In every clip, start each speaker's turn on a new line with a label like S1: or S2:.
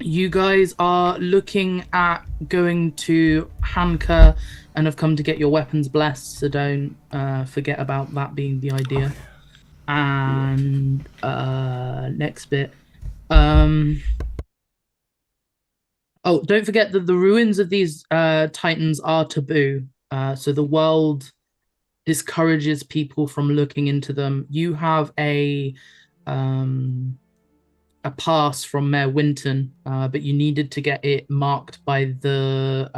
S1: You guys are looking at going to Hanka and have come to get your weapons blessed, so don't forget about that being the
S2: Oh
S1: idea.
S2: yeah.
S1: And next bit. Um oh, don't forget that the ruins of these titans are taboo. So the world discourages people from looking into them. You have um a pass from Mayor Winton, but you needed to get it marked by the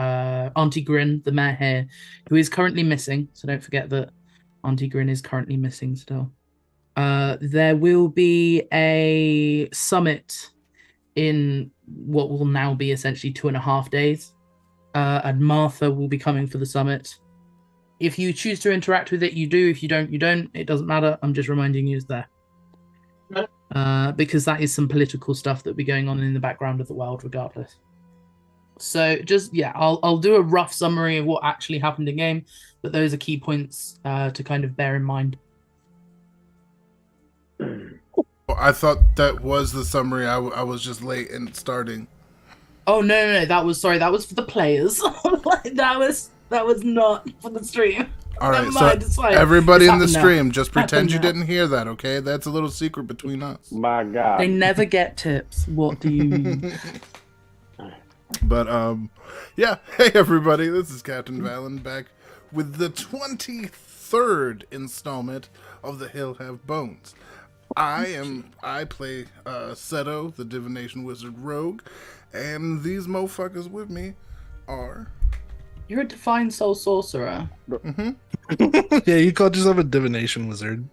S1: Auntie Grin, the mayor here, who is currently missing. So don't forget that Auntie Grin is currently missing still. There will be a summit in what will now be essentially 2.5 days, and Martha will be coming for the summit. If you choose to interact with it, you do. If you don't, you don't. It doesn't matter. I'm just reminding you it's there. Because that is some political stuff that'll be going on in the background of the world, regardless. So just yeah, I'll do a rough summary of what actually happened in game, but those are key points to kind of bear in mind.
S2: I thought that was the summary. I was just late in starting.
S1: Oh no, that was for the players. That was not for the stream.
S2: All
S1: Never
S2: right, so
S1: mind, it's fine. It's
S2: everybody in the
S1: happened now.
S2: stream, just
S1: Happened
S2: pretend you
S1: now.
S2: didn't hear that, okay? That's a little secret between us.
S3: My
S1: They
S3: God.
S1: never get tips. What do you mean?
S2: But yeah. Hey everybody, this is Captain Valen back with the 23rd installment of The Hill Have Bones. I play Seto, the Divination Wizard Rogue, and these motherfuckers with me are.
S1: You're a divine soul sorcerer.
S4: Yeah, you called yourself a divination wizard.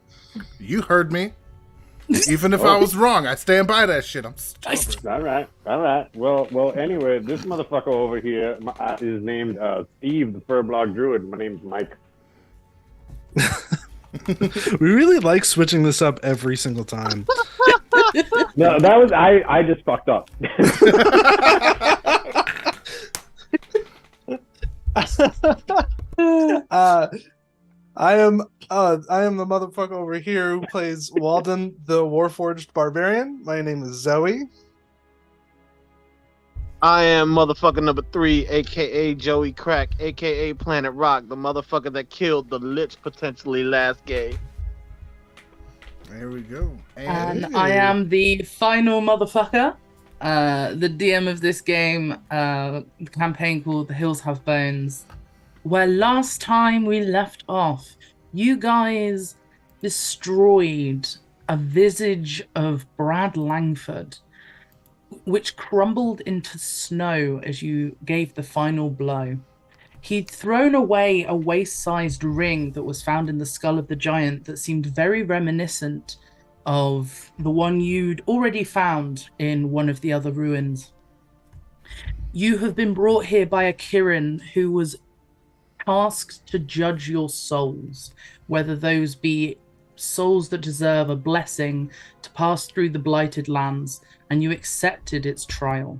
S2: You heard me. Even if I
S3: Oh.
S2: was wrong, I stand by that shit. I'm stubborn.
S3: All right, all right. Well. Anyway, this motherfucker over here is named Steve, the Furblog Druid. My name's Mike.
S4: We really like switching this up every single time.
S3: No, that was I just fucked up.
S4: uh, I am the motherfucker over here who plays Walden, the Warforged Barbarian. My name is Zoe.
S5: I am motherfucker number 3, aka Joey Crack, aka Planet Rock, the motherfucker that killed the Lich potentially last game.
S2: There we go.
S1: And I am the final motherfucker, the DM of this game, the campaign called The Hills Have Bones, where last time we left off, you guys destroyed a visage of Brad Langford, which crumbled into snow as you gave the final blow. He'd thrown away a waist-sized ring that was found in the skull of the giant that seemed very reminiscent of the one you'd already found in one of the other ruins. You have been brought here by a Kirin who was tasked to judge your souls, whether those be souls that deserve a blessing to pass through the blighted lands, and you accepted its trial.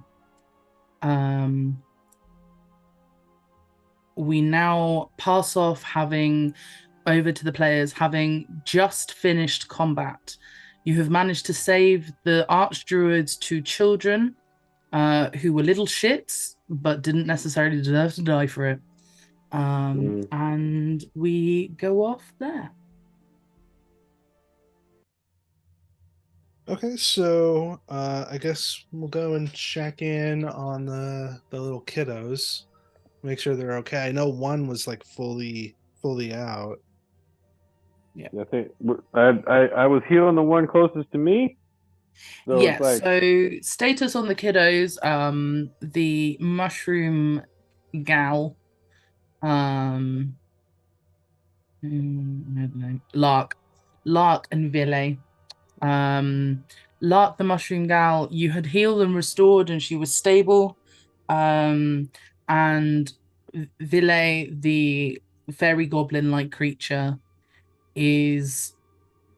S1: We now pass off having over to the players having just finished combat. You have managed to save the Archdruid's 2 children, who were little shits, but didn't necessarily deserve to die for it. And we go off there.
S4: Okay, so I guess we'll go and check in on the little kiddos, make sure they're okay. I know one was like fully out.
S3: I think I was healing the one closest to me. So
S1: Yeah,
S3: it's like,
S1: so status on the kiddos, the mushroom gal, Lark and Ville. Lark, the mushroom gal, you had healed and restored and she was stable. And Ville, the fairy goblin like creature, is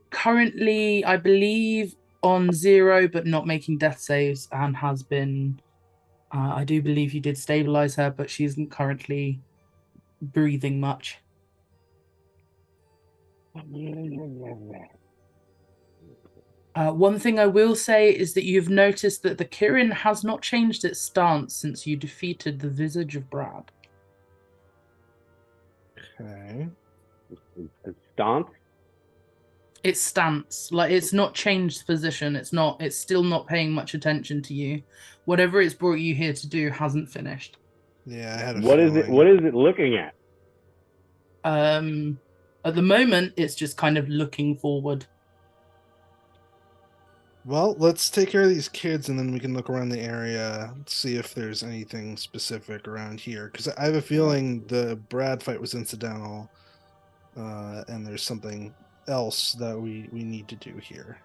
S1: currently, I believe, on 0 but not making death saves, and has been, I do believe you did stabilize her, but she isn't currently breathing much. One thing I will say is that you've noticed that the Kirin has not changed its stance since you defeated the visage of Brad.
S4: Okay.
S3: It's stance.
S1: Its stance, like it's not changed position. It's still not paying much attention to you. Whatever it's brought you here to do hasn't finished.
S4: Yeah, I had a
S3: What is it?
S4: feeling.
S3: What is it looking at?
S1: At the moment, it's just kind of looking forward.
S4: Well, let's take care of these kids, and then we can look around the area, see if there's anything specific around here. Because I have a feeling the Brad fight was incidental, and there's something else that we need to do here.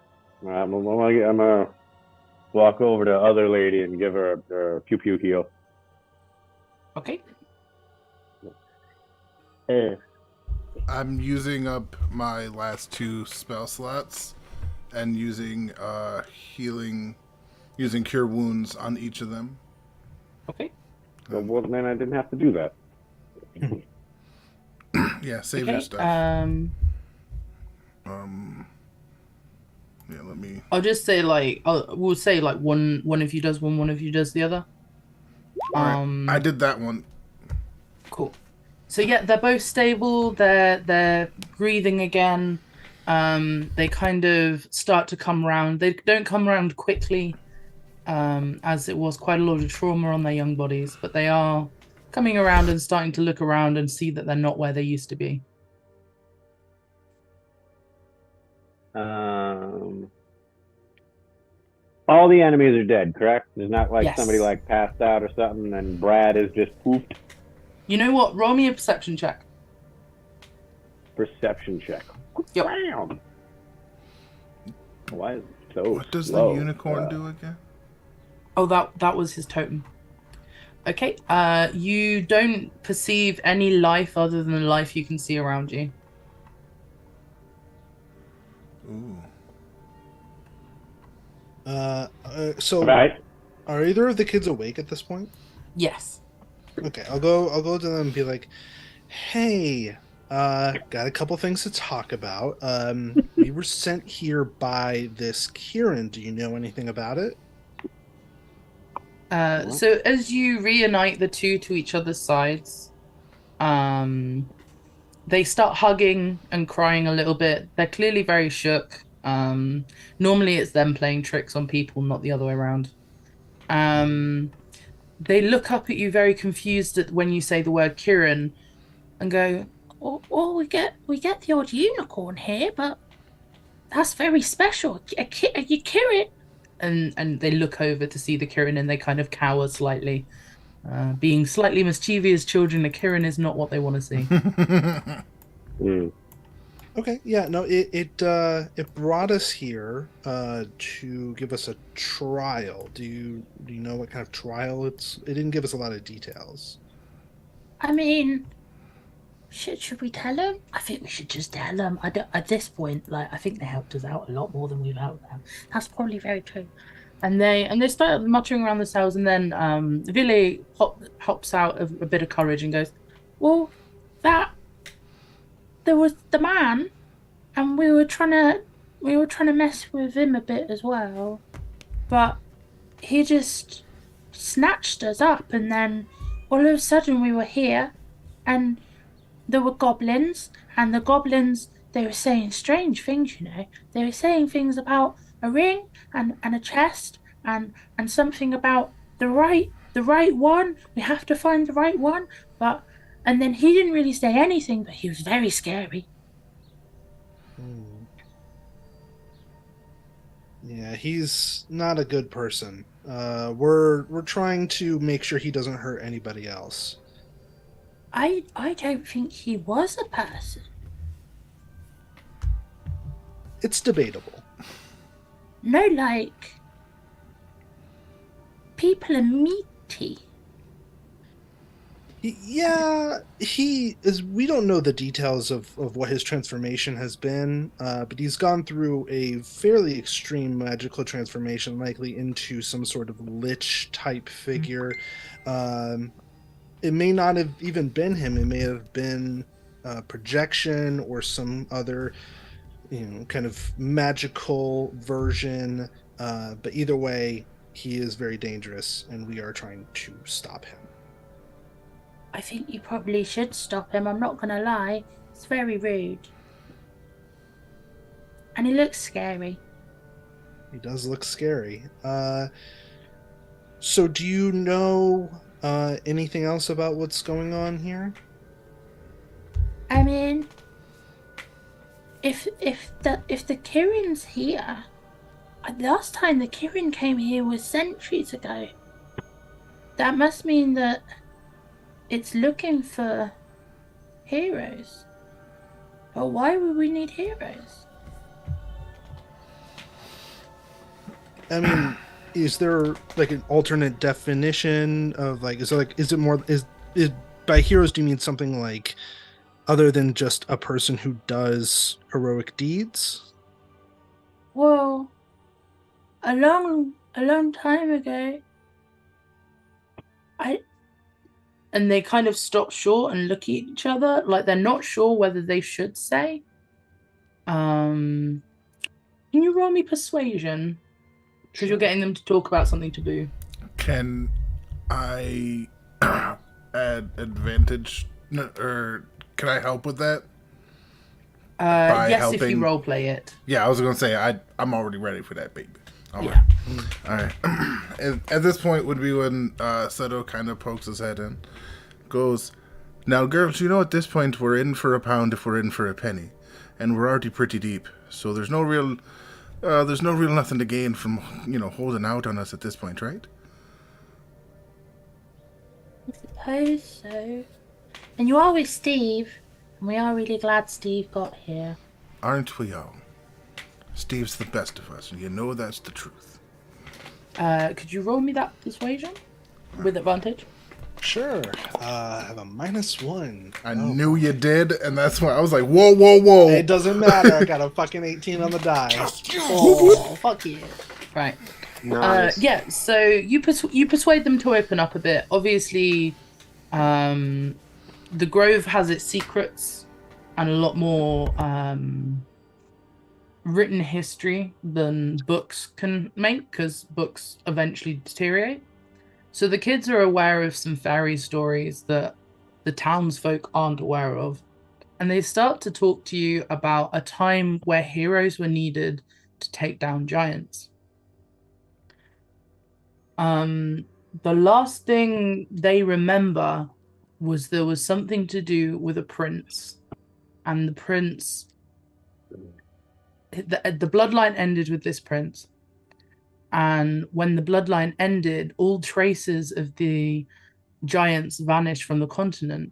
S3: I'm gonna walk over to the other lady and give her a pew pew heal.
S1: Okay.
S2: I'm using up my last 2 spell slots and using using cure wounds on each of them.
S1: Okay.
S3: Well, then I didn't have to do that.
S2: Yeah, save
S1: Okay.
S2: your stuff. Yeah, let me.
S1: I'll just say we'll say like one of you does one of you does the other.
S2: All right, I did that one.
S1: Cool. So yeah, they're both stable. They're breathing again. They kind of start to come around. They don't come around quickly, as it was quite a lot of trauma on their young bodies, but they are coming around and starting to look around and see that they're not where they used to be.
S3: All the enemies are dead, correct? There's not like
S1: Yes.
S3: somebody like passed out or something, and Brad is just poofed.
S1: You know what? Roll me a perception check.
S3: Perception check.
S1: Yep.
S3: Bam! Why is it so
S2: What does
S3: slow?
S2: the unicorn do again?
S1: Oh, that was his totem. Okay. You don't perceive any life other than the life you can see around you.
S2: Ooh.
S4: So
S3: Right?
S4: are either of the kids awake at this point?
S1: Yes.
S4: Okay, I'll go to them and be like, "Hey, got a couple things to talk about. We were sent here by this Kirin. Do you know anything about it?"
S1: So as you reunite the two to each other's sides, they start hugging and crying a little bit. They're clearly very shook. Normally it's them playing tricks on people, not the other way around. They look up at you very confused when you say the word Kirin and go, "Oh, we get the odd unicorn here, but that's very special. Are you Kirin?" And they look over to see the Kirin and they kind of cower slightly. Being slightly mischievous children, a Kirin is not what they want to see.
S3: Mm.
S4: Okay, yeah, no, it brought us here to give us a trial. Do you know what kind of trial it's? It didn't give us a lot of details.
S6: I mean, should we tell them? I think we should just tell them. At this point, like, I think they helped us out a lot more than we've helped them. That's probably very true.
S1: And they start muttering around the cells, and then Ville hops out of a bit of courage and goes,
S6: Well, there was the man, and we were trying to mess with him a bit as well, but he just snatched us up, and then all of a sudden we were here, and there were goblins, and the goblins, they were saying strange things, you know. They were saying things about a ring and a chest and something about the right one. We have to find the right one, and then he didn't really say anything, but he was very scary.
S4: Yeah, he's not a good person. We're trying to make sure he doesn't hurt anybody else.
S6: I don't think he was a person.
S4: It's debatable.
S6: No, like, people are meaty.
S4: Yeah, he is. We don't know the details of what his transformation has been, but he's gone through a fairly extreme magical transformation, likely into some sort of lich type figure. It may not have even been him. It may have been projection or some other kind of magical version. But either way, he is very dangerous, and we are trying to stop him.
S6: I think you probably should stop him, I'm not gonna lie. It's very rude. And he looks scary.
S4: He does look scary. So do you know anything else about what's going on here?
S6: I mean, if the Kirin's here, last time the Kirin came here was centuries ago. That must mean that it's looking for heroes. But why would we need heroes?
S4: I mean, is there like an alternate definition of like is it more is by heroes do you mean something like other than just a person who does heroic deeds?
S6: Well, a long time ago,
S1: And they kind of stop short and look at each other like they're not sure whether they should say. Can you roll me persuasion? Because you're getting them to talk about something taboo.
S2: Can I add advantage, or can I help with that?
S1: Yes, if you
S2: helping-
S1: roleplay it.
S2: Yeah, I was gonna say I'm already ready for that, baby. All
S1: Yeah.
S2: right. At this point would be when Seto kind of pokes his head in, goes, "Now, girls, you know at this point we're in for a pound if we're in for a penny, and we're already pretty deep, so there's no real nothing to gain from holding out on us at this point, right?"
S6: I suppose so. And you are with Steve, and we are really glad Steve got here.
S2: Aren't we all? Steve's the best of us, and you know that's the truth.
S1: Could you roll me that persuasion with advantage?
S4: Sure. I have a -1.
S2: I knew you did, and that's why I was like, whoa, whoa, whoa.
S4: It doesn't matter. I got a fucking 18 on the die.
S1: Oh, fuck you. Right.
S5: Nice.
S1: Yeah, so you persuade them to open up a bit. Obviously, the Grove has its secrets and a lot more written history than books can make, because books eventually deteriorate. So the kids are aware of some fairy stories that the townsfolk aren't aware of. And they start to talk to you about a time where heroes were needed to take down giants. The last thing they remember was there was something to do with a prince. And the prince... The bloodline ended with this prince. And when the bloodline ended, all traces of the giants vanished from the continent.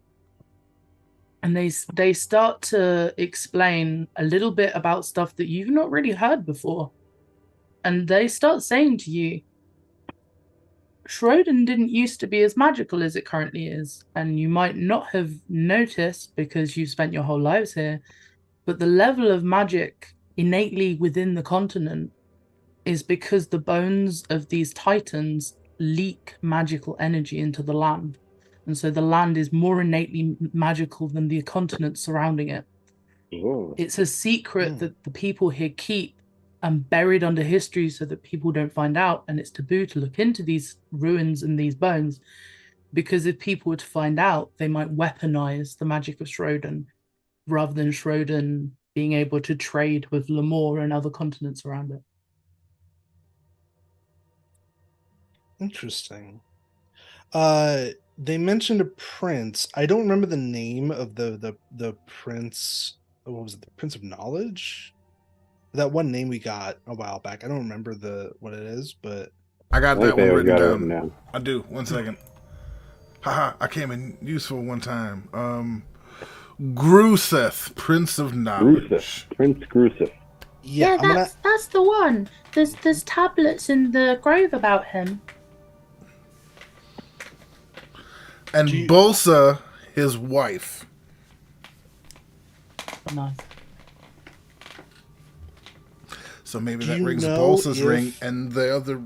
S1: And they start to explain a little bit about stuff that you've not really heard before. And they start saying to you, Schroden didn't used to be as magical as it currently is. And you might not have noticed because you spent your whole lives here, but the level of magic innately within the continent is because the bones of these titans leak magical energy into the land. And so the land is more innately magical than the continent surrounding it.
S3: Ooh.
S1: It's a secret that the people here keep and buried under history so that people don't find out. And it's taboo to look into these ruins and these bones, because if people were to find out, they might weaponize the magic of Schroden rather than Schroden being able to trade with Lemore and other continents around it.
S4: Interesting. They mentioned a prince. I don't remember the name of the prince. What was it? The Prince of Knowledge? That one name we got a while back. I don't remember what it is, but
S2: I got that
S3: Okay,
S2: one
S3: we
S2: written
S3: got it
S2: down.
S3: written down.
S2: I do. 1 second. Haha, I came in useful one time. Gruseth, Prince of Knowledge.
S3: Gruseth. Prince Gruseth.
S4: yeah, I'm
S6: That's the one. There's tablets in the grove about him.
S2: And
S4: Do you-
S2: Bolsa, his wife.
S1: Nice.
S2: So maybe
S4: Do
S2: that
S4: you
S2: rings
S4: know
S2: Bolsa's
S4: if-
S2: ring, and the other.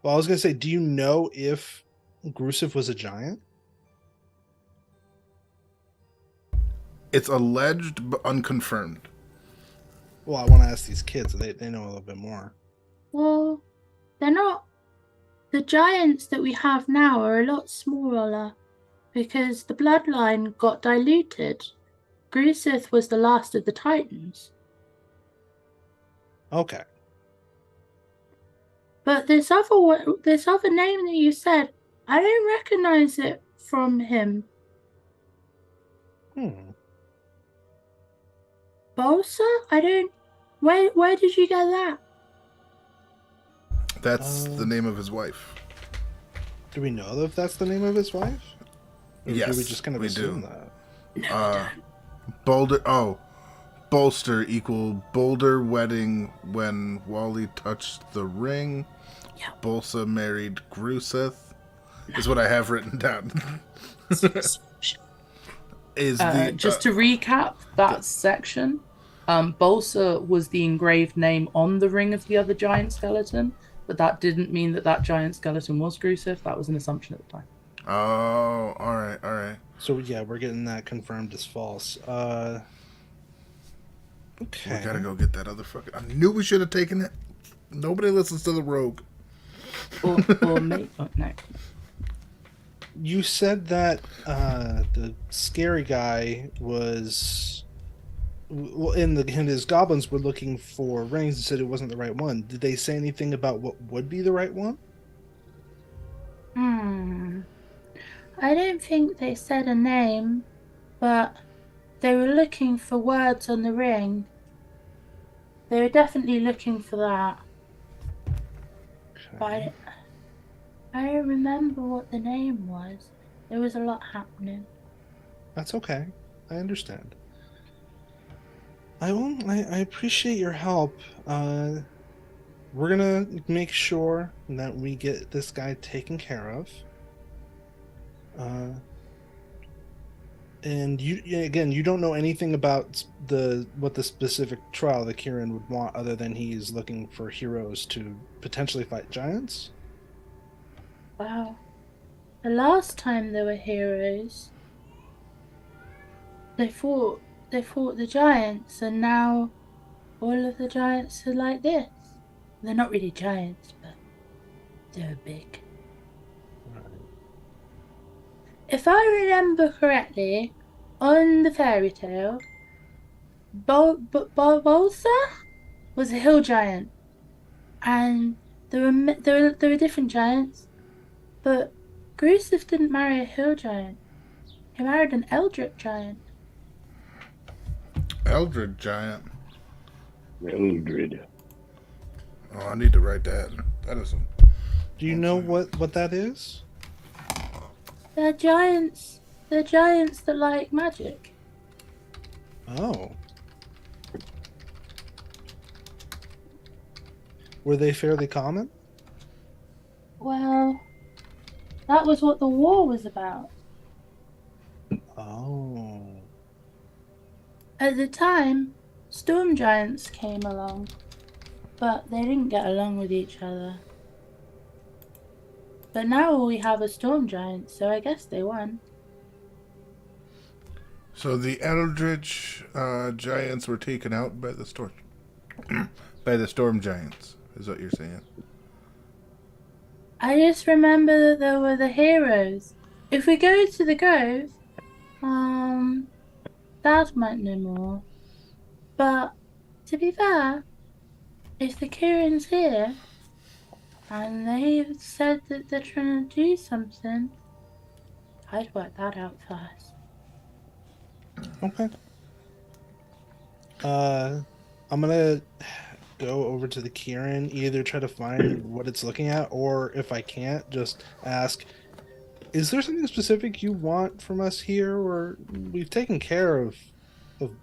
S4: Well, I was gonna say, do you know if Gruseth was a giant?
S2: It's alleged but unconfirmed.
S4: Well, I want to ask these kids. They know a little bit more.
S6: Well, they're not. The giants that we have now are a lot smaller because the bloodline got diluted. Grusith was the last of the Titans.
S4: Okay.
S6: But this other name that you said, I don't recognize it from him. Bolsa? I don't. Where did you get that?
S2: That's the name of his wife.
S4: Do we know if that's the name of his wife? Or
S2: Yes,
S4: do we just kind of
S2: we
S4: assume
S2: do.
S4: that?
S2: Boulder. Oh, bolster equal Boulder wedding when Wally touched the ring.
S6: Yeah.
S2: Bolsa married Gruseth. Is what I have written down.
S1: Just to recap that section, Bolsa was the engraved name on the ring of the other giant skeleton, but that didn't mean that giant skeleton was Grusith. That was an assumption at the time.
S2: Oh, all right.
S4: So yeah, we're getting that confirmed as false. Okay.
S2: We gotta go get that other fucking. I knew we should have taken it. Nobody listens to the rogue.
S1: Or me? Oh, no.
S4: You said that the scary guy was, well, in his goblins were looking for rings and said it wasn't the right one. Did they say anything about what would be the right one?
S6: I don't think they said a name, but they were looking for words on the ring. They were definitely looking for that. But I don't remember what the name was. There was a lot happening.
S4: That's okay. I understand. I appreciate your help. We're gonna make sure that we get this guy taken care of. And you don't know anything about what the specific trial that Kieran would want, other than he's looking for heroes to potentially fight giants.
S6: Wow. The last time there were heroes, they fought the giants, and now all of the giants are like this. They're not really giants, but they're big. If I remember correctly, on the fairy tale, Bolsa was a hill giant, and there were different giants, but Grusith didn't marry a hill giant. He married an eldritch giant.
S2: Eldritch giant.
S3: Mildred.
S2: Oh, I need to write that. That is.
S4: Do you know what that is?
S6: They're giants. They're giants that like magic.
S4: Oh. Were they fairly common?
S6: Well, that was what the war was about.
S4: Oh.
S6: At the time, storm giants came along, but they didn't get along with each other. But now all we have are storm giants, so I guess they won.
S2: So the Eldritch giants were taken out by the storm, by the storm giants, is what you're saying.
S6: I just remember that there were the heroes. If we go to the grove, Dad might know more. But to be fair, if the Kieran's here, and they've said that they're trying to do something, I'd work that out first.
S4: Okay. I'm gonna go over to the Kieran, either try to find what it's looking at, or if I can't, just ask, is there something specific you want from us here? Or we've taken care of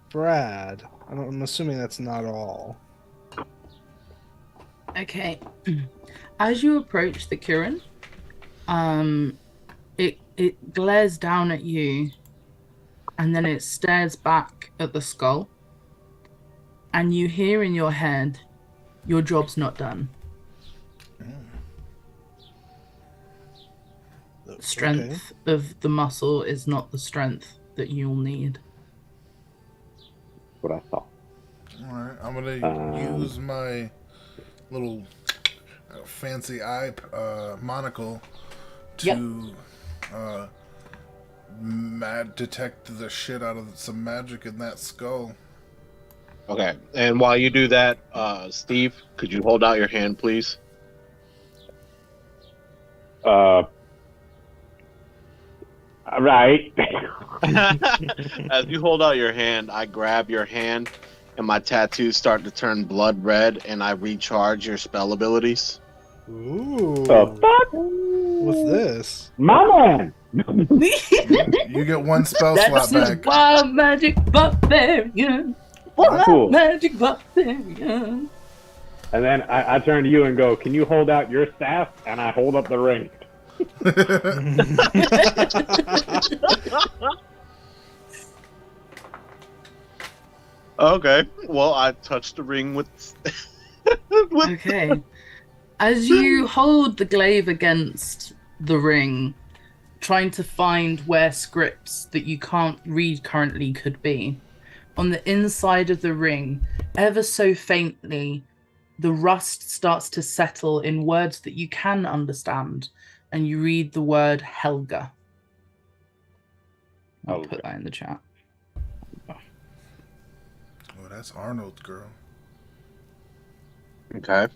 S4: Brad. I'm assuming that's not all.
S1: Okay. As you approach the Kieran, it glares down at you, and then it stares back at the skull, and you hear in your head, "Your job's not done." Strength of the muscle is not the strength that you'll need.
S3: what I thought.
S2: All right, I'm gonna use my little fancy eye monocle to detect the shit out of some magic in that skull.
S5: Okay, and while you do that, Steve, could you hold out your hand, please?
S3: Right.
S5: As you hold out your hand, I grab your hand, and my tattoos start to turn blood red, and I recharge your spell abilities.
S4: Ooh.
S3: The fuck?
S4: What's this?
S3: My man!
S2: You get one spell slot
S1: That's his
S2: back.
S1: wild magic barbarian. Wild
S3: Cool.
S1: magic barbarian.
S3: And then I turn to you and go, can you hold out your staff? And I hold up the ring.
S5: Okay, well, I touched the ring with...
S1: Okay. As you hold the glaive against the ring, trying to find where scripts that you can't read currently could be, on the inside of the ring, ever so faintly, the rust starts to settle in words that you can understand, and you read the word Helga. I'll
S3: Helga.
S1: put that in the chat.
S2: Oh, that's Arnold's girl.
S5: Okay.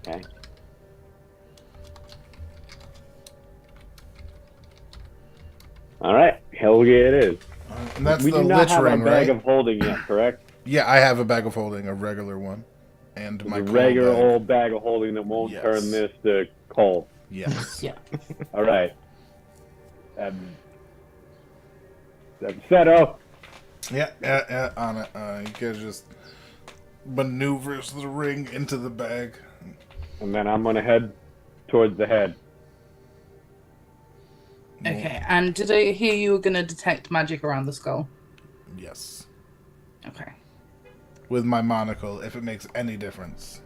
S3: Okay. All right, Helga it is.
S2: And that's
S3: We
S2: the
S3: do not
S2: lich
S3: have
S2: ring,
S3: a bag
S2: right?
S3: of holding yet, correct?
S2: Yeah, I have a bag of holding, a regular one, and my
S3: A
S2: coal
S3: regular
S2: bag.
S3: old bag of holding that won't
S2: Yes.
S3: turn this to coal.
S2: Yes.
S1: Yeah.
S3: All right. Set up.
S2: Yeah, on it. You guys just maneuvers the ring into the bag.
S3: And then I'm going to head towards the head.
S1: Okay, and did I hear you were going to detect magic around the skull?
S2: Yes.
S1: Okay.
S2: With my monocle, if it makes any difference.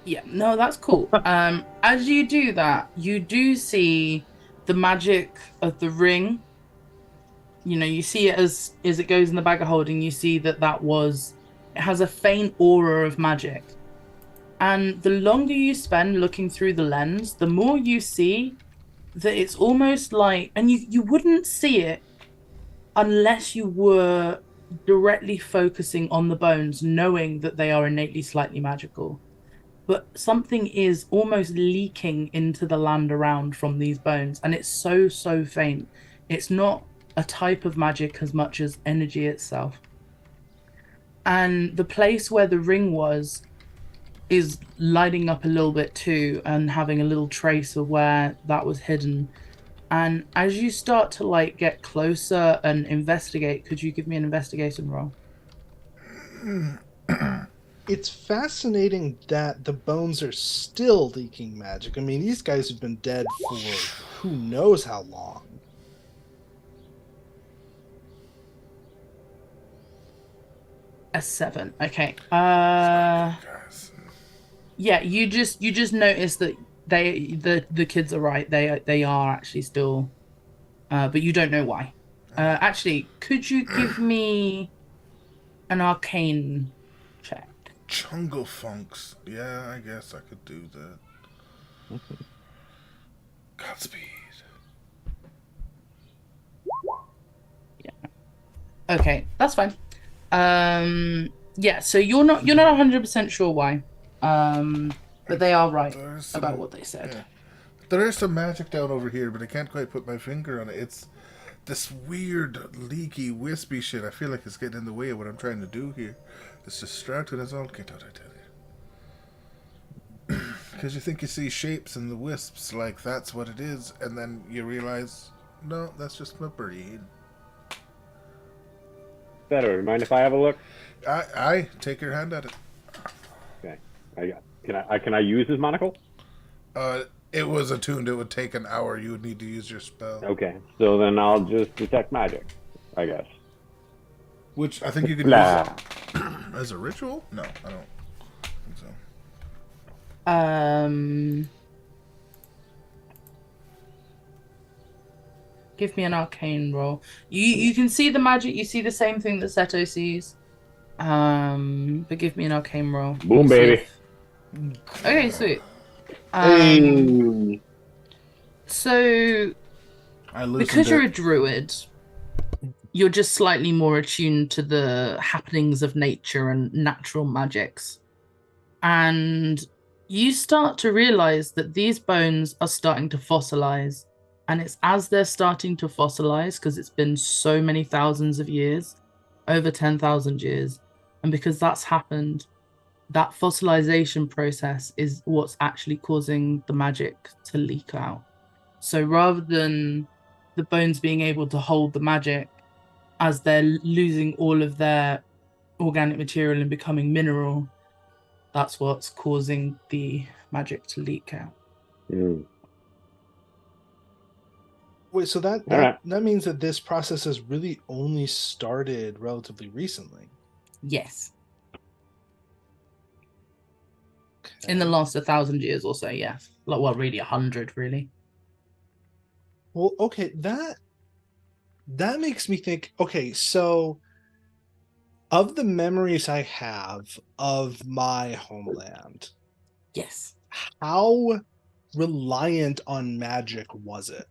S1: Yeah, no, that's cool. As you do that, you do see the magic of the ring. You know, you see it as it goes in the bag of holding, you see that it has a faint aura of magic. And the longer you spend looking through the lens, the more you see that it's almost like, and you wouldn't see it unless you were directly focusing on the bones, knowing that they are innately slightly magical. But something is almost leaking into the land around from these bones, and it's so faint. It's not a type of magic as much as energy itself. And the place where the ring was is lighting up a little bit too, and having a little trace of where that was hidden. And as you start to get closer and investigate, could you give me an investigation roll?
S4: It's fascinating that the bones are still leaking magic. I mean, these guys have been dead for who knows how long.
S1: A 7. Okay.
S2: Guys.
S1: Yeah, you just notice that the kids are right. They are actually still, but you don't know why. Actually, could you give me an arcane check?
S2: Jungle funks. Yeah, I guess I could do that. Godspeed.
S1: Okay, that's fine. Yeah, so you're not 100% sure why. But they are right about what they said.
S2: Yeah. There is some magic down over here, but I can't quite put my finger on it. It's this weird, leaky, wispy shit. I feel like it's getting in the way of what I'm trying to do here. It's distracting as all get out, I tell you. Because you think you see shapes in the wisps, like that's what it is, and then you realize, no, that's just my brain.
S3: Better. Mind if I have a look?
S2: I take your hand at it.
S3: Okay. Can I use his monocle?
S2: It was attuned. It would take an hour. You would need to use your spell.
S3: Okay. So then I'll just detect magic, I guess.
S2: Which I think you could
S3: Blah.
S2: use it as a ritual? No, I don't think so.
S1: Give me an arcane roll. You can see the magic. You see the same thing that Seto sees. But give me an arcane roll.
S3: Boom,
S1: See
S3: baby.
S1: Okay, sweet.
S5: Hey.
S1: So
S2: I loosened
S1: because you're a
S2: it.
S1: druid, you're just slightly more attuned to the happenings of nature and natural magics. And you start to realize that these bones are starting to fossilize. And it's as they're starting to fossilize, because it's been so many thousands of years, over 10,000 years. And because that's happened, that fossilization process is what's actually causing the magic to leak out. So rather than the bones being able to hold the magic as they're losing all of their organic material and becoming mineral, that's what's causing the magic to leak out.
S3: Mm.
S4: Wait, so that
S3: All right.
S4: that means that this process has really only started relatively recently.
S1: Yes. In the last 1,000 years or so, yeah. Like, well, really 100, really.
S4: Well, okay, that makes me think, okay, so of the memories I have of my homeland,
S1: Yes.
S4: how reliant on magic was it?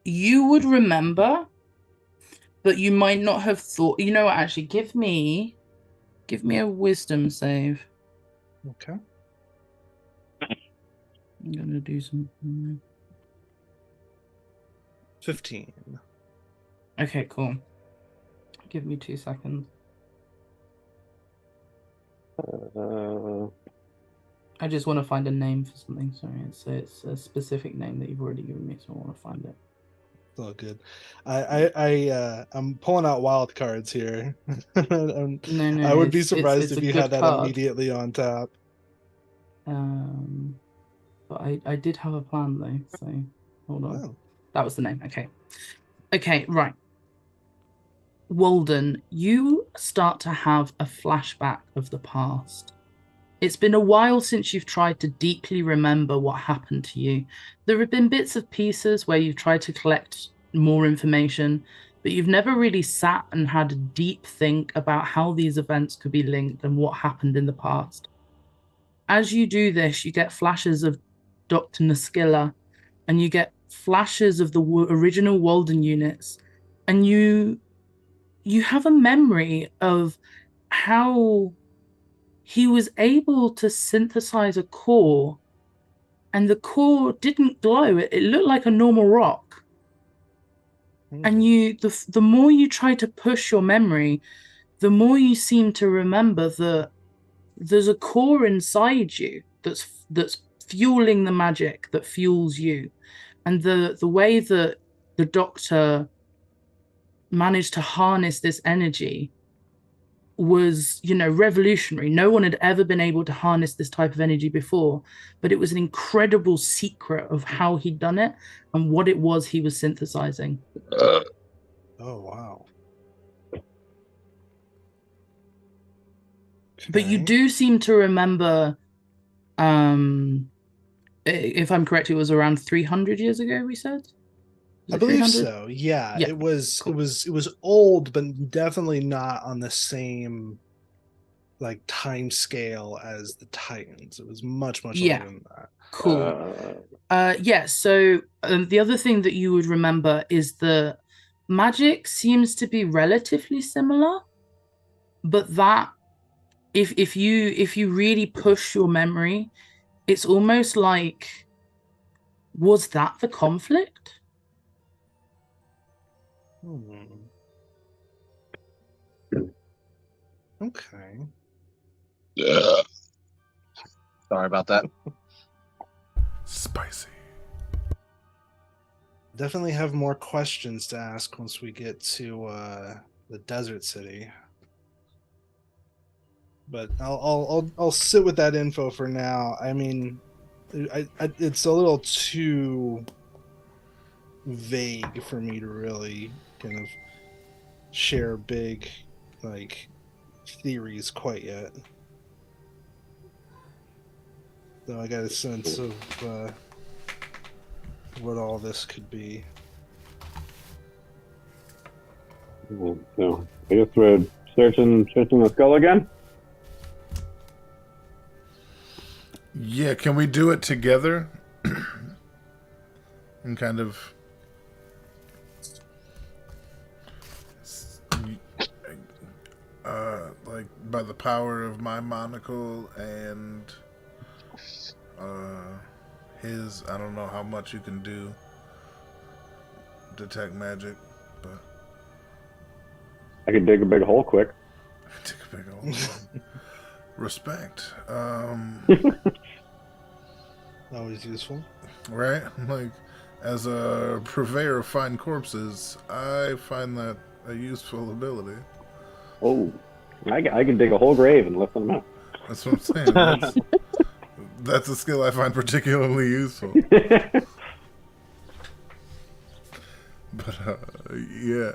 S1: You would remember, but you might not have thought. You know what? Actually, give me a wisdom save.
S4: Okay.
S1: I'm gonna do some.
S4: 15.
S1: Okay, cool. Give me 2 seconds. I just want to find a name for something. Sorry, it's a specific name that you've already given me, so I want to find it.
S4: It's all good. I'm pulling out wild cards here.
S1: No,
S4: I would be
S1: it's
S4: surprised
S1: a
S4: if you
S1: good
S4: had that
S1: card.
S4: immediately on top.
S1: But I did have a plan though, so hold on.
S4: Oh.
S1: That was the name. Okay, right. Walden, you start to have a flashback of the past. It's been a while since you've tried to deeply remember what happened to you. There have been bits of pieces where you've tried to collect more information, but you've never really sat and had a deep think about how these events could be linked and what happened in the past. As you do this, you get flashes of Dr. Naskilla, and you get flashes of the original Walden units, and you have a memory of how he was able to synthesize a core, and the core didn't glow. It looked like a normal rock. And the more you try to push your memory, the more you seem to remember that there's a core inside you that's fueling the magic that fuels you. And the way that the doctor managed to harness this energy was, revolutionary. No one had ever been able to harness this type of energy before, but it was an incredible secret of how he'd done it and what it was he was synthesizing.
S4: Oh, wow.
S1: But you do seem to remember, if I'm correct, it was around 300 years ago, we said?
S4: I believe so. Yeah,
S1: Yeah.
S4: It was
S1: Cool.
S4: it was old, but definitely not on the same like time scale as the Titans. It was much older than that.
S1: Cool. Yeah, so the other thing that you would remember is the magic seems to be relatively similar, but that if you really push your memory, it's almost like, was that the conflict?
S4: Okay.
S5: Sorry about that.
S2: Spicy.
S4: Definitely have more questions to ask once we get to the desert city. But I'll sit with that info for now. I mean, it's a little too vague for me to really kind of share big like theories quite yet. So I got a sense of what all this could be.
S3: So I guess we're searching the skull again.
S2: Yeah, can we do it together? And kind of like by the power of my monocle and his, I don't know how much you can do detect magic, but
S3: I could dig a big hole quick.
S2: take a big old respect.
S4: Always useful.
S2: Right? Like, as a purveyor of fine corpses, I find that a useful ability.
S3: Oh, I can dig a whole grave and lift them up.
S2: That's what I'm saying. That's a skill I find particularly useful. But, yeah,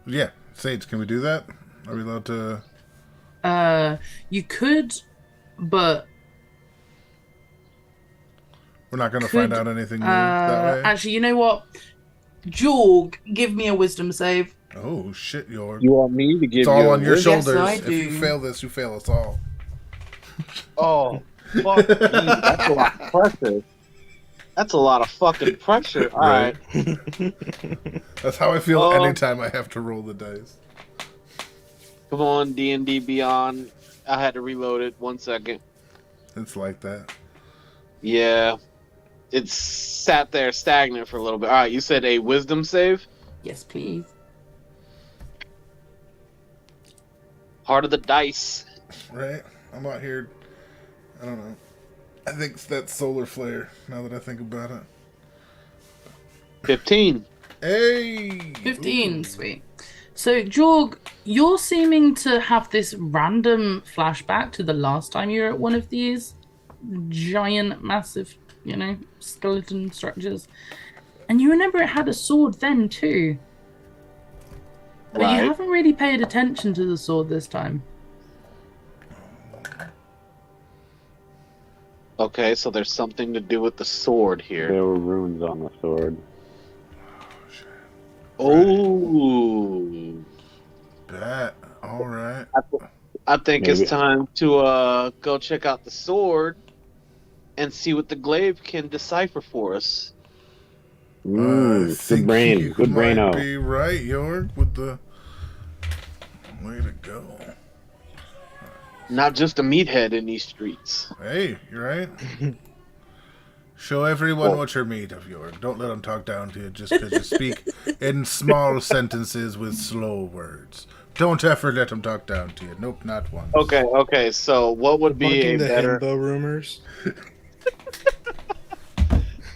S2: yeah, Sage, can we do that? Are we allowed to?
S1: You could, but
S2: We're not going to
S1: Could,
S2: find out anything new that way?
S1: actually, you know what? Jorg, give me a wisdom save.
S2: Oh, shit, York.
S5: You want me to give
S2: It's all on your
S1: Yes,
S2: shoulders.
S1: I
S2: If you
S1: do.
S2: fail this, you fail us all.
S5: Oh, fuck me. That's a lot of pressure. That's a lot of fucking pressure. All right.
S2: That's how I feel
S5: Oh.
S2: anytime I have to roll the dice.
S5: Come on, D&D Beyond. I had to reload it. 1 second.
S2: It's like that.
S5: Yeah. It's sat there stagnant for a little bit. All right, you said a wisdom save?
S1: Yes, please.
S5: Heart of the dice.
S2: Right? I'm out here. I don't know. I think it's that solar flare, now that I think about it.
S5: 15.
S2: Hey!
S1: 15,
S2: Ooh.
S1: sweet. So, Jorg, you're seeming to have this random flashback to the last time you were at one of these giant, massive, skeleton structures. And you remember it had a sword then, too. But
S5: Right.
S1: you haven't really paid attention to the sword this time.
S5: Okay, so there's something to do with the sword here.
S3: There were runes on the sword.
S5: Oh.
S2: Bet. Alright.
S5: I think
S3: Maybe.
S5: it's time to go check out the sword and see what the glaive can decipher for us.
S3: Good brain. Good
S2: might
S3: brain-o.
S2: be right, York, with the way to go.
S5: Not just a meathead in these streets.
S2: Hey, you're right. Show everyone
S5: Well-
S2: what you're made of, York. Don't let them talk down to you just because you speak in small sentences with slow words. Don't ever let them talk down to you. Nope, not once.
S5: Okay, so what would be a
S4: Debunking the
S5: better...
S4: himbo rumors.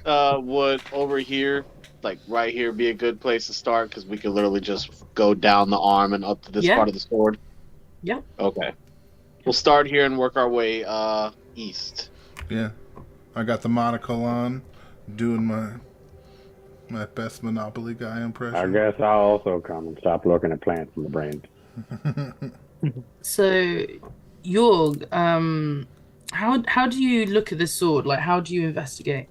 S5: Would over here, like right here, be a good place to start? Because we could literally just go down the arm and up to this
S1: Yeah.
S5: part of the sword.
S1: Yep.
S5: Okay. We'll start here and work our way east.
S2: Yeah. I got the monocle on, doing my best Monopoly guy impression.
S3: I guess I'll also come and stop looking at plants in the brain.
S1: So, Jorg, how do you look at this sword? Like, how do you investigate?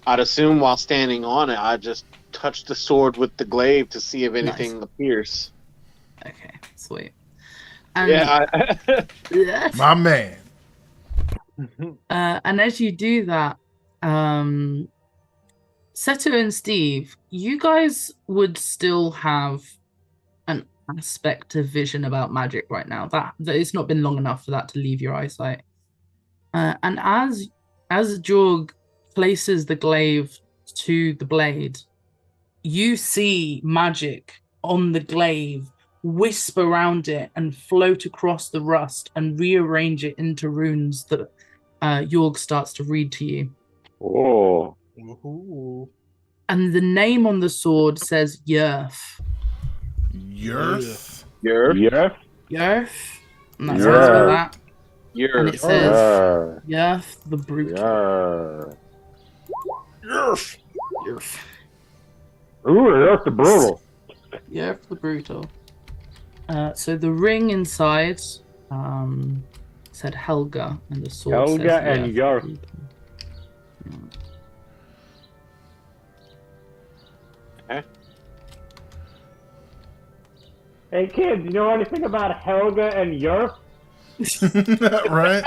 S5: I'd assume while standing on it, I just touch the sword with the glaive to see if anything appears.
S1: Okay, sweet. And,
S5: Yeah.
S2: My man.
S1: and as you do that, Seto and Steve, you guys would still have an aspect of vision about magic right now. That it's not been long enough for that to leave your eyesight. And as Jorg places the glaive to the blade, you see magic on the glaive wisp around it and float across the rust and rearrange it into runes that Jorg starts to read to you.
S3: Oh,
S4: Ooh.
S1: And the name on the sword says Yerf.
S2: Yerth?
S3: yes.
S1: Yerf? And that
S3: Yerf.
S1: sounds like that.
S5: You're
S1: And it says
S3: Yarr.
S1: Yerf the Brute.
S3: Yarr.
S2: Yerf!
S1: Yerf.
S3: Ooh, that's the brutal.
S1: Yerf the Brutal. So the ring inside said Helga, and the sword
S3: Helga
S1: says
S3: and
S1: Yerf.
S3: Yerf. Hey kids, you know anything about Helga and Yerf?
S2: Right?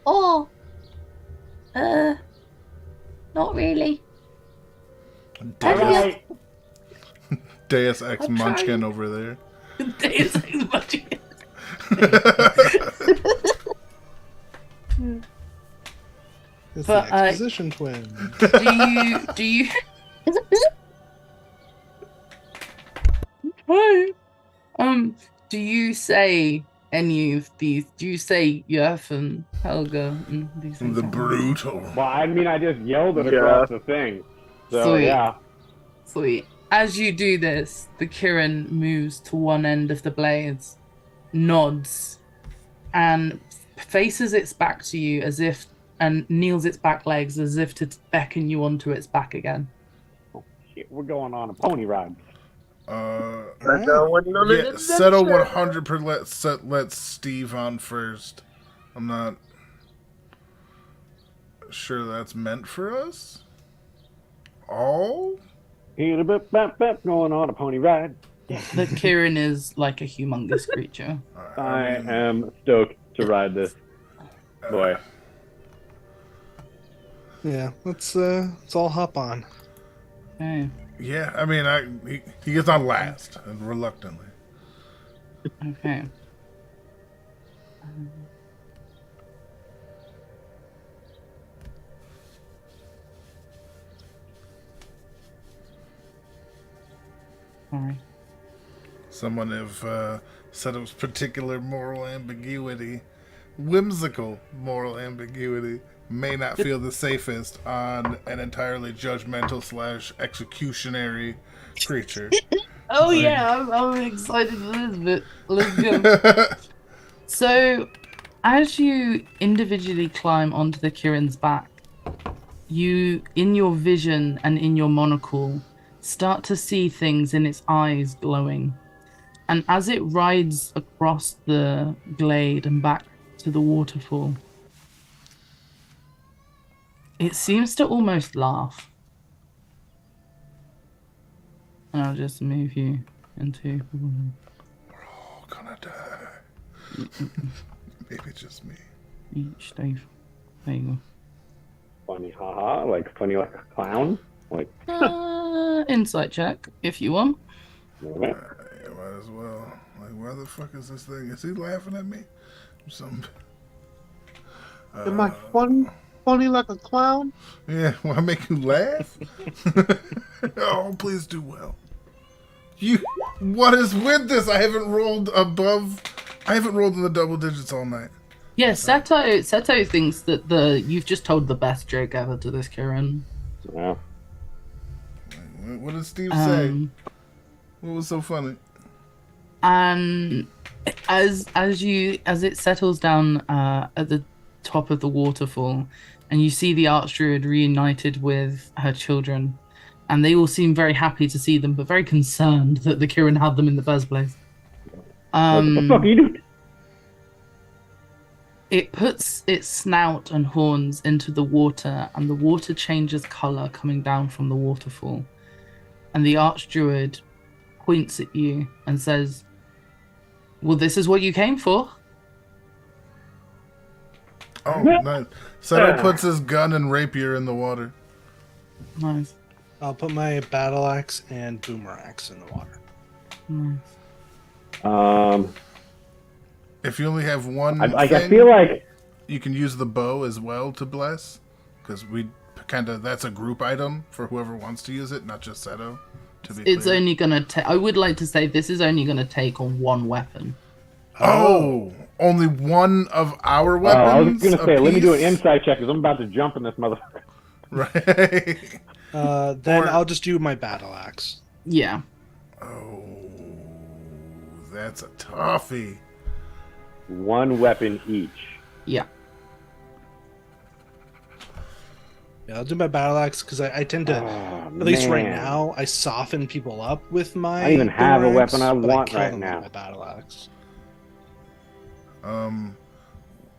S6: Oh, not really.
S3: All right.
S2: Deus Ex
S6: I'm
S2: Munchkin
S6: trying.
S2: over there.
S1: Deus Ex Machina.
S4: It's
S1: But,
S4: the exposition twin.
S1: Do you Hi. Do you say any of these? Do you say Yerf and Helga and these things?
S2: The brutal.
S3: Well, I mean, I just yelled it
S5: Yeah.
S3: across the thing. So,
S1: Sweet.
S3: yeah.
S1: Sweet. As you do this, the Kirin moves to one end of the blades, nods, and faces its back to you and kneels its back legs as if to beckon you onto its back again.
S3: Shit, we're going on a pony ride.
S2: Yeah, settle 100%. Let Steve on first. I'm not sure that's meant for us. All?
S3: Going on a pony ride.
S1: The Kirin is like a humongous creature.
S3: I am stoked to ride this. Boy.
S4: Yeah, let's all hop on.
S1: Okay.
S2: Yeah, I mean, he gets on last, and reluctantly.
S1: Okay. Sorry.
S2: Someone have said it was particular moral ambiguity, whimsical moral ambiguity, may not feel the safest on an entirely judgmental / executionary creature.
S1: Oh
S2: Like-
S1: yeah, I'm excited for this bit. Let's go. So, as you individually climb onto the Kirin's back, you, in your vision and in your monocle, start to see things in its eyes glowing. And as it rides across the glade and back to the waterfall, it seems to almost laugh. And I'll just move you into...
S2: Oh, gonna die. Maybe just me.
S1: each day. There you
S3: Funny, haha. Like, funny like a clown. Like,
S1: go. Insight check, if you want.
S2: Yeah, might as well. Like, where the fuck is this thing? Is he laughing at me? Some.
S5: Am I funny like a clown?
S2: Yeah, will I make you laugh? Oh, please do well. What is with this? I haven't rolled in the double digits all night.
S1: Yeah, Seto thinks that you've just told the best joke ever to this Kirin.
S3: yeah.
S2: What did Steve say? What was so funny?
S1: And as it settles down at the top of the waterfall, and you see the Archdruid reunited with her children, and they all seem very happy to see them, but very concerned that the Kirin had them in the first place.
S3: What the fuck are you doing?
S1: It puts its snout and horns into the water, and the water changes color coming down from the waterfall. And the Archdruid points at you and says, "Well, this is what you came for."
S2: Oh, nice. Seto puts his gun and rapier in the water.
S1: Nice.
S4: I'll put my battle axe and boomerangs in the water.
S1: Nice.
S2: If you only have one
S3: I
S2: thing,
S3: feel like
S2: you can use the bow as well to bless, because that's a group item for whoever wants to use it, not just Seto. To be
S1: It's
S2: clear.
S1: only gonna take. I would like to say this is only gonna take on one weapon.
S2: Oh, only one of our
S3: oh, I was
S2: weapons.
S3: gonna say, let me do an
S2: apiece?
S3: insight check because I'm about to jump in this motherfucker.
S2: Right.
S4: Then
S2: Or-
S4: I'll just do my battle axe.
S1: Yeah.
S2: Oh, that's a toughie.
S3: One weapon each.
S1: Yeah.
S4: Yeah, I'll do my battle axe because I tend to, at least right now, I soften people up with my.
S3: I don't even have a
S4: Boomerax,
S3: weapon I
S4: but
S3: want
S4: kill
S3: right
S4: them
S3: now.
S4: with my battle axe.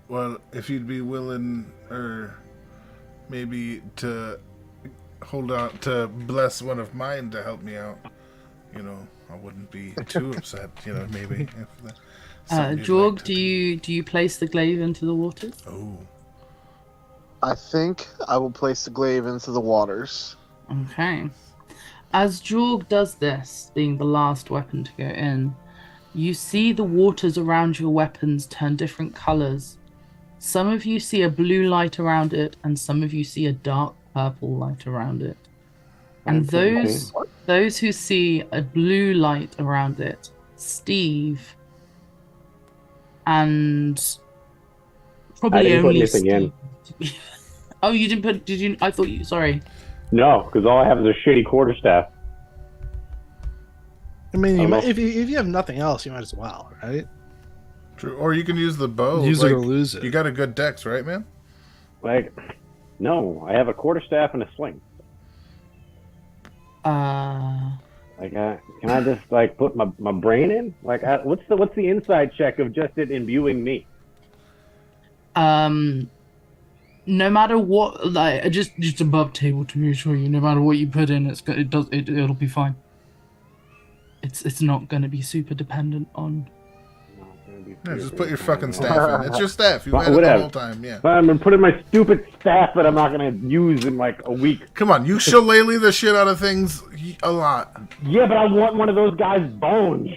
S2: Well, if you'd be willing, or maybe to hold out to bless one of mine to help me out, you know, I wouldn't be too upset. You know, maybe. If that's something you'd
S1: Jorg,
S2: like to
S1: do you place the glaive into the waters?
S2: Oh,
S5: I think I will place the glaive into the waters.
S1: Okay. As Jorg does this, being the last weapon to go in, you see the waters around your weapons turn different colors. Some of you see a blue light around it, and some of you see a dark purple light around it. And those who see a blue light around it, Steve, and probably
S3: I didn't put
S1: only
S3: anything in.
S1: Steve. Oh, you didn't put? Did you? I thought you. Sorry.
S3: No, because all I have is a shitty quarterstaff.
S4: I mean,
S3: I don't know.
S4: if you have nothing else, you might as well, right?
S2: true. Or you can use the bow.
S4: Use it or lose it.
S2: You got a good dex, right, man?
S3: Like, no, I have a quarterstaff and a sling. Like, can I just like put my brain in? Like, what's the inside check of just it imbuing me?
S1: No matter what, like just above table to reassure you. No matter what you put in, it'll be fine. It's not gonna be super dependent on.
S2: Yeah, just put your fucking staff in. It's your staff. You had it the
S3: Whatever.
S2: whole time. Yeah.
S3: I'm gonna put in my stupid staff that I'm not gonna use in like a week.
S2: Come on, you shillelagh the shit out of things a lot.
S3: Yeah, but I want one of those guys' bones.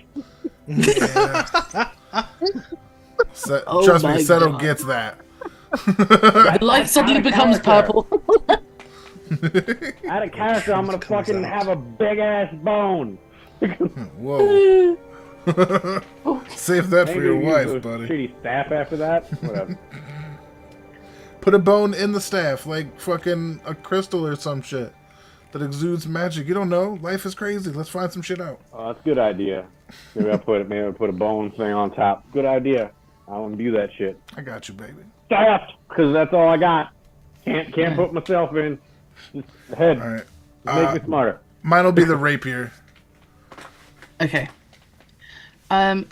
S2: Yeah.
S1: Oh
S2: Trust me,
S1: my
S2: Seto
S1: God.
S2: gets that.
S1: The light suddenly becomes purple.
S3: Out of character, I'm gonna
S4: Comes
S3: fucking
S4: out.
S3: have a big ass bone.
S2: Whoa. Save that for
S3: Maybe
S2: your
S3: use
S2: wife,
S3: those
S2: buddy.
S3: shitty staff after that. Whatever.
S2: Put a bone in the staff, like fucking a crystal or some shit that exudes magic. You don't know. Life is crazy. Let's find some shit out.
S3: Oh, that's a good idea. Maybe I'll put a bone thing on top. Good idea. I'll imbue that shit.
S2: I got you, baby.
S3: Staff, because that's all I got. Can't put myself in. Just head.
S2: All right.
S3: Just make me smarter.
S2: Mine will be the rapier.
S1: Okay.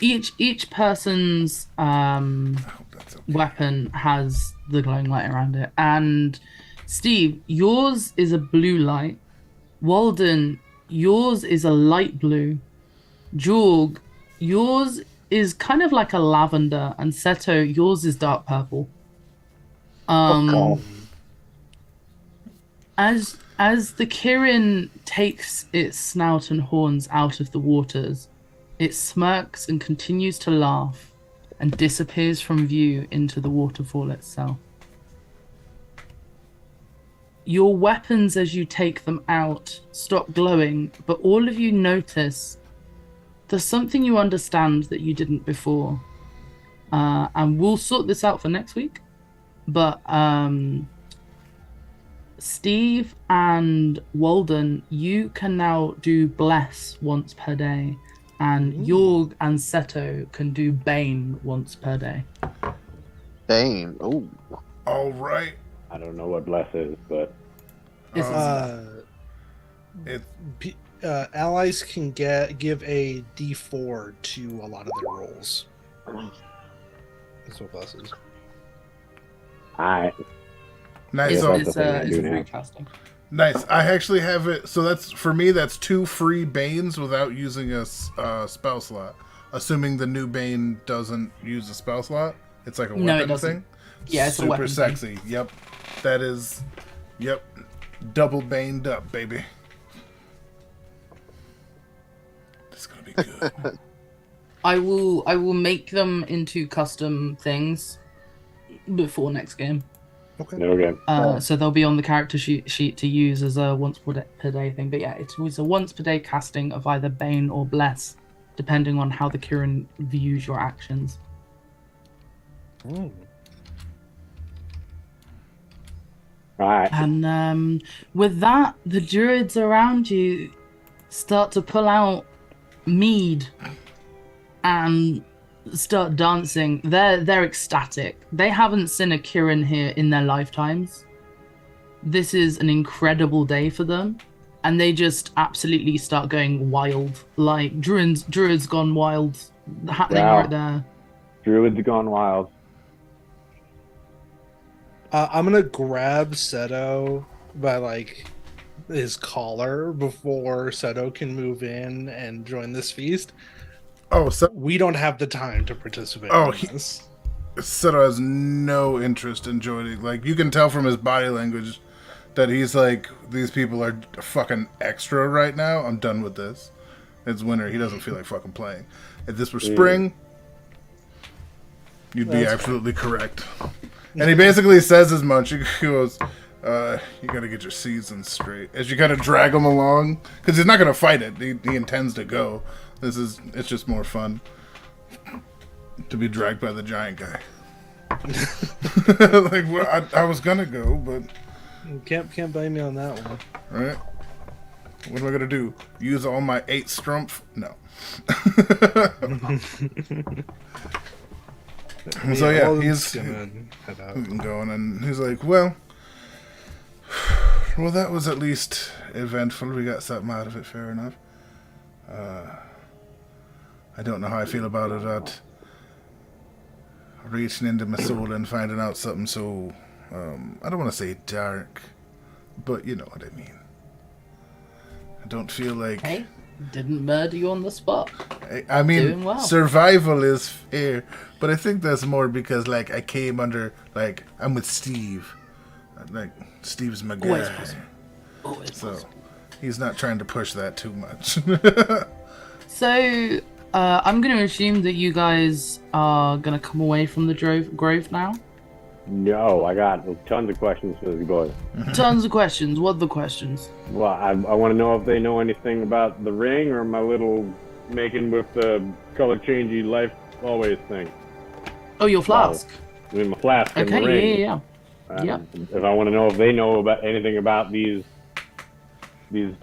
S1: Each person's
S2: I hope that's okay.
S1: weapon has the glowing light around it, and Steve, yours is a blue light. Walden, yours is a light blue. Jorg, yours is kind of like a lavender, and Seto, yours is dark purple. As the Kirin takes its snout and horns out of the waters, it smirks and continues to laugh and disappears from view into the waterfall itself. Your weapons, as you take them out, stop glowing, but all of you notice there's something you understand that you didn't before. And we'll sort this out for next week. But Steve and Walden, you can now do Bless once per day. And Jorg and Seto can do Bane once per day.
S5: Bane. Oh.
S2: All right.
S3: I don't know what bless is, but
S1: It's
S2: It,
S4: Allies can give a D4 to a lot of their rolls. That's what bless is.
S3: I
S2: nice.
S3: Yeah,
S2: So,
S3: that's the thing I do
S1: free
S3: now.
S1: casting.
S2: nice. I actually have it. So that's for me. That's 2 free Banes without using a spell slot. Assuming the new Bane doesn't use a spell slot. It's like a
S1: No, it
S2: weapon
S1: doesn't.
S2: thing.
S1: Yeah, it's a
S2: super
S1: weapon thing.
S2: sexy. Yep. That is. Yep. Double baned up, baby. This is gonna be good.
S1: I will make them into custom things before next game.
S3: okay.
S1: So they'll be on the character sheet to use as a once per day thing. But yeah, it was a once per day casting of either Bane or Bless, depending on how the Kirin views your actions.
S3: All right.
S1: And with that, the druids around you start to pull out mead and start dancing. They're ecstatic. They haven't seen a Kirin here in their lifetimes. this is an incredible day for them, and they just absolutely start going wild. Like druids gone wild happening
S3: Wow.
S1: right there.
S3: Druids gone wild.
S4: I'm gonna grab Seto by like his collar before Seto can move in and join this feast.
S2: Oh, so
S4: We don't have the time to participate
S2: Oh,
S4: in this.
S2: Seto has no interest in joining. Like, you can tell from his body language that he's like, these people are fucking extra right now. I'm done with this. It's winter. He doesn't feel like fucking playing. If this were spring, you'd be
S4: That's
S2: absolutely correct. And he basically says as much. He goes, you gotta get your seasons straight. As you kind of drag him along. Because he's not gonna fight it. He intends to go. It's just more fun to be dragged by the giant guy. Like, well, I was gonna go, but
S4: Can't blame me on that one.
S2: right. What am I gonna do? Use all my 8 strumpf? No. So yeah,
S4: Alden's
S2: he's
S4: gonna head out.
S2: going, and he's like, well, that was at least eventful. We got something out of it, fair enough. I don't know how I feel about it. Reaching into my soul and finding out something so, I don't want to say dark, but you know what I mean. I don't feel like...
S1: Hey, didn't murder you on the spot.
S2: I mean,
S1: Doing well.
S2: survival is fair, but I think that's more because, like, I came under, like, I'm with Steve. Like, Steve's my guy.
S1: Always possible. Always
S2: So,
S1: possible.
S2: he's not trying to push that too much.
S1: So, I'm going to assume that you guys are going to come away from the grove now.
S3: No, I got tons of questions for these boys.
S1: Tons of questions. What are the questions?
S3: Well, I want to know if they know anything about the ring or my little making with the color changey life always thing.
S1: Oh, your flask.
S3: I mean, my flask and
S1: Okay,
S3: the ring.
S1: yeah. Yeah.
S3: If I want to know if they know about anything about these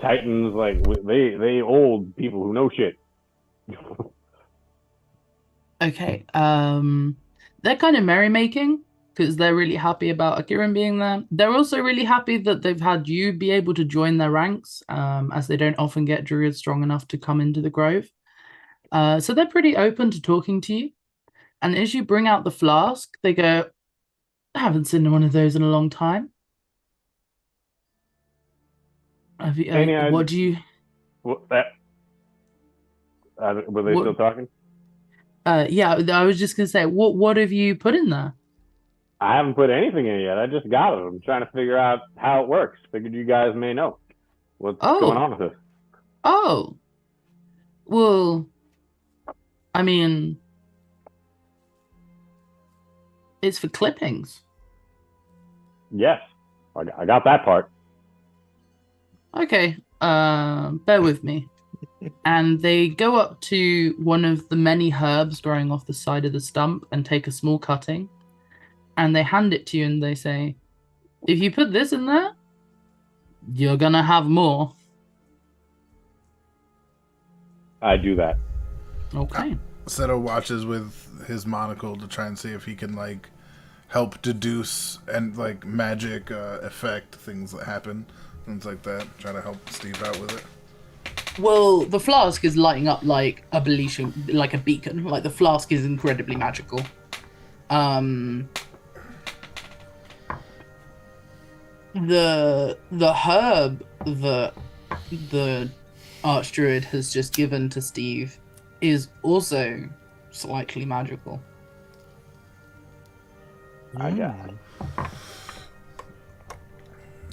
S3: titans, like they old people who know shit.
S1: Okay. They're kind of merrymaking because they're really happy about Akiran being there. They're also really happy that they've had you be able to join their ranks, as they don't often get druids strong enough to come into the grove. So they're pretty open to talking to you. And as you bring out the flask, they go, I haven't seen one of those in a long time. Have you, what do you...
S3: What, were they
S1: What-
S3: still talking?
S1: Yeah, I was just going to say, what have you put in there?
S3: I haven't put anything in yet. I just got it. I'm trying to figure out how it works. Figured you guys may know what's going on with this.
S1: Oh. Well, I mean, it's for clippings.
S3: Yes, I got that part.
S1: Okay, bear with me. And they go up to one of the many herbs growing off the side of the stump and take a small cutting. And they hand it to you and they say, if you put this in there, you're gonna have more.
S3: I do that.
S1: Okay.
S2: Seto watches with his monocle to try and see if he can, like, help deduce and, like, magic affect things that happen. Things like that. Try to help Steve out with it.
S1: Well, the flask is lighting up like a like a beacon. Like the flask is incredibly magical. The herb that the Archdruid has just given to Steve is also slightly magical.
S3: I got it.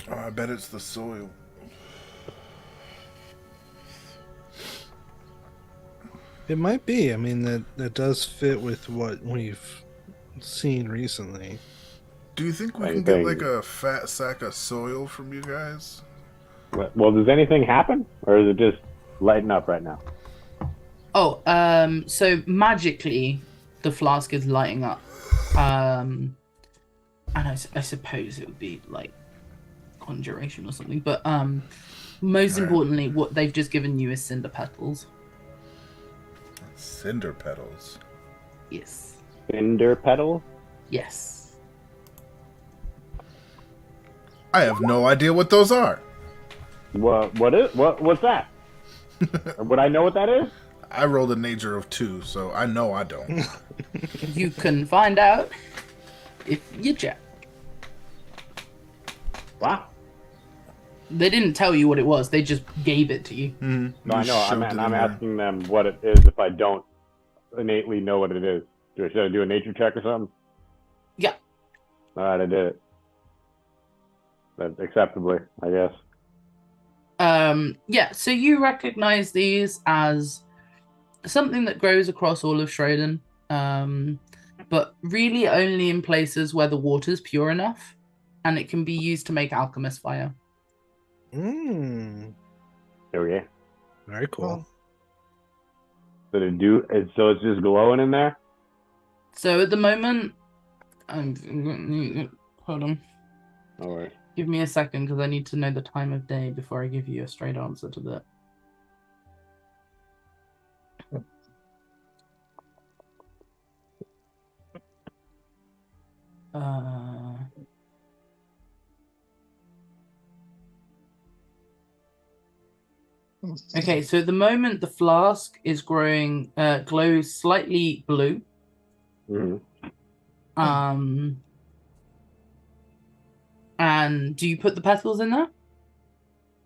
S2: Oh, I bet it's the soil.
S4: It might be. I mean, that does fit with what we've seen recently.
S2: Do you think we
S3: I
S2: can get,
S3: think-
S2: like, a fat sack of soil from you guys?
S3: Well, does anything happen, or is it just lighting up right now?
S1: Oh, so magically, the flask is lighting up. And I suppose it would be like conjuration or something. But most importantly, what they've just given you is cinder petals.
S2: Cinder petals.
S1: Yes.
S3: Cinder petals?
S1: Yes.
S2: I have no idea what those are.
S3: What's that? Would I know what that is?
S2: I rolled a nature of 2, so I know I don't.
S1: You can find out if you check.
S3: Wow.
S1: They didn't tell you what it was. They just gave it to you.
S2: Mm-hmm.
S3: No, I know.
S2: Shoved it
S3: I'm
S2: in there.
S3: asking them what it is if I don't innately know what it is. Should I do a nature check or something?
S1: Yeah.
S3: All right, I did it. That's acceptably, I guess.
S1: Yeah, so you recognize these as something that grows across all of Schroden, but really only in places where the water's pure enough, and it can be used to make alchemist fire.
S4: Mm,
S3: There we go.
S4: very cool.
S3: So it's just glowing in there?
S1: So at the moment, hold on.
S3: No worries.
S1: Give me a second because I need to know the time of day before I give you a straight answer to that. Okay, so at the moment the flask is growing, glows slightly blue.
S3: Mm-hmm.
S1: And do you put the petals in there?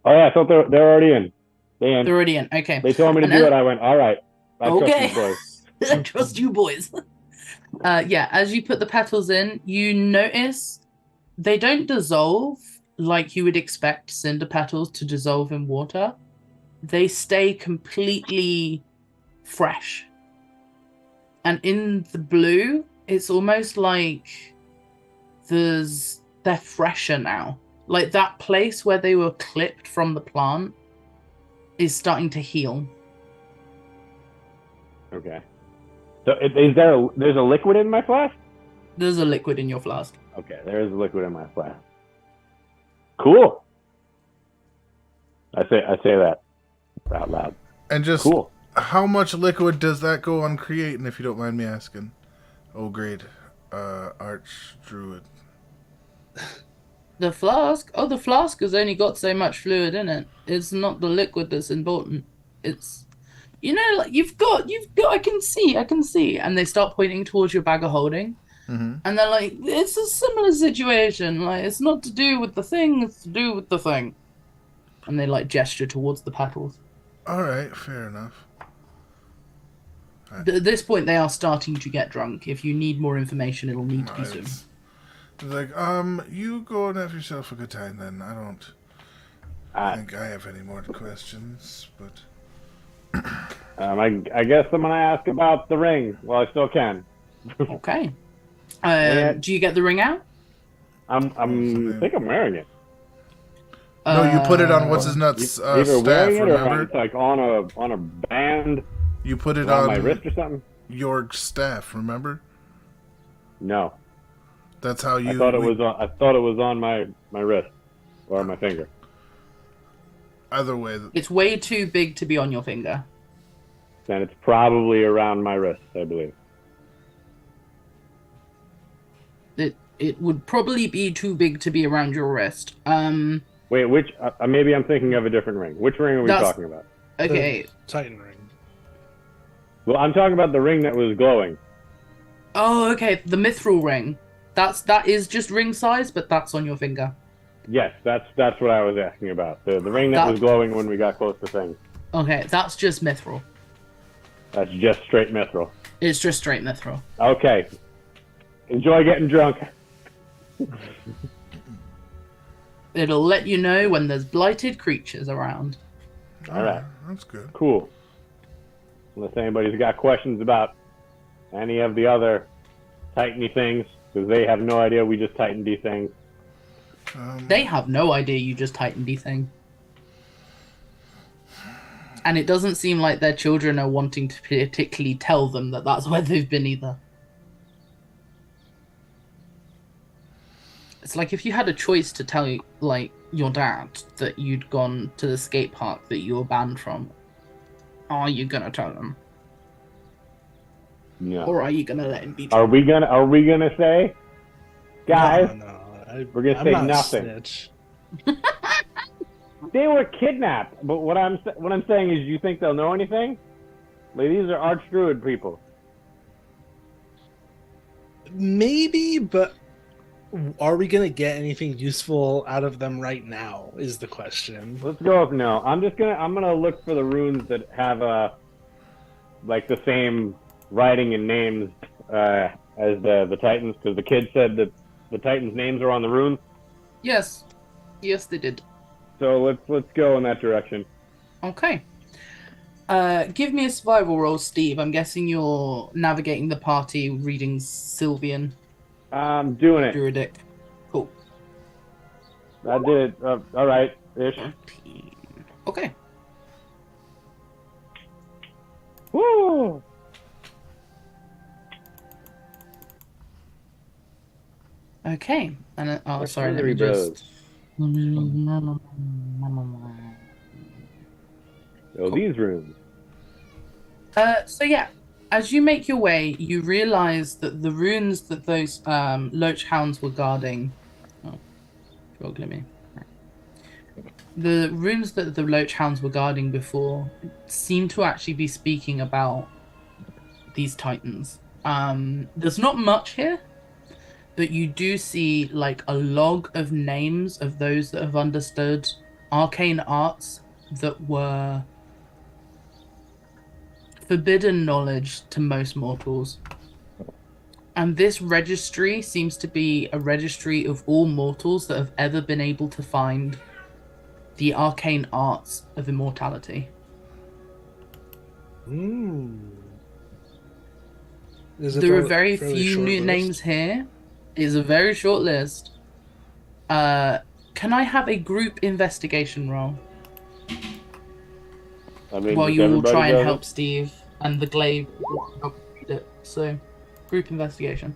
S3: Oh yeah, I thought they're already in.
S1: They're already in. Okay.
S3: They told me to
S1: And
S3: do
S1: then-
S3: it. I went, all right. I trust
S1: Okay.
S3: these boys.
S1: I trust you boys. Yeah, as you put the petals in, you notice they don't dissolve like you would expect cinder petals to dissolve in water. They stay completely fresh. And in the blue, it's almost like they're fresher now. Like that place where they were clipped from the plant is starting to heal.
S3: Okay. So there's a liquid in my flask?
S1: There's a liquid in your flask.
S3: Okay, there is a liquid in my flask. Cool. I say that out loud.
S2: And just
S3: Cool.
S2: how much liquid does that go on creating, if you don't mind me asking? Oh, great. Arch Druid.
S1: The flask? Oh, the flask has only got so much fluid in it. It's not the liquid that's important. It's, like you've got, I can see. And they start pointing towards your bag of holding.
S2: Mm-hmm.
S1: And they're like, it's a similar situation. Like, it's not to do with the thing, it's to do with the thing. And they, gesture towards the petals.
S2: All right, fair enough.
S1: At this point, they are starting to get drunk. If you need more information, it'll need to be soon.
S2: It's like, you go and have yourself a good time then. I don't think I have any more questions, but...
S3: I guess I'm gonna ask about the ring. Well, I still can.
S1: Okay.
S3: Yeah.
S1: Do you get the ring out?
S3: I think I'm wearing it.
S2: No, you put it on what's-his-nuts
S3: Either
S2: staff,
S3: wearing it or
S2: remember?
S3: it's like on a band
S2: You put it
S3: around
S2: on
S3: my wrist or something.
S2: your staff, remember?
S3: No,
S2: That's how you...
S3: I thought it was on my wrist or my finger.
S2: Either way,
S1: It's way too big to be on your finger.
S3: Then it's probably around my wrist, I believe.
S1: It would probably be too big to be around your wrist.
S3: Wait, which? Maybe I'm thinking of a different ring. Which ring are we
S1: That's-
S3: talking about?
S1: Okay.
S4: Titan ring.
S3: Well, I'm talking about the ring that was glowing.
S1: Oh, okay. The mithril ring. That is just ring size, but that's on your finger.
S3: Yes, that's what I was asking about. The ring that was glowing when we got close to things.
S1: Okay, that's just mithril.
S3: That's just straight mithril.
S1: It's just straight mithril.
S3: Okay. Enjoy getting drunk.
S1: It'll let you know when there's blighted creatures around.
S3: All right.
S2: That's good.
S3: Cool. Unless anybody's got questions about any of the other Titany things, because they have no idea we just tightened these things.
S1: They have no idea you just tightened the thing. And it doesn't seem like their children are wanting to particularly tell them that that's where they've been either. It's like if you had a choice to tell, your dad that you'd gone to the skate park that you were banned from, are you gonna tell him?
S3: No.
S1: Or are you gonna let him be
S3: Are we gonna say, guys?
S4: No,
S3: We're gonna
S4: I'm
S3: say
S4: not a
S3: nothing.
S4: snitch.
S3: They were kidnapped. But what I'm saying is, you think they'll know anything? Like, these are archdruid people.
S4: Maybe, but are we gonna get anything useful out of them right now? Is the question.
S3: Let's go with no. I'm gonna look for the runes that have like the same writing and names as the Titans, because the kid said that the Titans' names are on the runes.
S1: Yes. Yes, they did.
S3: So let's go in that direction.
S1: Okay. Give me a survival roll, Steve. I'm guessing you're navigating the party reading Sylvian
S3: I'm doing it.
S1: Druidic. Cool.
S3: I did it. All right, ish.
S1: 13. Okay.
S3: Woo!
S1: Okay. And oh,
S3: Where's
S1: sorry. Let
S3: Hungry
S1: me just.
S3: Oh, these runes.
S1: So yeah, as you make your way, you realize that the runes that those loach hounds were guarding. Oh, God, let me. The runes that the loach hounds were guarding before seem to actually be speaking about these titans. There's not much here, but you do see like a log of names of those that have understood arcane arts that were forbidden knowledge to most mortals. And this registry seems to be a registry of all mortals that have ever been able to find the arcane arts of immortality. There are very few new names here. It's a very short list. Can I have a group investigation roll?
S3: I mean,
S1: While
S3: just
S1: you will
S3: everybody
S1: try and
S3: does
S1: help
S3: it?
S1: Steve and the glaive help read it. So, group investigation.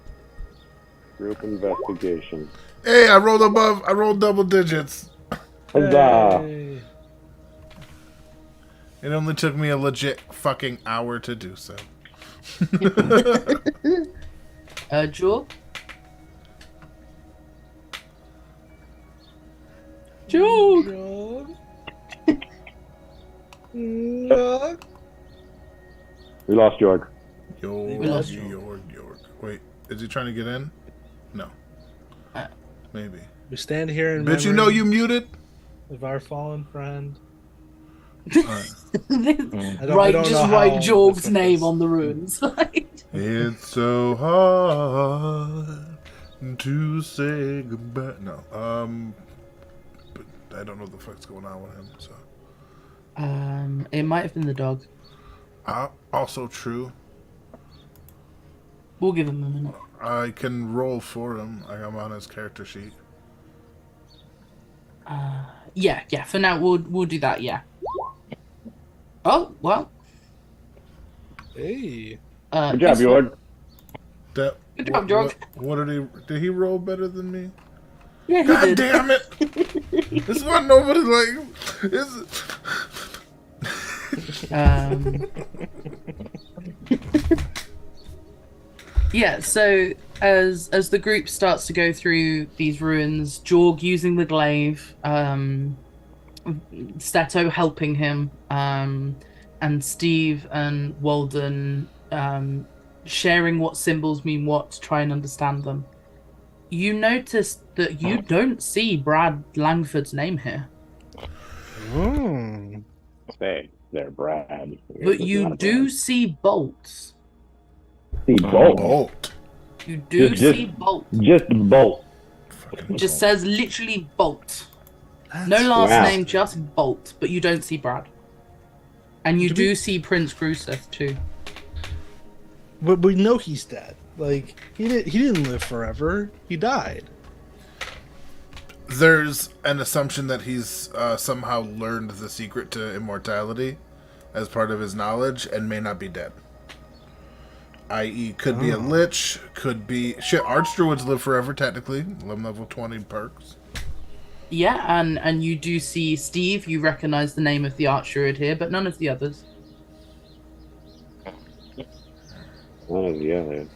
S3: Group investigation.
S2: Hey, I rolled double digits.
S3: Huzzah!
S4: Yay.
S2: It only took me a legit fucking hour to do so.
S1: Jewel? Jewel!
S3: We lost York.
S2: York.
S1: lost
S2: York. Wait, is he trying to get in? No. Maybe.
S4: We stand here in
S2: Bitch, you know you muted?
S4: of our fallen friend.
S2: Alright.
S1: Write Jorg's name on the runes.
S2: It's so hard to say goodbye. No, but I don't know what the fuck's going on with him. So,
S1: It might have been the dog.
S2: also true.
S1: We'll give him a minute.
S2: I can roll for him. I'm on his character sheet.
S1: Yeah. For now, we'll do that. Yeah. Oh well.
S4: Hey.
S3: Good job, York.
S2: That,
S1: Good job, Jorg.
S2: What did he roll better than me?
S1: Yeah, he
S2: God
S1: did.
S2: damn it! This one nobody like.
S1: Yeah, so as the group starts to go through these ruins, Jorg using the glaive, Steto helping him, and Steve and Walden sharing what symbols mean what to try and understand them. You notice that you don't see Brad Langford's name here.
S3: Stay there, Brad.
S1: But you do see bolts.
S3: See bolt.
S2: Bolt.
S1: You do
S3: Just-
S1: see bolts.
S3: Just bolt.
S1: It just says literally bolt. No last
S3: Wow.
S1: name, just bolt. But you don't see Brad. And you do see Prince Gruseth too.
S4: But we know he's dead. Like he didn't live forever. He died.
S2: There's an assumption that he's somehow learned the secret to immortality as part of his knowledge and may not be dead. I.e., could be a lich, could be... Shit, Archdruids live forever, technically. Level 20 perks.
S1: Yeah, and you do see Steve. You recognize the name of the Archdruid here, but none of the others.
S3: One of the other.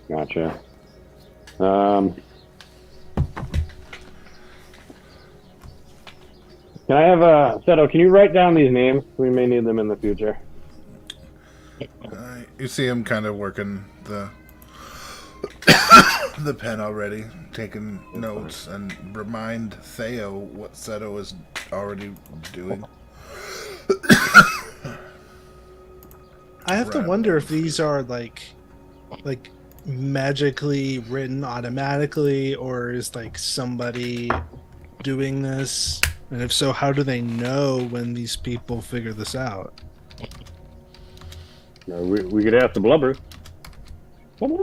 S3: Gotcha. Can I have Seto, can you write down these names? We may need them in the future.
S2: You see him kind of working the the pen already, taking notes, and remind Theo what Seto is already doing.
S4: I have to
S2: Right.
S4: wonder if these are like magically written automatically, or is like somebody doing this, and if so, how do they know when these people figure this out?
S3: We could ask the blubber.
S2: All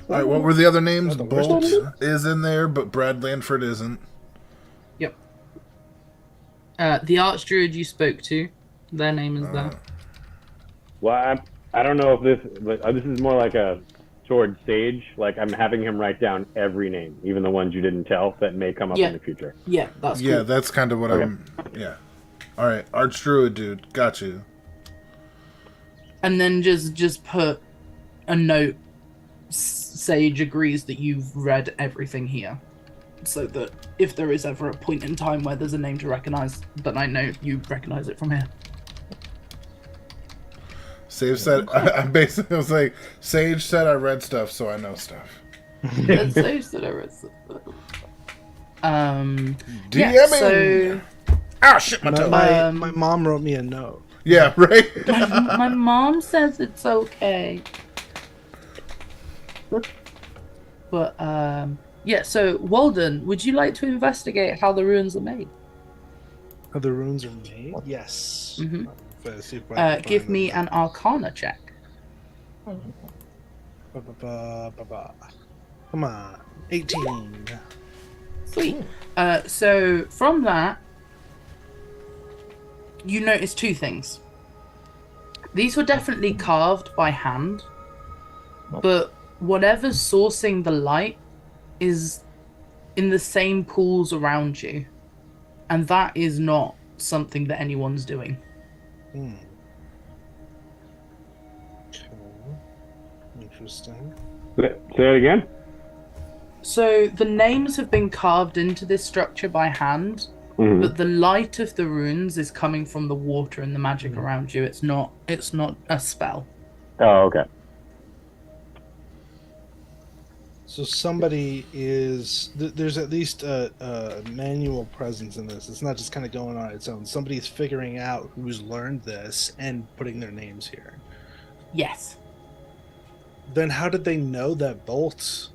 S2: right, what were the other names?
S4: Not the worst.
S2: Bolt is in there, but Brad Lanford isn't.
S1: Yep. The Archdruid you spoke to, their name is there.
S3: Well, I don't know if this is more like a towards Sage. Like I'm having him write down every name, even the ones you didn't tell that may come up
S1: Yeah.
S3: in the future.
S1: Yeah, that's cool.
S2: Yeah, that's kind of what I'm. Yeah. All right, Archdruid dude, got you.
S1: And then just put a note. Sage agrees that you've read everything here, so that if there is ever a point in time where there's a name to recognize, then I know you recognize it from here.
S2: Sage said, I basically was like, Sage said I read stuff, so I know stuff.
S1: And Sage said I read stuff.
S2: DMing.
S1: Yeah, so
S2: Ah, shit, my toe.
S4: My mom wrote me a note.
S2: Yeah, right.
S1: my mom says it's okay. But yeah, so Walden, would you like to investigate how the runes are made?
S4: How the runes are made? Yes.
S1: Mhm.
S4: Let's see if I can
S1: Give
S4: find
S1: me
S4: them.
S1: an Arcana check.
S4: Come on. 18.
S1: Sweet. So from that, you notice two things. These were definitely carved by hand, but whatever's sourcing the light is in the same pools around you, and that is not something that anyone's doing.
S4: Hmm. Okay. Interesting.
S3: Say it again.
S1: So the names have been carved into this structure by hand,
S3: Mhm.
S1: but the light of the runes is coming from the water and the magic around you. It's not a spell.
S3: Oh, okay.
S4: So somebody is there's at least a manual presence in this. It's not just kind of going on its own. Somebody's figuring out who's learned this and putting their names here.
S1: Yes.
S4: Then how did they know that Bolt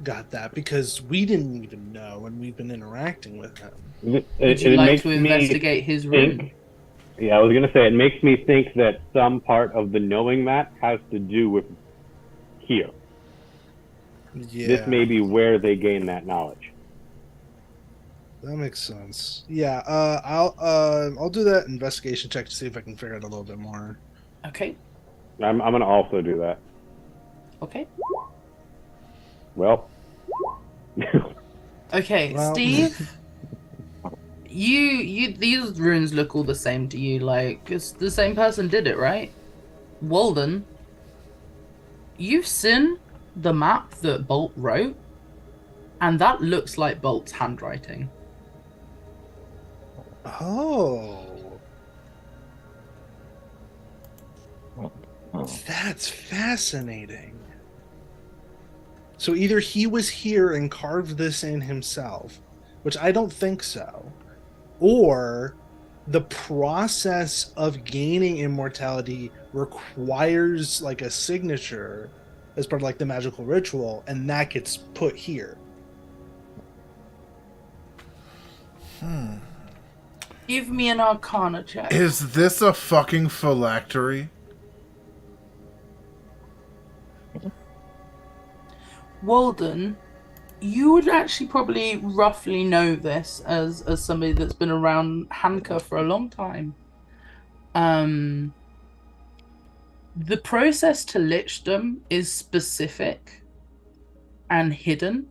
S4: got that? Because we didn't even know, and we've been interacting with him.
S1: Would you like to investigate his rune?
S3: Yeah, I was gonna say it makes me think that some part of the knowing that has to do with here.
S4: Yeah,
S3: This may be where they gain that knowledge.
S4: that makes sense. Yeah, I'll do that investigation check to see if I can figure out a little bit more.
S1: Okay.
S3: I'm gonna also do that.
S1: Okay.
S3: Well.
S1: Okay,
S4: Well-
S1: Steve. You these runes look all the same to you, like it's the same person did it, right? Walden, you've seen the map that Bolt wrote, and that looks like Bolt's handwriting.
S4: Oh. That's fascinating. So either he was here and carved this in himself, which I don't think so, or the process of gaining immortality requires like a signature as part of like the magical ritual, and that gets put here.
S1: Give me an Arcana check.
S2: Is this a fucking phylactery?
S1: Walden, you would actually probably roughly know this as somebody that's been around Hanka for a long time. The process to lichdom is specific and hidden,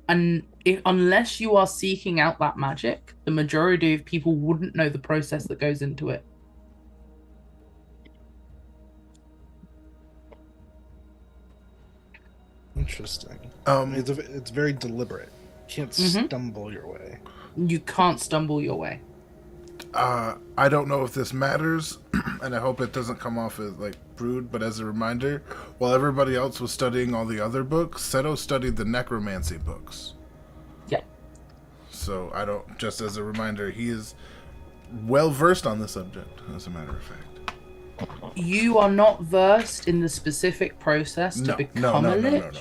S1: and unless you are seeking out that magic, the majority of people wouldn't know the process that goes into it.
S4: Interesting.
S2: Um,
S4: It's very deliberate. You can't stumble your way.
S1: You can't stumble your way.
S2: I don't know if this matters, and I hope it doesn't come off as like rude, but as a reminder, while everybody else was studying all the other books, Seto studied the necromancy books.
S1: Yeah.
S2: So I don't. Just as a reminder, he is well versed on the subject. As a matter of fact,
S1: You are not versed in the specific process to become a lich.
S2: No.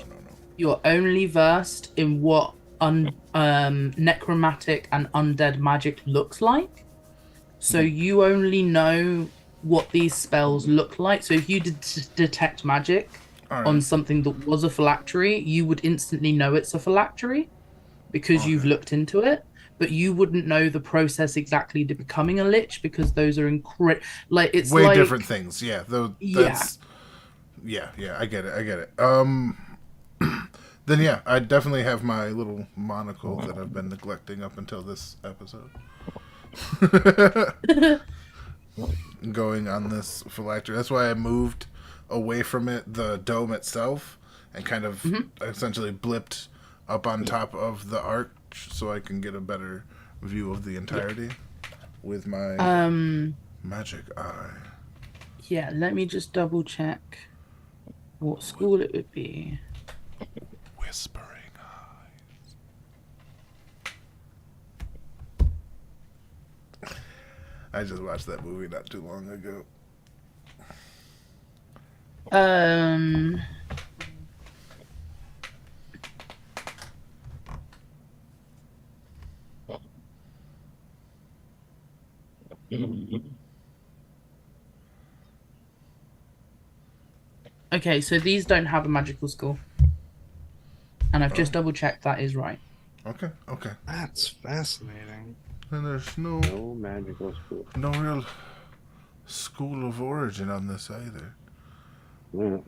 S1: You're only versed in what necromantic and undead magic looks like. So you only know what these spells look like. So if you detect magic on something that was a phylactery, you would instantly know it's a phylactery because you've looked into it. But you wouldn't know the process exactly to becoming a lich because those are it's
S2: way
S1: like,
S2: different things. Yeah, though. That's, yeah. I get it. Then yeah, I definitely have my little monocle that I've been neglecting up until this episode. Going on this phylactery. That's why I moved away from the dome itself, and kind of essentially blipped up on top of the arch so I can get a better view of the entirety with my magic eye.
S1: Yeah, let me just double check what school it would be.
S2: Whispering Eyes. I just watched that movie not too long ago.
S1: Okay, so these don't have a magical school. And I've just double checked that is right.
S2: Okay.
S4: That's fascinating.
S2: And there's no
S3: magical school.
S2: no real school of origin on this either.
S3: Yeah.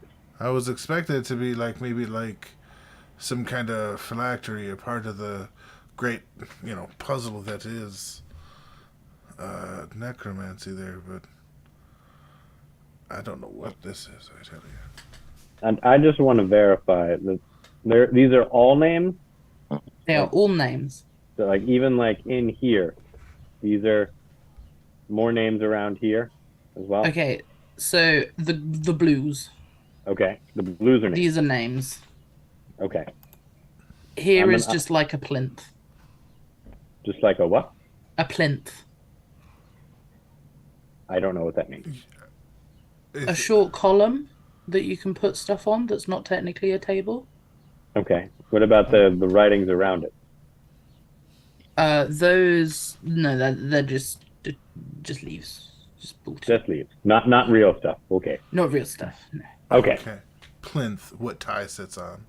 S2: I was expecting it to be like maybe like some kind of phylactery or part of the great, puzzle that is necromancy there, but I don't know what this is, I tell you.
S3: And I just want to verify that these are all names.
S1: They are all names.
S3: So like even like in here, these are more names around here as well.
S1: Okay, so the blues.
S3: Okay, the blues are names.
S1: These are names.
S3: Okay,
S1: Here is just like a plinth.
S3: just like a what?
S1: A plinth.
S3: I don't know what that means.
S1: A short column that you can put stuff on that's not technically a table.
S3: Okay, what about the writings around it?
S1: Those no, they're just leaves. Just bullshit.
S3: Just leaves, not real stuff. Okay,
S1: Not real stuff. No.
S3: okay.
S2: Plinth, what Ty sits on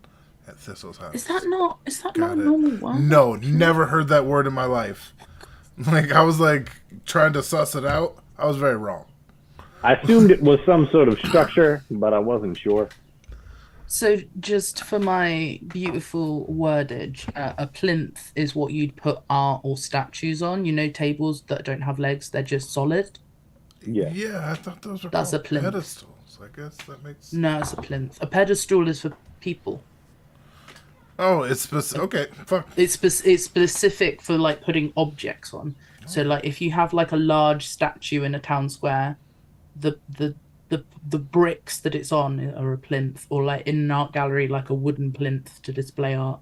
S2: at Thistle's house.
S1: Is that not a
S2: Got it.
S1: normal one?
S2: No, never heard that word in my life. Like, I was like trying to suss it out. I was very wrong.
S3: I assumed it was some sort of structure, but I wasn't sure.
S1: So just for my beautiful wordage, a plinth is what you'd put art or statues on. You know, tables that don't have legs, they're just solid.
S3: Yeah.
S2: Yeah, I thought those were
S1: That's
S2: called
S1: a plinth.
S2: pedestals. I guess that makes...
S1: No, it's a plinth. A pedestal is for people.
S2: Oh, it's specific. Okay, fuck.
S1: It's specific for like putting objects on. So like if you have like a large statue in a town square, the bricks that it's on are a plinth, or like in an art gallery like a wooden plinth to display art.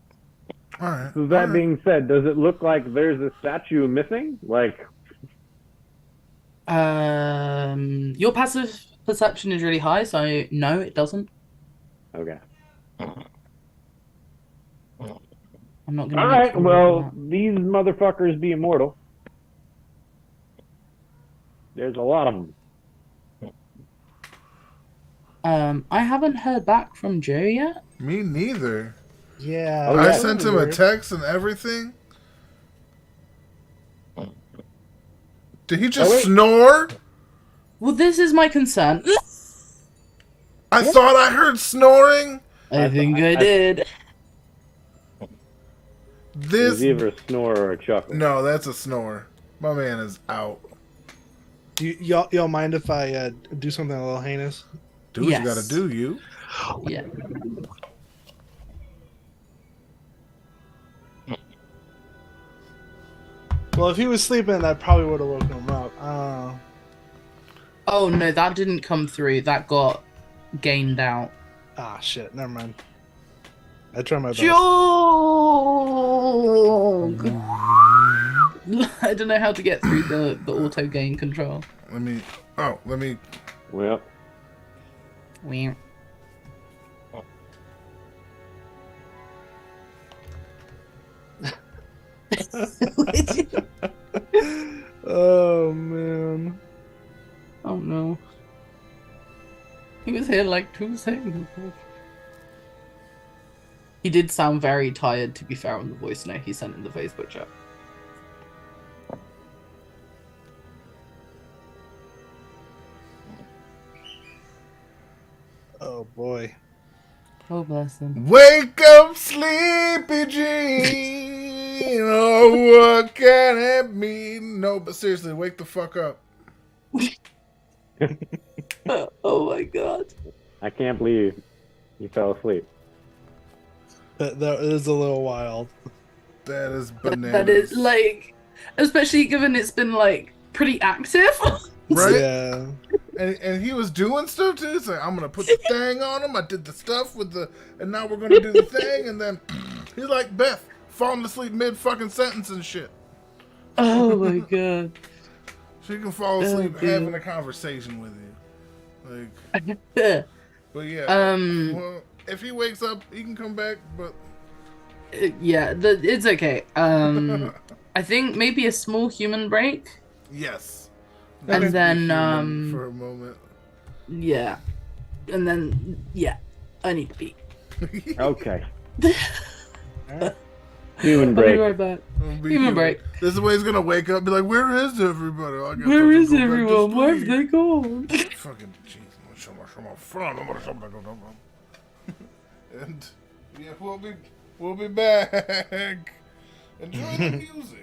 S2: All right.
S3: So that being said, does it look like there's a statue missing? Like,
S1: Your passive perception is really high, so no, it doesn't.
S3: okay.
S1: I'm not gonna.
S3: All right. Well, these motherfuckers be immortal. There's a lot of them.
S1: I haven't heard back from Joe yet.
S2: Me neither.
S4: Yeah.
S3: Oh,
S2: I
S3: yeah?
S2: sent him a text and everything. Did he just
S3: wait.
S2: snore?
S1: Well, this is my concern.
S2: I thought I heard snoring.
S1: I think I did.
S3: It
S2: This...
S3: was either a snore or a chuckle.
S2: No, that's a snore. My man is out.
S4: Do y'all mind if I do something a little heinous?
S2: Do what
S1: Yes.
S2: you gotta do, you.
S1: Yeah.
S4: Well, if he was sleeping, that probably would have woken him up.
S1: Oh no, that didn't come through. That got gained out.
S4: Shit. Never mind. I try my best.
S1: Jog! I don't know how to get through the auto gain control.
S2: Let me.
S3: Well,
S1: Weird.
S4: Oh man.
S1: Oh no. He was here like 2 seconds. He did sound very tired, to be fair, on the voice note he sent in the Facebook chat.
S4: Oh boy.
S1: Oh, bless him.
S2: Wake up, sleepy Jean. Oh, what can it mean? No, but seriously, wake the fuck up.
S1: Oh my god.
S3: I can't believe you fell asleep.
S4: That is a little wild.
S2: That is bananas.
S1: That is, like, especially given it's been, like, pretty active.
S2: Right?
S4: Yeah.
S2: And he was doing stuff too. He's like, I'm gonna put the thing on him. I did the stuff with the, and now we're gonna do the thing. And then he's like, Beth, falling asleep mid fucking sentence and shit.
S1: Oh my god.
S2: She can fall asleep
S1: dear.
S2: having a conversation with you. Like, but yeah. Well, if he wakes up, he can come back. But
S1: yeah, it's okay. I think maybe a small human break.
S2: yes.
S1: And
S2: Let's be
S1: then,
S2: human for a moment.
S1: Yeah. And then, yeah, I need to pee.
S3: Okay. Human
S1: I'll be
S3: break.
S1: right back.
S2: Be
S1: Human break.
S2: This is the way he's gonna wake up, and be like, "Where is everybody? I guess
S1: Where
S2: I'll
S1: is
S2: just go back to
S1: everyone? Where have
S2: sleep."
S1: they gone?
S2: Fucking jeez. And yeah, we'll be back. Enjoy the music.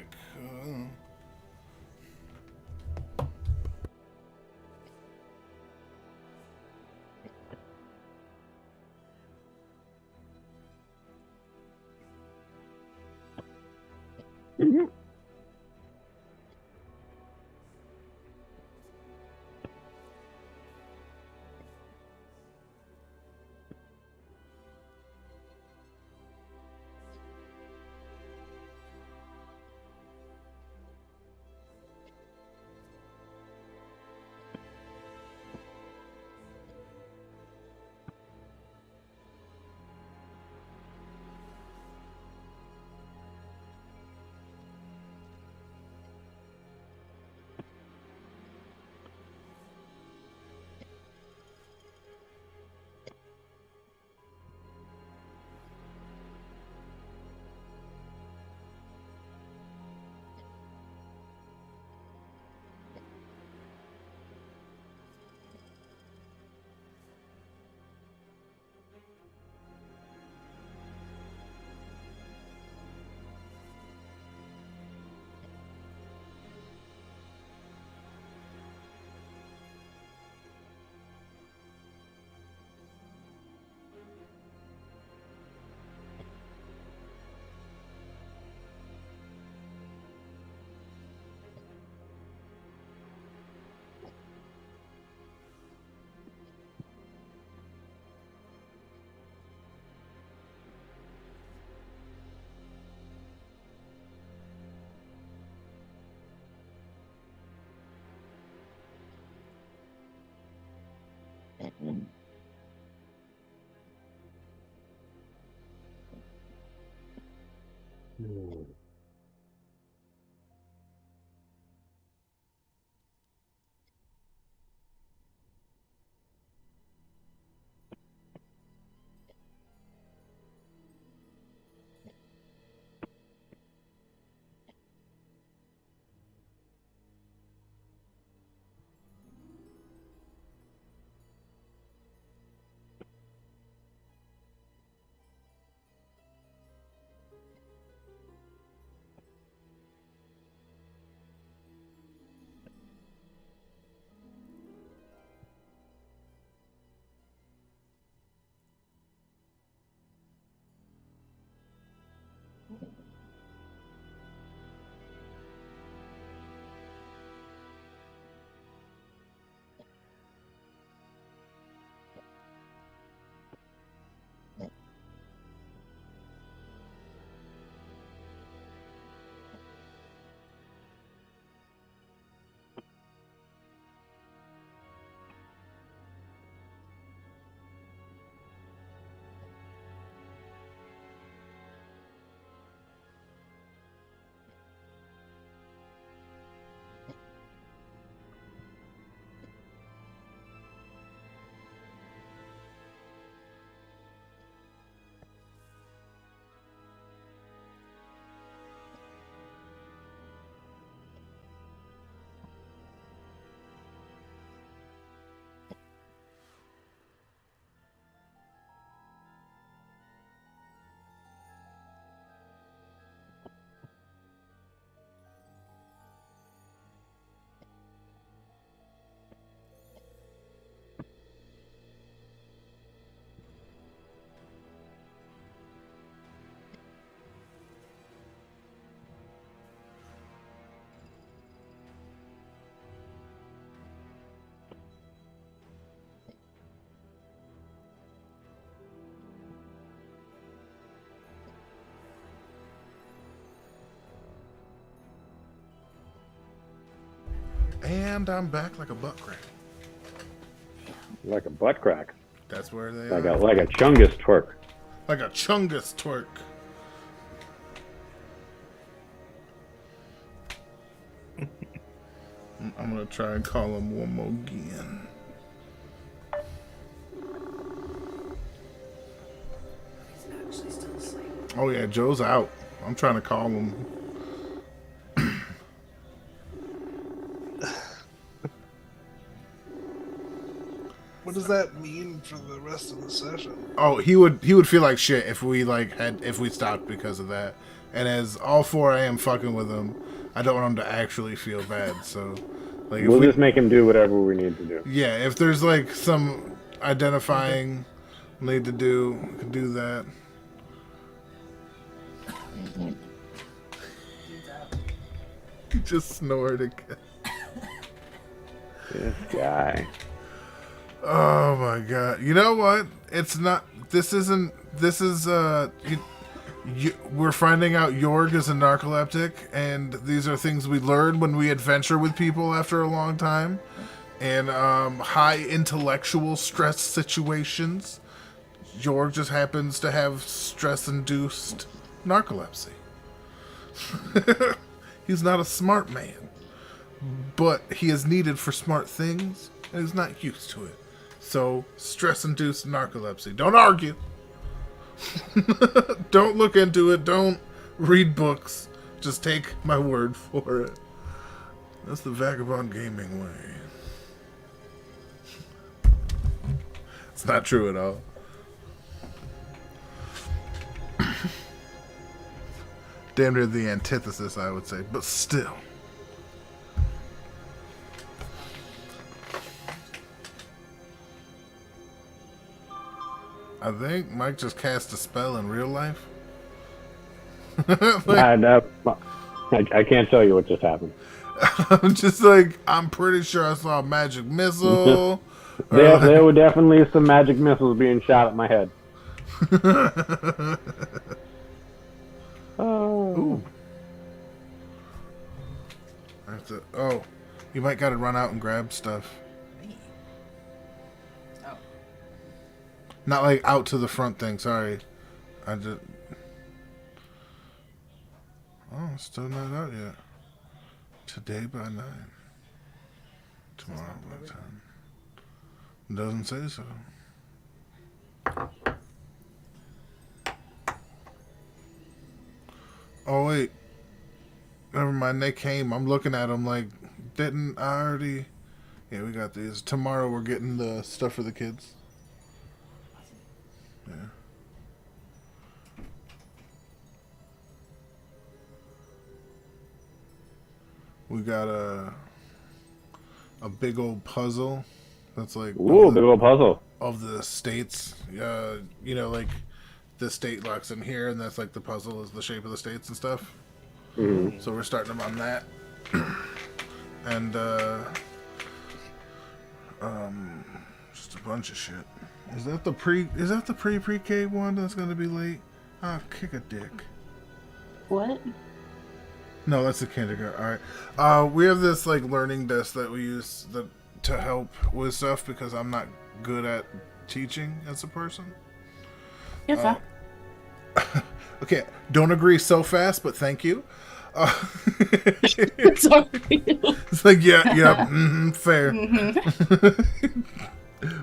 S2: And I'm back like a butt crack.
S3: Like a butt crack.
S2: That's where they
S3: Like
S2: are.
S3: a chungus twerk.
S2: Like a chungus twerk. I'm gonna try and call him one more again. Oh yeah, Joe's out. I'm trying to call him.
S4: What does that mean for the rest of the session?
S2: Oh, he would feel like shit if we stopped because of that. And as all four I am fucking with him, I don't want him to actually feel bad. So, like,
S3: We'll just make him do whatever we need to do.
S2: yeah, if there's like some identifying need to do, we can do that. He just snored again.
S3: This guy.
S2: Oh my god! You know what? It's not. This isn't. This is. We're finding out Jorg is a narcoleptic, and these are things we learn when we adventure with people after a long time, in high intellectual stress situations. Jorg just happens to have stress-induced narcolepsy. He's not a smart man, but he is needed for smart things, and he's not used to it. So, stress-induced narcolepsy. Don't argue. Don't look into it. Don't read books. Just take my word for it. That's the Vagabond Gaming way. It's not true at all. Damn near the antithesis, I would say, but still. I think Mike just cast a spell in real life.
S3: I can't tell you what just happened.
S2: I'm just like, I'm pretty sure I saw a magic missile.
S3: There were definitely some magic missiles being shot at my head. Oh.
S2: Oh, you might gotta run out and grab stuff.
S1: Oh.
S2: Not like out to the front thing, sorry. I just... Oh, it's still not out yet. Today by 9. Tomorrow by 10. Doesn't say so. Oh, wait. Never mind, they came. I'm looking at them like, didn't I already... Yeah, we got these. Tomorrow we're getting the stuff for the kids. Yeah. We got a big old puzzle that's like...
S3: Ooh, big old puzzle.
S2: Of the states. You know, like... The state locks in here, and that's like the puzzle is the shape of the states and stuff.
S3: Mm-hmm.
S2: So we're starting them on that, and just a bunch of shit. Is that the pre-K one that's gonna be late? Ah, kick a dick.
S6: What?
S2: No, that's the kindergarten. All right. We have this like learning desk that we use to help with stuff because I'm not good at teaching as a person.
S6: Yes, sir.
S2: Okay, don't agree so fast, but thank you.
S6: Sorry.
S2: It's like, yeah, fair.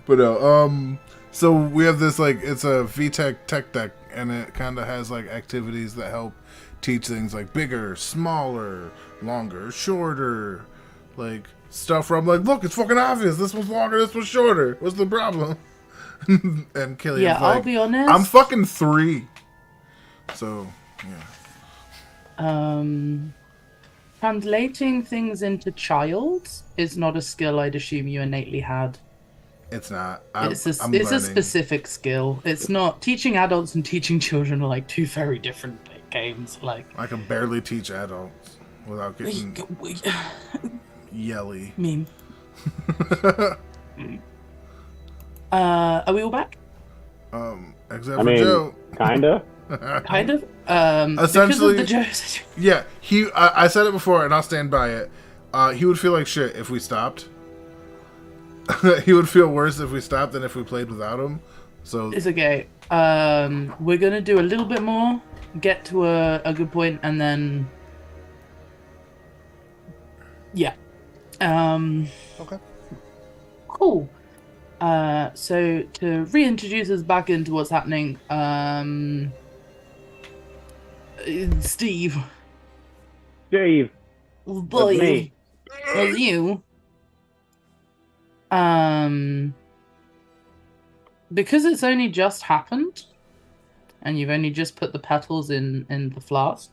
S2: But no, so we have this, like, it's a VTech tech deck, and it kind of has, like, activities that help teach things like bigger, smaller, longer, shorter, like, stuff where I'm like, look, it's fucking obvious. This one's longer, this one's shorter. What's the problem? And Killian's
S1: Yeah,
S2: like,
S1: I'll be honest.
S2: I'm fucking 3. So, yeah.
S1: Translating things into child is not a skill I'd assume you innately had.
S2: It's not.
S1: It's a
S2: I'm learning.
S1: specific skill. It's not. Teaching adults and teaching children are like two very different games. Like,
S2: I can barely teach adults without getting yelly.
S1: meme. Are we all back?
S2: Except
S3: I
S2: for
S3: mean,
S2: Joe.
S3: kinda.
S1: Kind of.
S2: Essentially,
S1: because of the Joe situation.
S2: yeah. I said it before, and I'll stand by it. He would feel like shit if we stopped. He would feel worse if we stopped than if we played without him. So
S1: It's okay. We're gonna do a little bit more, get to a good point, and then yeah.
S4: Okay.
S1: Cool. So to reintroduce us back into what's happening, Steve,
S3: Dave,
S1: boy,
S3: that's me.
S1: was you. Because it's only just happened, and you've only just put the petals in the flask.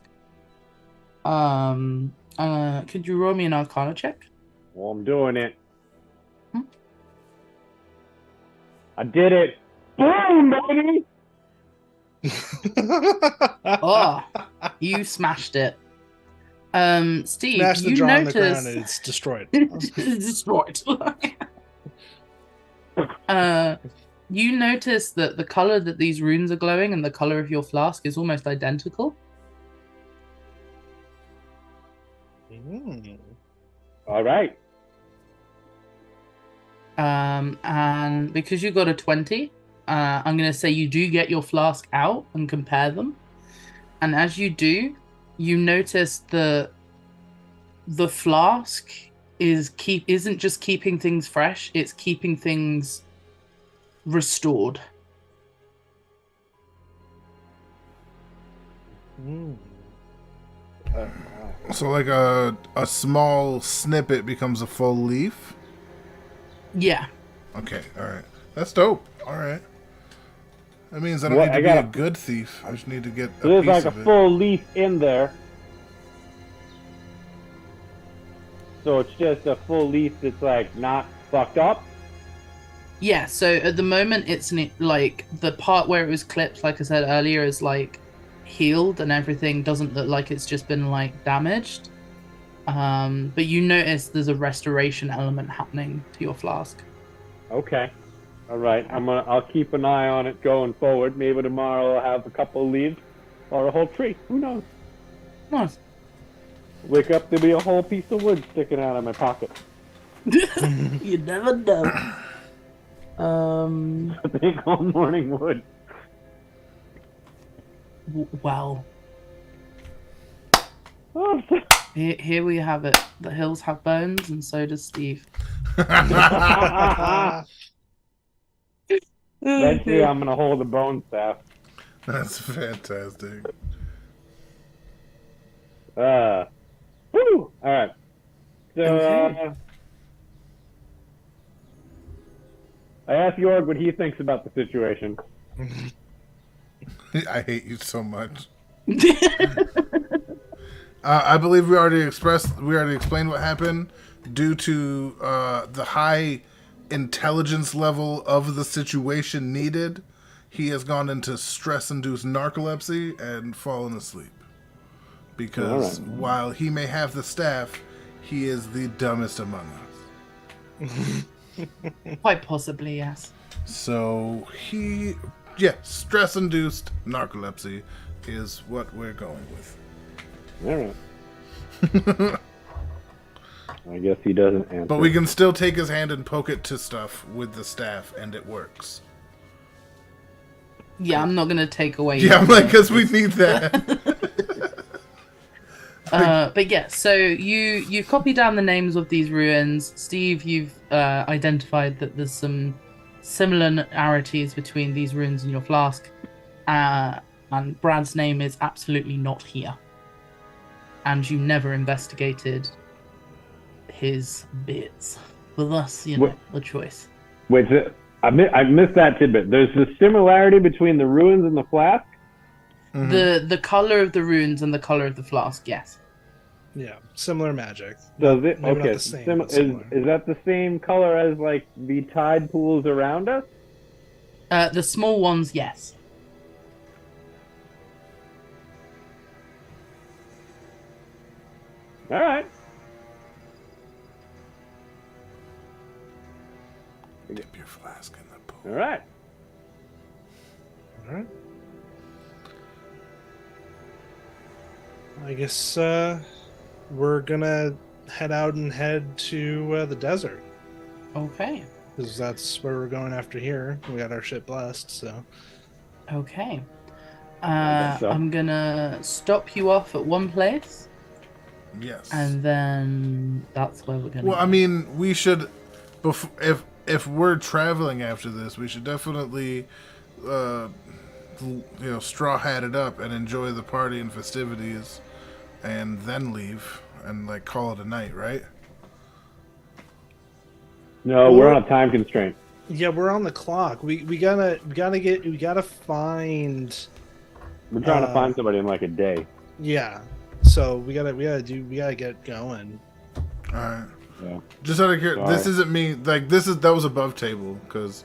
S1: Could you roll me an Arcana check?
S3: Well, I'm doing it.
S1: Hmm?
S3: I did it. Boom, baby.
S1: Oh, you smashed it. Steve,
S4: Smash the
S1: you
S4: draw on the ground
S1: notice
S4: and it's destroyed.
S1: destroyed. You notice that the color that these runes are glowing and the color of your flask is almost identical.
S3: All right.
S1: And because you got a 20, I'm going to say you do get your flask out and compare them. And as you do, you notice the flask isn't just keeping things fresh, it's keeping things restored.
S2: So like a small snippet becomes a full leaf.
S1: Yeah.
S2: Okay, all right, that's dope. All right, that means I don't
S3: What,
S2: need to
S3: I
S2: be
S3: got
S2: a
S3: a-
S2: good thief. I just need to get a
S3: So there's
S2: piece
S3: like a
S2: of it.
S3: full leaf in there. So it's just a full leaf that's like not fucked up.
S1: Yeah, so at the moment it's like the part where it was clipped, like I said earlier, is like healed and everything doesn't look like it's just been like damaged. But you notice there's a restoration element happening to your flask.
S3: Okay. All right. I'll keep an eye on it going forward. Maybe tomorrow I'll have a couple of leaves or a whole tree. Who knows?
S1: Nice.
S3: Wake up, there'll be a whole piece of wood sticking out of my pocket.
S1: You never know.
S3: Big old morning wood.
S1: Well,
S3: Oh,
S1: here we have it. The hills have bones, and so does Steve.
S3: eventually I'm gonna hold a bone staff.
S2: That's fantastic.
S3: Woo! All right. So
S1: Okay.
S3: I asked Jorg what he thinks about the situation.
S2: I hate you so much. I believe we already explained what happened. Due to the high intelligence level of the situation needed, he has gone into stress-induced narcolepsy and fallen asleep. Because while he may have the staff, he is the dumbest among us.
S1: Quite possibly, yes.
S2: So stress-induced narcolepsy is what we're going with.
S3: All right. I guess he doesn't answer.
S2: But we can still take his hand and poke it to stuff with the staff, and it works.
S1: Yeah, I'm not gonna take away.
S2: Yeah, I'm like, because we need that.
S1: But yeah, so you copy down the names of these ruins. Steve, you've identified that there's some similarities between these ruins and your flask. And Brad's name is absolutely not here. And you never investigated his bits. But thus, you know, the choice.
S3: Wait, I missed that tidbit. There's a similarity between the ruins and the flask?
S2: Mm-hmm.
S1: The color of the runes and the color of the flask, yes.
S4: Yeah, similar magic.
S3: Does it?
S4: Maybe not
S3: Okay.
S4: the same, but similar.
S3: Is that the same color as like the tide pools around us?
S1: The small ones, yes.
S3: All right.
S2: Dip your flask in the pool.
S3: All right.
S4: All right. I guess we're gonna head out and head to the desert.
S1: Okay.
S4: Because that's where we're going after here. We got our shit blessed, so.
S1: Okay.
S3: guess so.
S1: I'm gonna stop you off at one place,
S2: Yes.
S1: and then that's where we're gonna.
S2: Well,
S1: go.
S2: I mean, we should, if we're traveling after this, we should definitely, straw hat it up and enjoy the party and festivities, and then leave and like call it a night, right?
S3: No, we're on a time constraint.
S4: Yeah, we're on the clock. We gotta find.
S3: We're trying to find somebody in like a day.
S4: Yeah. So we gotta get going.
S2: All right.
S3: Yeah.
S2: Just out of curiosity, this
S3: Sorry.
S2: isn't me. Like that was above table because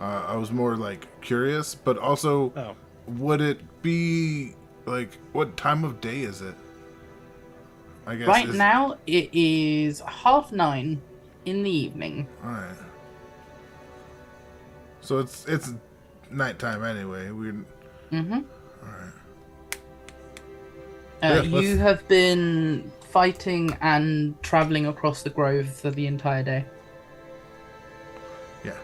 S2: I was more like curious, but also,
S4: Oh.
S2: would it be like what time of day is it? I guess
S1: right now it is 9:30 in the evening.
S2: All right. So it's nighttime anyway. We're
S1: Mm-hmm.
S2: all right. Yeah,
S1: You
S2: let's-
S1: have been fighting and traveling across the grove for the entire day.
S2: Yeah.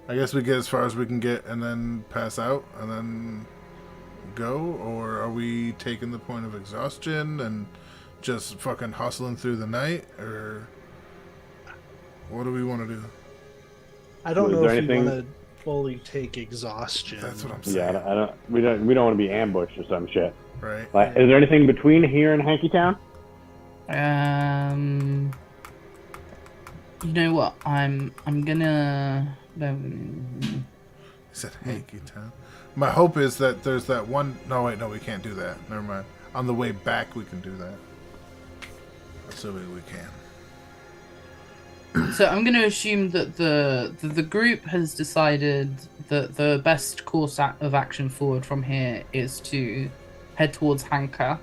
S2: I guess we get as far as we can get and then pass out and then go, or are we taking the point of exhaustion and just fucking hustling through the night, or what do we want to do?
S4: I don't
S3: Is
S4: know
S3: there
S4: if
S3: anything-
S4: we want to fully take exhaustion.
S2: That's what I'm saying.
S3: Yeah, I don't. We don't want to be ambushed or some shit.
S2: Right.
S3: Like, is there anything between here and Hanky Town?
S1: You know what? I'm gonna.
S2: He said Hanky Town. My hope is that there's that one. No, wait, no, we can't do that. Never mind. On the way back, we can do that. Assuming we can.
S1: So I'm going to assume that the group has decided that the best course of action forward from here is to head towards Hanka.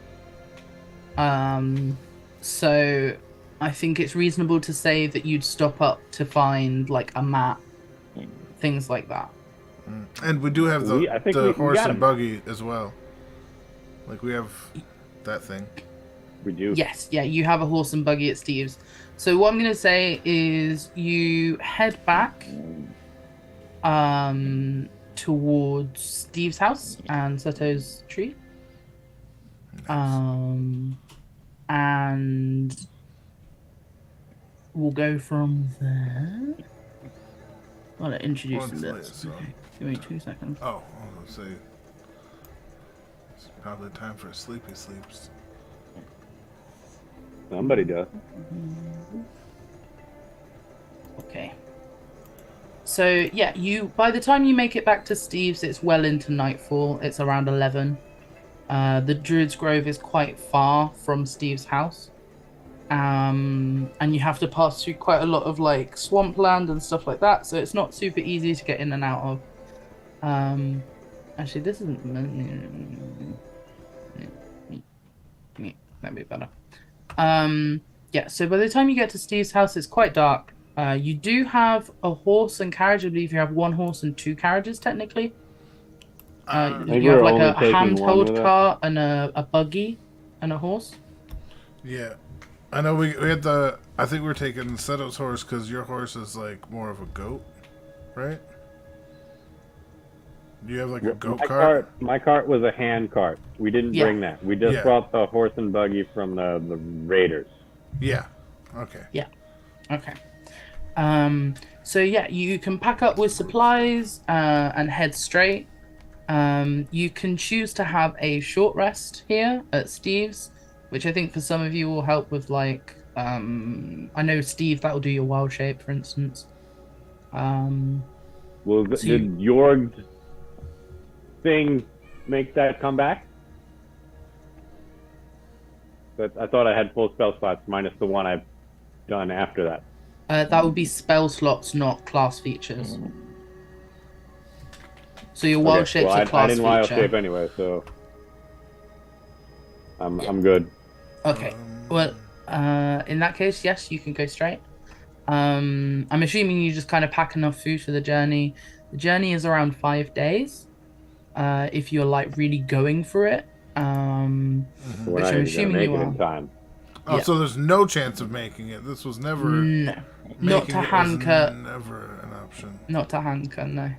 S1: So I think it's reasonable to say that you'd stop up to find like a map, things like that.
S2: And we do have
S3: I think
S2: the
S3: we
S2: horse
S3: got
S2: and
S3: him.
S2: buggy as well. Like we have that thing.
S3: We do.
S1: Yes, yeah, you have a horse and buggy at Steve's. So what I'm gonna say is you head back towards Steve's house and Seto's tree. And we'll go from there. Well, introducing
S2: Once
S1: this.
S2: later, so-
S1: Okay, give me 2 seconds.
S2: Oh, I was gonna say. It's probably time for sleepy sleeps.
S3: Somebody does.
S1: Okay. So yeah, by the time you make it back to Steve's, it's well into nightfall. It's around 11. The Druid's Grove is quite far from Steve's house. And you have to pass through quite a lot of like swampland and stuff like that, so it's not super easy to get in and out of. Actually, this isn't. That'd be better. Yeah, so by the time you get to Steve's house, it's quite dark. You do have a horse and carriage. I believe you have one horse and two carriages, technically.
S3: think
S1: You have
S3: we're
S1: like
S3: only
S1: a
S3: taking one
S1: handheld
S3: with us.
S1: cart and a buggy and a horse.
S2: Yeah. I know we had the. I think we're taking Seto's horse because your horse is like more of a goat, right? Do you have like a goat cart?
S3: My cart was a hand cart. We didn't
S1: Yeah.
S3: bring that. We just
S2: Yeah.
S3: brought the horse and buggy from the Raiders.
S2: Yeah. Okay.
S1: Okay. So yeah, you can pack up with supplies and head straight. You can choose to have a short rest here at Steve's, which I think for some of you will help with like I know Steve, that will do your wild shape, for instance.
S3: Well,
S1: So you-
S3: did Jorg's thing make that come back? But I thought I had full spell slots minus the one I've done after that.
S1: That would be spell slots, not class features. So your wild
S3: Okay,
S1: shape's
S3: well,
S1: a
S3: I
S1: class
S3: didn't wild
S1: feature.
S3: shape anyway, so I'm good.
S1: Okay. Well, in that case, yes, you can go straight. I'm assuming you just kind of pack enough food for the journey. The journey is around 5 days. If you're like really going for it.
S3: We're
S1: Which
S3: not
S1: I'm
S3: even gonna
S1: assuming
S3: make
S1: you
S3: it in
S1: are.
S3: time.
S2: Oh,
S1: Yeah.
S2: so there's no chance of making it. This was never.
S1: No, not
S2: Making
S1: to
S2: it was
S1: Hanka.
S2: never an option.
S1: Not to Hanka, no.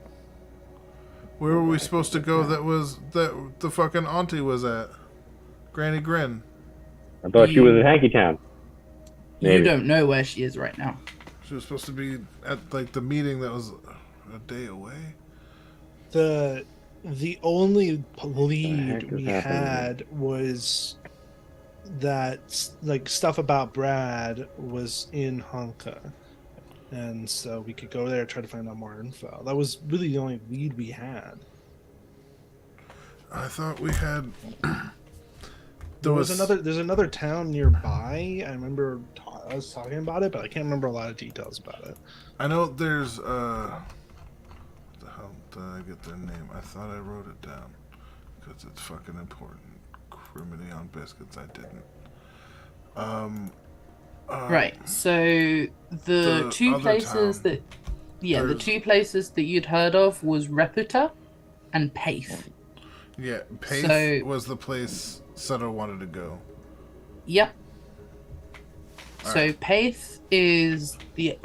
S2: Where were we supposed to go? That the fucking auntie was at. Granny Grin.
S3: I thought she was at Hanky Town.
S1: You
S3: Maybe.
S1: don't know where she is right now.
S2: She was supposed to be at like the meeting that was a day away.
S4: The only
S3: heck
S4: lead
S3: is
S4: we
S3: happening?
S4: had was that like stuff about Brad was in Honka, and so we could go there and try to find out more info. That was really the only lead we had.
S2: I thought we had.
S4: There's another town nearby. I remember I was talking about it, but I can't remember a lot of details about it.
S2: I know there's what the hell did I get their name? I thought I wrote it down because it's fucking important. Criminy on biscuits. I didn't.
S1: Right. So the two
S2: other
S1: places
S2: town.
S1: that, the
S2: There's-
S1: two places that you'd heard of was Reputa and Paith.
S2: Yeah, Pace
S1: So-
S2: was the place Sutter wanted to go.
S1: Yep. So
S2: Alright.
S1: Paith is the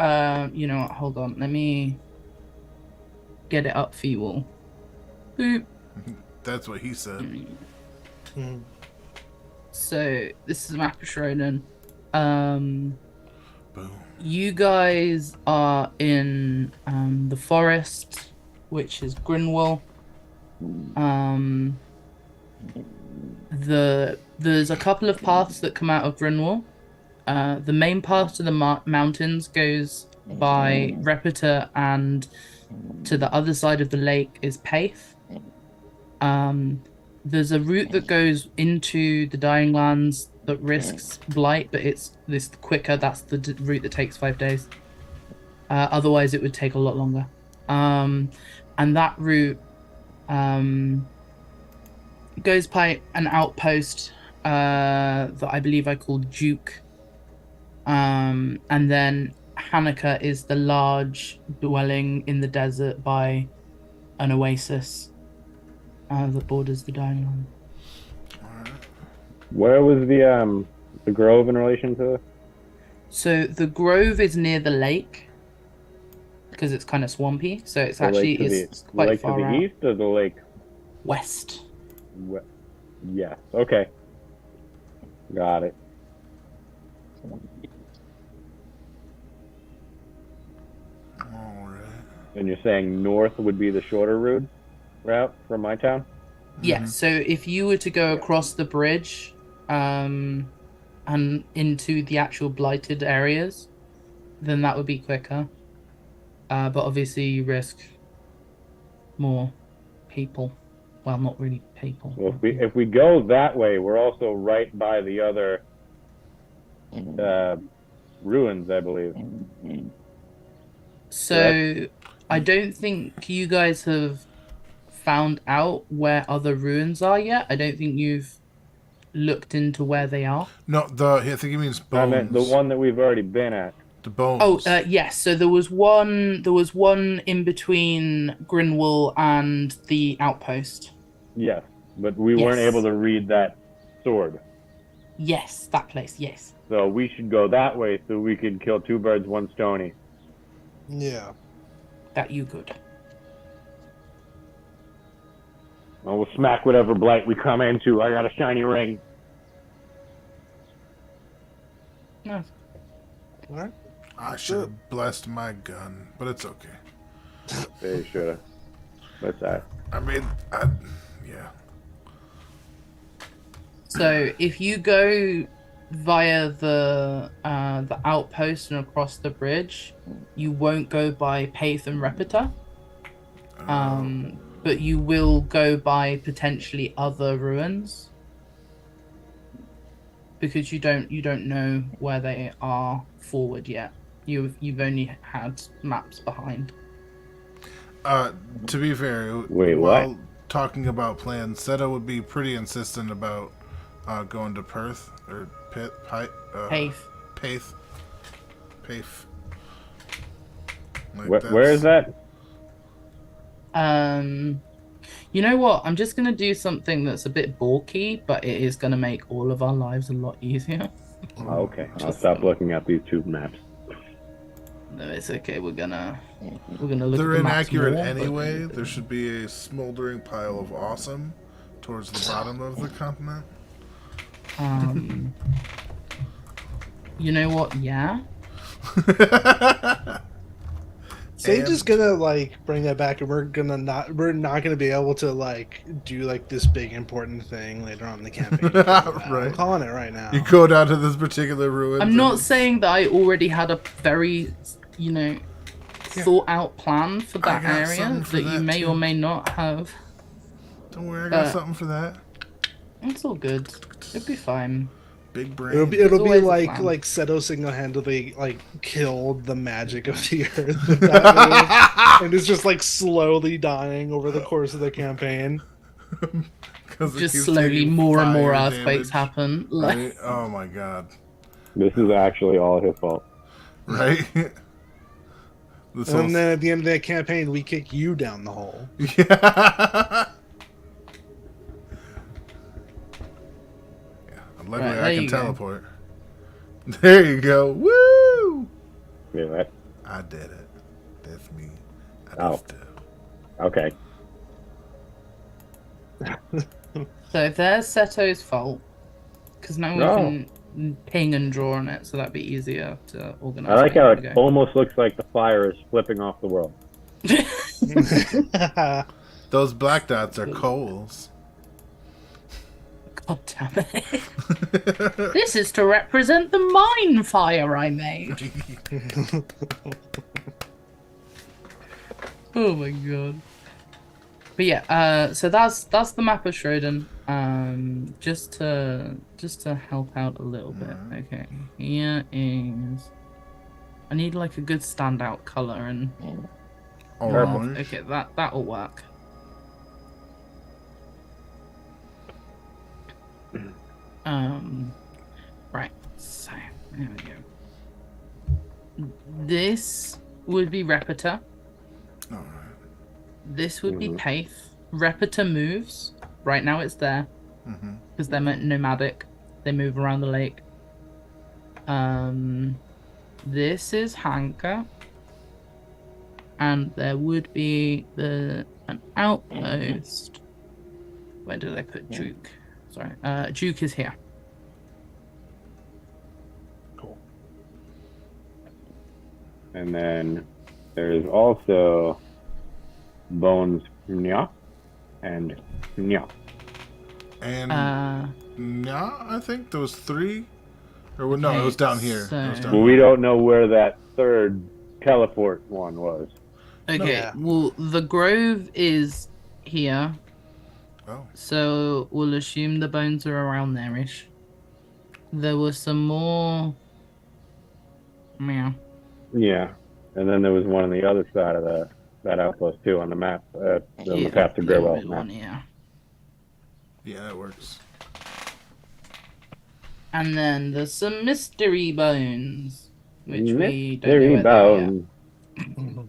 S1: you know what, hold on, let me get it up for you all. Boop.
S2: That's what he said.
S4: Mhm.
S1: So this is a map of Schroden.
S2: Boom.
S1: You guys are in the forest, which is Grinwell. There's a couple of paths that come out of Grinwell. The main path to the mountains goes by Reputa, and to the other side of the lake is Paith. There's a route that goes into the Dying Lands that risks blight, but it's this quicker. That's the route that takes 5 days. Otherwise, it would take a lot longer. And that route goes by an outpost that I believe I called Duke. And then Hanukkah is the large dwelling in the desert by an oasis that borders the Dying Land.
S3: Where was the grove in relation to?
S1: So the grove is near the lake because it's kind of swampy. So it's
S3: The
S1: actually
S3: lake to
S1: it's
S3: the
S1: quite
S3: lake to
S1: far
S3: the
S1: out
S3: east or the lake?
S1: west.
S3: Yes. Okay. Got it.
S2: Alright.
S3: And you're saying north would be the shorter route from my town?
S1: Yeah. So if you were to go across the bridge, and into the actual blighted areas, then that would be quicker. But obviously you risk more people. Well, not really people.
S3: Well, if we go that way, we're also right by the other ruins, I believe.
S1: So I don't think you guys have found out where other ruins are yet. I don't think you've looked into where they are.
S2: No, I think he means bones.
S3: I meant the one that we've already been at.
S2: The bones.
S1: Oh, yes. So there was one in between Grinwell and the outpost.
S3: Yes, but we weren't
S1: Yes.
S3: able to read that sword.
S1: Yes, that place. Yes.
S3: So we should go that way so we can kill two birds, one stony.
S4: Yeah.
S1: That you could.
S3: And we'll smack whatever blight we come into. I got a shiny ring.
S1: Nice.
S4: All right.
S2: I should have blessed my gun, but it's okay.
S3: They should have. What's that?
S2: I mean, yeah.
S1: So if you go via the outpost and across the bridge, you won't go by Paith and Reputa. But you will go by potentially other ruins. Because you don't know where they are forward yet. You've only had maps behind.
S2: To be fair,
S3: Wait,
S2: while
S3: what?
S2: talking about plans, Seta would be pretty insistent about going to Perth or
S1: Paith.
S2: Paith. Paith. Like
S3: Where is that?
S1: You know what? I'm just gonna do something that's a bit bulky, but it is gonna make all of our lives a lot easier.
S3: Oh, okay, I'll stop looking at these two maps.
S1: No, it's okay. We're gonna look
S2: They're
S1: at the maps
S2: inaccurate
S1: more, but-
S2: anyway. There should be a smoldering pile of awesome towards the bottom of the continent.
S1: You know what? Yeah.
S4: Sage is
S2: And-
S4: gonna like bring that back, and we're not gonna be able to like do like this big important thing later on in the campaign. I'm
S2: Right.
S4: calling it right now.
S2: You go down to this particular ruin.
S1: I'm not saying that I already had a very, thought out plan for
S2: I
S1: that
S2: got
S1: area
S2: something for
S1: that you
S2: that,
S1: may
S2: too.
S1: or may not have.
S2: Don't worry, I got
S1: Uh,
S2: something for that.
S1: It's all good. It'll be fine.
S2: Big brain.
S4: It'll be
S1: always a
S4: like
S1: plan.
S4: Seto single-handedly like killed the magic of the earth with that move, and it's just like slowly dying over the course of the campaign.
S2: 'Cause it
S1: Just
S2: keeps
S1: slowly
S2: taking
S1: more and more
S2: fire
S1: earthquakes
S2: damage.
S1: happen. Like,
S2: Right? Oh my god.
S3: This is actually all his fault.
S2: Right? This whole-
S4: And then at the end of that campaign, we kick you down the hole.
S2: Yeah. Luckily,
S1: Right, there
S2: I can
S1: you go.
S2: teleport. There you go. Woo!
S3: Yeah, that,
S2: I did it. That's me. I did
S3: Oh.
S2: stuff.
S3: okay.
S1: so there's Seto's fault. Because now we
S3: No.
S1: can ping and draw on it, so that'd be easier to organize.
S3: I like how
S1: There
S3: it
S1: we go.
S3: almost looks like the fire is flipping off the world.
S2: Those black dots are coals.
S1: God damn it. This is to represent the mine fire I made. Oh my god. But yeah, so that's the map of Schroden. Just to help out a little bit. Okay. Here is I need like a good standout colour and
S2: Orange.
S1: okay, that'll work. Right, so there we go. This would be Repeter.
S2: Alright.
S1: This would be Paith. Repeter moves. Right now it's there.
S2: Mhm.
S1: Because they're nomadic. They move around the lake. This is Hanka. And there would be an outpost. Where did I put Duke? Sorry. Duke is here.
S3: And then there's also Bones Nya and Nya.
S2: And
S1: Uh,
S2: I think there was 3. Or well, no, it
S1: Okay,
S2: was down here. It was
S1: so-
S2: down
S3: But we don't know where that third teleport one was.
S1: okay.
S4: Yeah.
S1: Well, the grove is here.
S2: Oh.
S1: So we'll assume the bones are around there-ish. There was some more. Meow.
S3: Yeah. And then there was one on the other side of that outpost too on the map. On the path to
S1: there
S3: Greywell
S1: was
S3: map.
S1: one, yeah.
S2: Yeah, that works.
S1: And then there's some mystery bones, which we don't
S3: Mystery
S1: know where they are yet.
S3: Bones.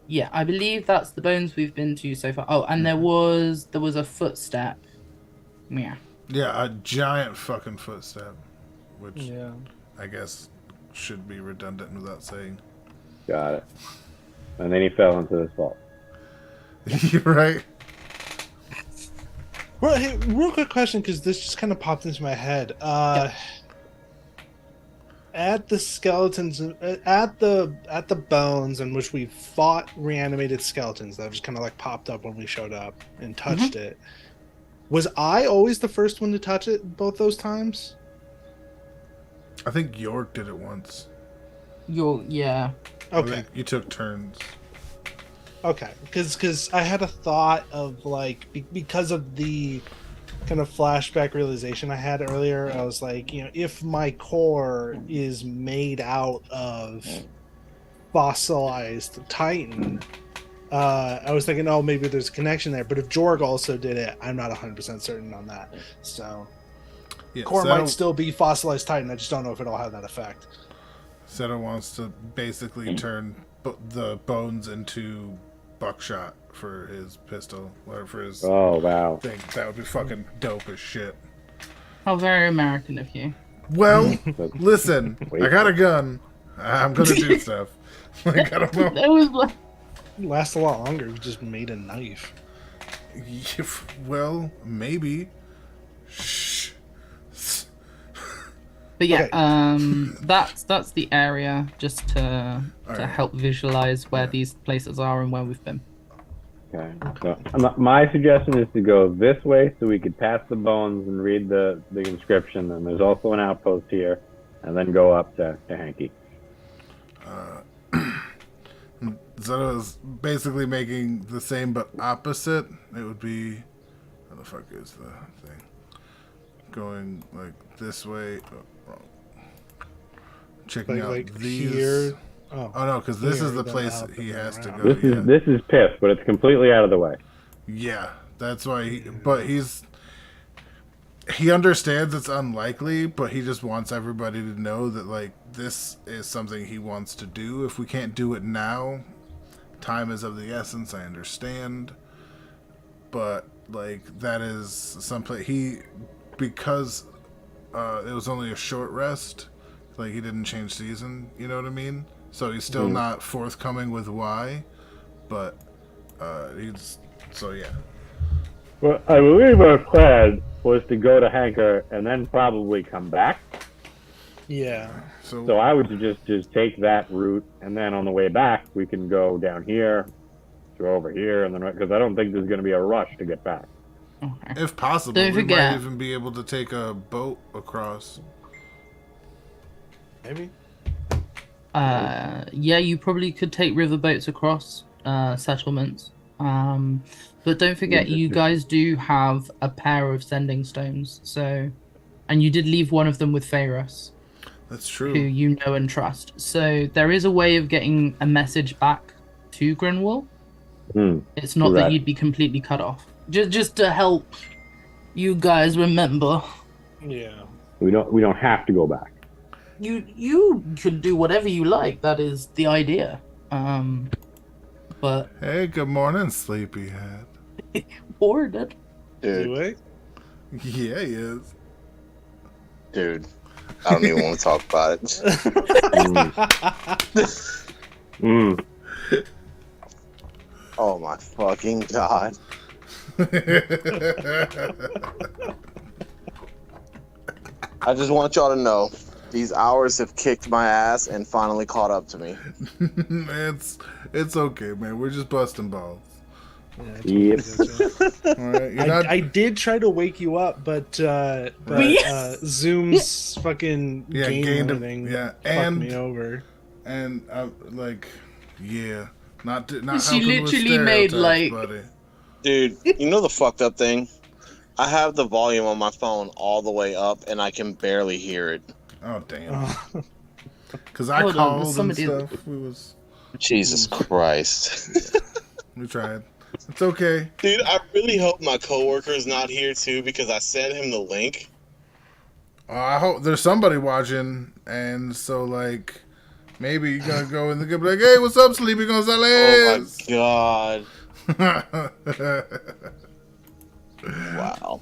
S1: Yeah, I believe that's the bones we've been to so far. Oh, and there was a footstep. Yeah.
S2: Yeah, a giant fucking footstep. Which
S4: Yeah.
S2: I guess should be redundant without saying.
S3: Got it. And then he fell into the salt.
S2: You're right.
S4: Well, hey, real quick question, because this just kind of popped into my head. At the skeletons, at the bones in which we fought reanimated skeletons that just kind of like popped up when we showed up and touched it. Was I always the first one to touch it both those times?
S2: I think York did it once.
S1: Yeah.
S2: I
S4: Okay.
S2: think you took turns.
S4: Okay, because I had a thought of like because of the kind of flashback realization I had earlier, I was like, if my core is made out of fossilized Titan, I was thinking, oh, maybe there's a connection there. But if Jorg also did it, I'm not 100% certain on that. So
S2: Yeah,
S4: core might still be fossilized Titan. I just don't know if it'll have that effect.
S2: Seto wants to basically turn the bones into buckshot for his pistol or for his
S3: Oh wow.
S2: thing. That would be fucking dope as shit.
S1: How very American of you.
S2: Well, listen, I got a gun. I'm gonna do stuff. Like, I don't know.
S1: That was like,
S4: Lasts a lot longer. You just made a knife.
S2: Well, maybe. Shh.
S1: but yeah,
S4: Okay.
S1: that's the area just to
S2: Alright.
S1: help visualize where these places are and where we've been.
S3: Okay. So my suggestion is to go this way so we could pass the bones and read the inscription. And there's also an outpost here, and then go up to Hanky.
S2: So it was basically making the same but opposite. It would be, where the fuck is the thing? Going like this way. Oh, wrong. Checking out
S4: Like
S2: these.
S4: here.
S2: Oh no, because this
S4: Here,
S2: is the
S4: then
S2: place
S4: out,
S2: he
S4: then
S2: has to
S4: around.
S2: go.
S3: This is Piff, but it's completely out of the way.
S2: Yeah, that's why. But he understands it's unlikely, but he just wants everybody to know that like this is something he wants to do. If we can't do it now, time is of the essence. I understand, but like that is someplace because it was only a short rest. Like he didn't change season. You know what I mean? So he's still not forthcoming with why, but he's so yeah.
S3: Well, I believe our plan was to go to Hanker and then probably come back.
S4: Yeah.
S3: So I would just take that route, and then on the way back we can go down here, go over here, and then because I don't think there's going to be a rush to get back.
S1: Okay.
S2: If possible,
S1: Don't
S2: we
S1: forget.
S2: might even be able to take a boat across.
S4: Maybe.
S1: Yeah, you probably could take riverboats across settlements. But don't forget, you guys do have a pair of sending stones. So, and you did leave one of them with Pharos,
S2: That's
S1: who
S2: true.
S1: you know and trust. So there is a way of getting a message back to Grinwall. It's not that
S3: Correct.
S1: you'd be completely cut off. Just to help you guys remember.
S4: Yeah.
S3: We don't have to go back.
S1: You could do whatever you like. That is the idea. But
S2: Hey, good morning, sleepyhead.
S1: ordered.
S5: Dude,
S4: Do it.
S2: Yeah, he is.
S5: dude, I don't even want to talk about it. Oh my fucking god. I just want y'all to know, these hours have kicked my ass and finally caught up to me.
S2: it's okay, man. We're just busting balls.
S3: Yep.
S2: All right, you're not.
S4: I did try to wake you up, but Zoom's fucking
S2: Yeah,
S4: game
S2: gained a-
S4: everything
S2: yeah,
S4: fucked
S2: and-
S4: me over.
S2: And like, yeah, not
S1: She
S2: helping with
S1: literally made,
S2: stereotypes,
S1: like-
S2: buddy.
S5: Dude, you know the fucked up thing? I have the volume on my phone all the way up and I can barely hear it.
S2: Oh damn.
S4: Oh,
S2: Because I
S1: Hold on,
S2: called and
S1: somebody-
S2: stuff.
S5: Jesus Christ.
S2: We tried. It's okay.
S5: Dude, I really hope my coworker's not here too because I sent him the link.
S2: I hope there's somebody watching, and so like, maybe you're gonna go in the be like, "Hey, what's up, Sleepy
S5: Oh
S2: Gonzalez?"
S5: my god. Wow.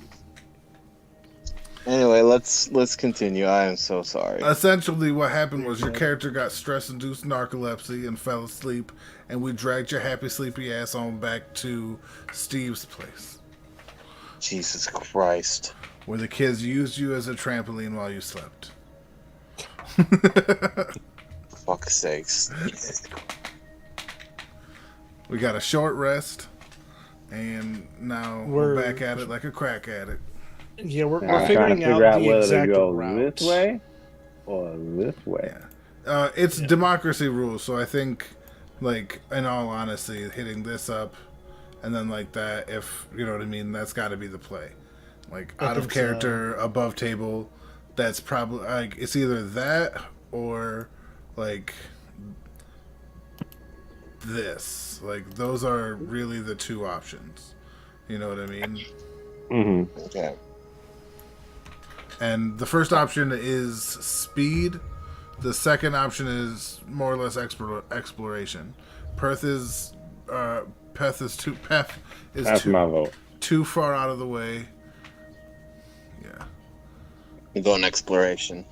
S5: Anyway, let's continue. I am so sorry.
S2: Essentially, what happened was your character got stress-induced narcolepsy and fell asleep, and we dragged your happy, sleepy ass on back to Steve's place,
S5: Jesus Christ.
S2: where the kids used you as a trampoline while you slept.
S5: Fuck's sakes.
S2: We got a short rest, and now we're
S4: We're-
S2: back at it like a crack addict.
S4: yeah, we're
S3: I'm trying to
S4: figuring
S3: figure
S4: out
S3: out
S4: the
S3: whether to
S4: exact
S3: go
S4: route.
S3: this way or this way.
S2: It's democracy rules, so I think, like, in all honesty, hitting this up and then like that, if you know what I mean, that's got to be the play. Like
S4: I
S2: out of
S4: think so.
S2: character, above table. That's probably like it's either that or like this. Like those are really the two options. You know what I mean?
S3: Mm-hmm.
S5: Okay.
S2: And the first option is speed. The second option is more or less exploration. Peth is
S3: That's my vote.
S2: too far out of the way. Yeah.
S5: I'm going exploration.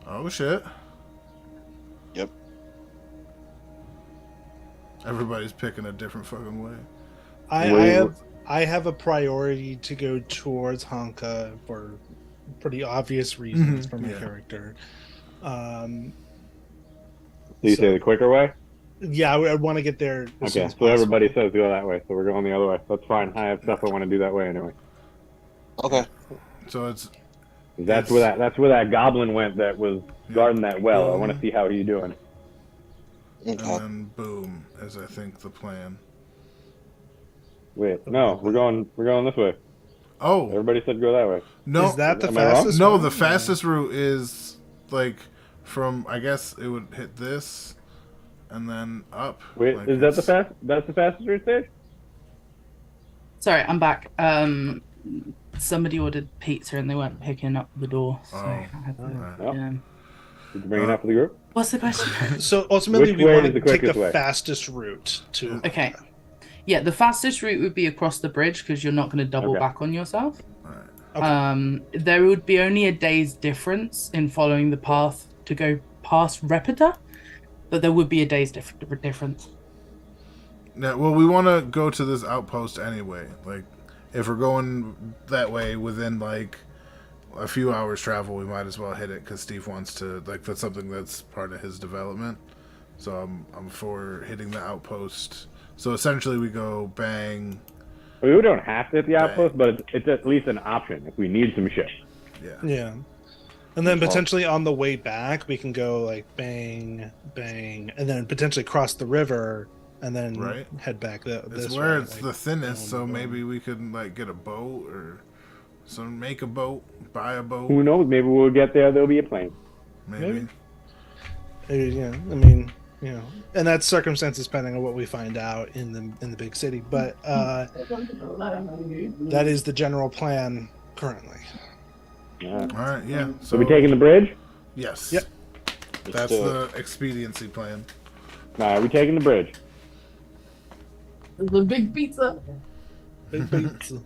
S2: Oh shit.
S5: Yep.
S2: Everybody's picking a different fucking way.
S4: I have a priority to go towards Honka for pretty obvious reasons for my
S2: yeah.
S4: character.
S3: So you
S4: So-
S3: say the quicker way?
S4: Yeah, I want to get there. As soon
S3: Okay,
S4: as
S3: so everybody
S4: possible.
S3: says go that way, so we're going the other way. That's fine. I have stuff I want to do that way anyway.
S5: Okay.
S2: So it's
S3: That's where that goblin went that was guarding that well. I want to see how he's doing.
S2: and
S5: Okay.
S2: then boom is I think the plan.
S3: Wait, no, we're going this way.
S2: Oh
S3: Everybody said go that way.
S2: no!
S4: Is that the
S3: Am I wrong?
S4: fastest?
S2: No,
S4: one?
S2: the fastest route is like from I guess it would hit this and then up.
S3: Wait,
S2: like
S3: is that
S2: it's-
S3: That's the fastest route stage?
S1: Sorry, I'm back. Somebody ordered pizza and they weren't picking up the door. So I had to,
S2: Alright.
S3: Yeah.
S1: yeah.
S3: Did you bring it up for the group?
S1: What's the question?
S4: So ultimately,
S3: Which
S4: we
S3: way
S4: want
S3: is
S4: to
S3: the
S4: take the
S3: quickest way?
S4: fastest route to.
S1: Okay. Yeah, the fastest route would be across the bridge because you're not going to double
S3: Okay.
S1: back on yourself.
S4: Okay.
S1: There would be only a day's difference in following the path to go past Repeta, but there would be a day's difference.
S2: Yeah, well, we want to go to this outpost anyway. Like, if we're going that way within like a few hours travel, we might as well hit it because Steve wants to. Like, that's something that's part of his development. So I'm for hitting the outpost. So essentially, we go bang.
S3: I mean, we don't have to hit the outpost, but it's at least an option if we need some shit.
S2: Yeah.
S4: Yeah. And then potentially on the way back, we can go like bang, bang, and then potentially cross the river and then
S2: Right.
S4: head back
S2: It's
S4: this
S2: where
S4: way,
S2: it's
S4: like,
S2: the thinnest,
S4: boom,
S2: so
S4: boom.
S2: maybe we could like get a boat or make a boat, buy a boat,
S3: Who knows? Maybe we'll get there. There'll be a plane.
S2: maybe.
S4: Yeah, I mean, you know, and that's circumstances depending on what we find out in the big city. But that is the general plan currently.
S3: Yeah.
S2: All right, yeah.
S3: So we taking the bridge?
S2: Yes.
S4: Yep.
S2: That's
S5: do
S2: the expediency plan.
S3: Nah, we taking the bridge.
S1: The big pizza.
S4: Big pizza.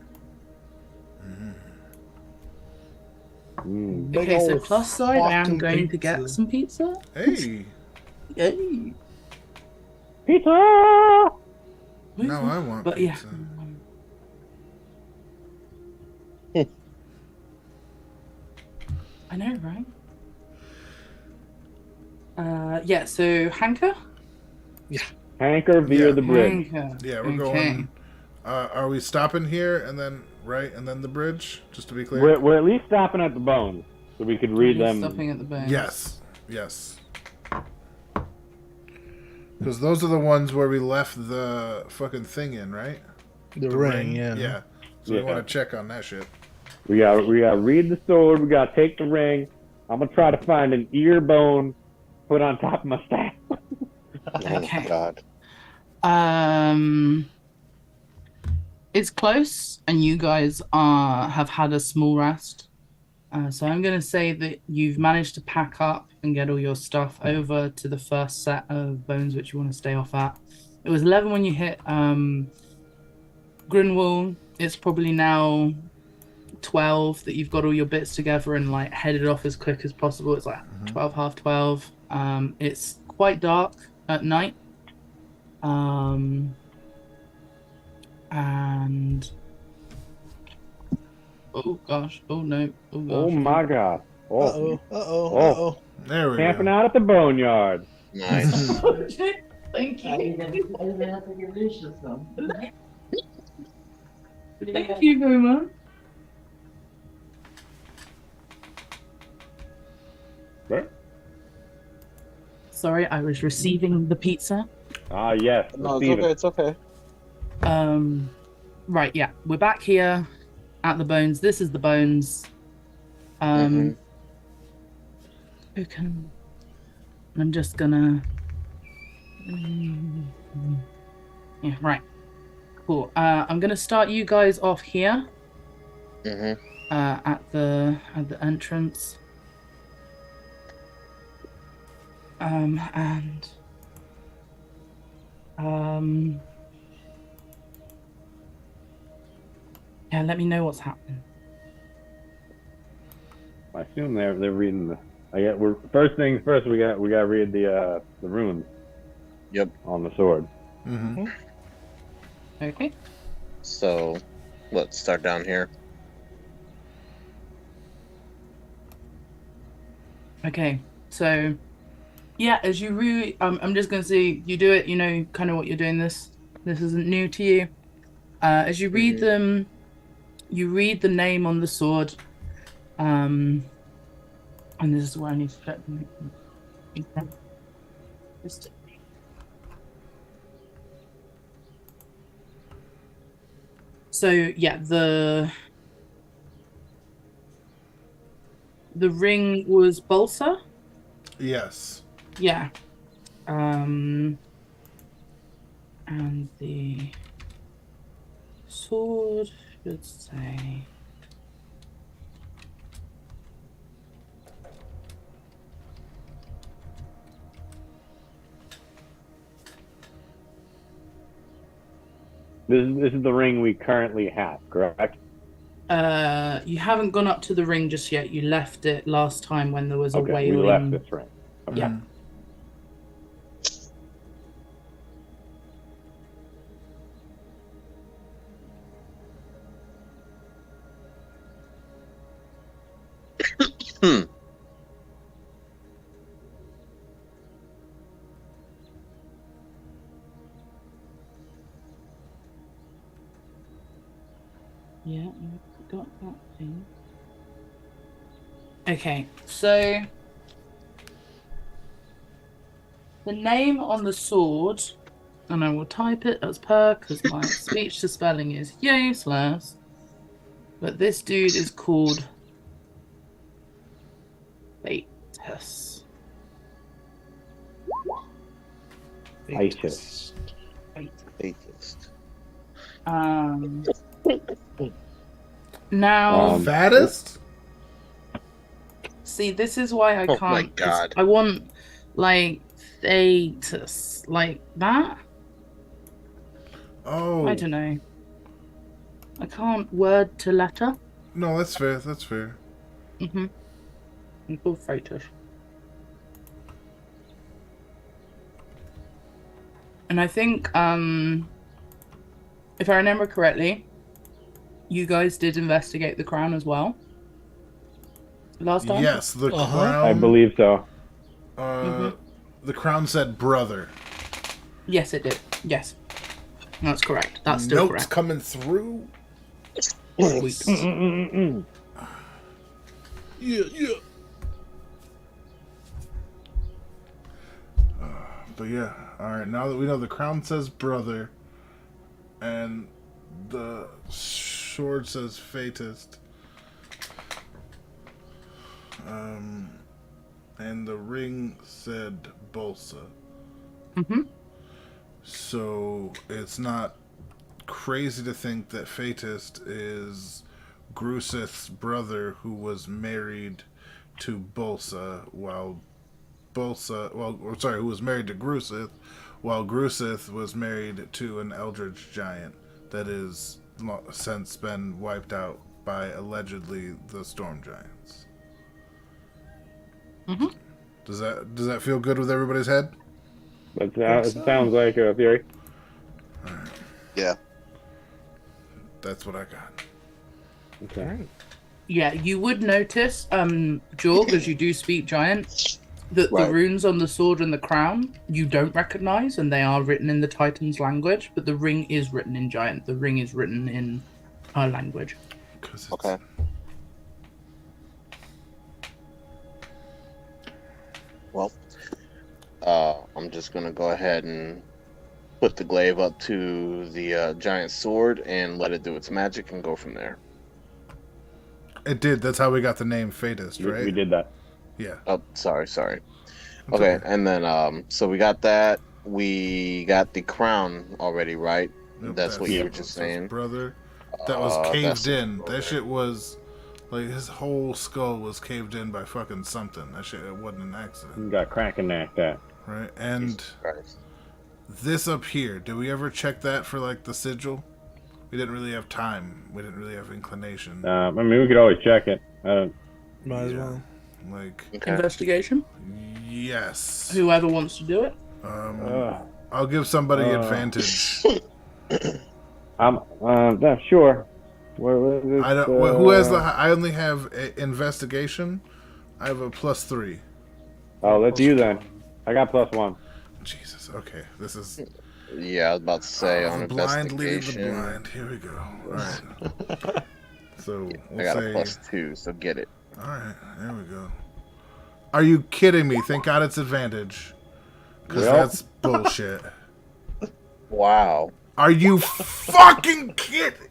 S3: Mm.
S4: Big
S1: Okay, so
S4: old
S1: plus side, I am
S4: fucking
S1: going to get
S4: pizza.
S1: some pizza.
S2: Hey,
S1: Yay.
S3: Pizza!
S2: now I want
S1: But yeah.
S2: pizza.
S1: I know, right? Yeah, so Hanker?
S3: Anchor via
S2: Yeah.
S3: the bridge.
S1: Hanker.
S2: Yeah, we're
S1: Okay.
S2: going. Are we stopping here and then right and then the bridge? Just to be clear.
S3: We're at least stopping at the bones so we could read them.
S1: Stopping at the bones.
S2: Yes. Yes. Because those are the ones where we left the fucking thing in, right?
S4: The ring, yeah.
S2: Yeah. So we
S3: Yeah.
S2: want to check on that shit.
S3: We got read the sword. We got to take the ring. I'm gonna try to find an ear bone, put on top of my staff.
S1: Okay.
S5: Oh, God.
S1: It's close, and you guys have had a small rest. So I'm gonna say that you've managed to pack up and get all your stuff over to the first set of bones which you want to stay off at. It was 11 when you hit Grinwall. It's probably now 12 that you've got all your bits together and like headed off as quick as possible. It's like 12, half 12. It's quite dark at night. And oh gosh, oh no, oh gosh.
S3: Oh my god! Oh,
S4: Uh-oh.
S2: There we
S3: camping
S2: go.
S3: out at the boneyard.
S5: Nice.
S1: Thank you. Thank you very much.
S3: Right?
S1: Sorry, I was receiving the pizza.
S3: Ah, yes.
S5: No, it's
S3: receive
S5: okay.
S3: it.
S5: It's okay.
S1: Right, yeah, we're back here at the bones. This is the bones.
S5: Mhm.
S1: Who can? I'm just gonna. Yeah, right. Cool. I'm gonna start you guys off here.
S5: Mhm.
S1: At the entrance. Yeah, let me know what's happening.
S3: I assume they're reading the We're first things first. We got to read the runes.
S5: Yep.
S3: On the sword.
S2: Mm-hmm.
S1: Okay.
S5: So, let's start down here.
S1: Okay. So, yeah, as you read, I'm just gonna say you do it. You know, kind of what you're doing. This isn't new to you. As you read them, you read the name on the sword. And this is where I need to flip them. So yeah, the ring was Bolsa.
S2: Yes.
S1: Yeah. And the sword should say.
S3: This is the ring we currently have, correct?
S1: You haven't gone up to the ring just yet. You left it last time when there was a wailing.
S3: We left this ring. Okay.
S1: Yeah. Yeah, I got that thing. Okay, so the name on the sword, and I will type it as per because my speech to spelling is useless. But this dude is called Fatus.
S3: Fatus.
S5: Atheist.
S1: Now,
S2: Fattest?
S1: see, this is why I
S5: Oh
S1: can't.
S5: my God.
S1: I want like Fatus, like that.
S2: Oh.
S1: I don't know. I can't word to letter.
S2: No, that's fair. That's fair.
S1: Mm-hmm. I'm called Fatus. And I think, if I remember correctly, you guys did investigate the crown as well. Last time?
S2: Yes, the
S4: Uh-huh.
S2: crown.
S3: I believe so.
S2: The crown said brother.
S1: Yes, it did. Yes. That's correct. That's still
S2: Notes
S1: correct.
S2: coming through. Yeah, yeah. But yeah, alright, now that we know the crown says brother, and the sword says fatist, and the ring said Bolsa.
S1: Mm-hmm.
S2: So it's not crazy to think that Fatist is Grusith's brother who was married to Bolsa who was married to Grusith, while Grusith was married to an eldritch giant that is since been wiped out by allegedly the storm giants.
S1: Mm-hmm.
S2: Does that feel good with everybody's head?
S3: It sounds like a theory.
S5: Yeah.
S2: That's what I got.
S3: Okay.
S1: Yeah, you would notice, Jorg, as you do speak giant, that
S5: Right.
S1: the runes on the sword and the crown you don't recognize, and they are written in the Titan's language, but the ring is written in giant. The ring is written in our language.
S2: 'Cause it's-
S5: Okay. Well, I'm just gonna go ahead and put the glaive up to the giant sword and let it do its magic and go from there.
S2: It did. That's how we got the name Fatist, right?
S3: We did that.
S2: Yeah.
S5: Oh, sorry.
S2: It's
S5: Okay, and then so we got that. We got the crown already, right?
S2: Yep,
S5: That's what you were
S2: it
S5: just
S2: says
S5: saying.
S2: brother. That was
S5: That's
S2: caved in.
S5: okay.
S2: That shit was like his whole skull was caved in by fucking something. That shit, it wasn't an accident,
S3: Got Kraken knocked out.
S2: right? And
S5: Jesus Christ.
S2: this up here, did we ever check that for like the sigil? We didn't really have time. We didn't really have inclination.
S3: I mean, we could always check it.
S4: Might as
S2: Yeah.
S4: well.
S2: Like,
S5: Okay.
S1: Investigation.
S2: yes.
S1: Whoever wants to do it.
S2: I'll give somebody advantage.
S3: I'm sure. Where
S2: I don't. Who has the? I only have investigation. I have a +3.
S3: Oh, that's you then. I got +1.
S2: Jesus. Okay. This is
S5: Yeah, I was about to say on
S2: the blind leading the
S5: investigation.
S2: blind. Here we go. All right. So
S5: I
S2: we'll
S5: got
S2: say.
S5: a +2, so get it.
S2: All right. There we go. Are you kidding me? Thank God it's advantage. Because
S3: Well.
S2: that's bullshit.
S5: Wow.
S2: Are you fucking kidding?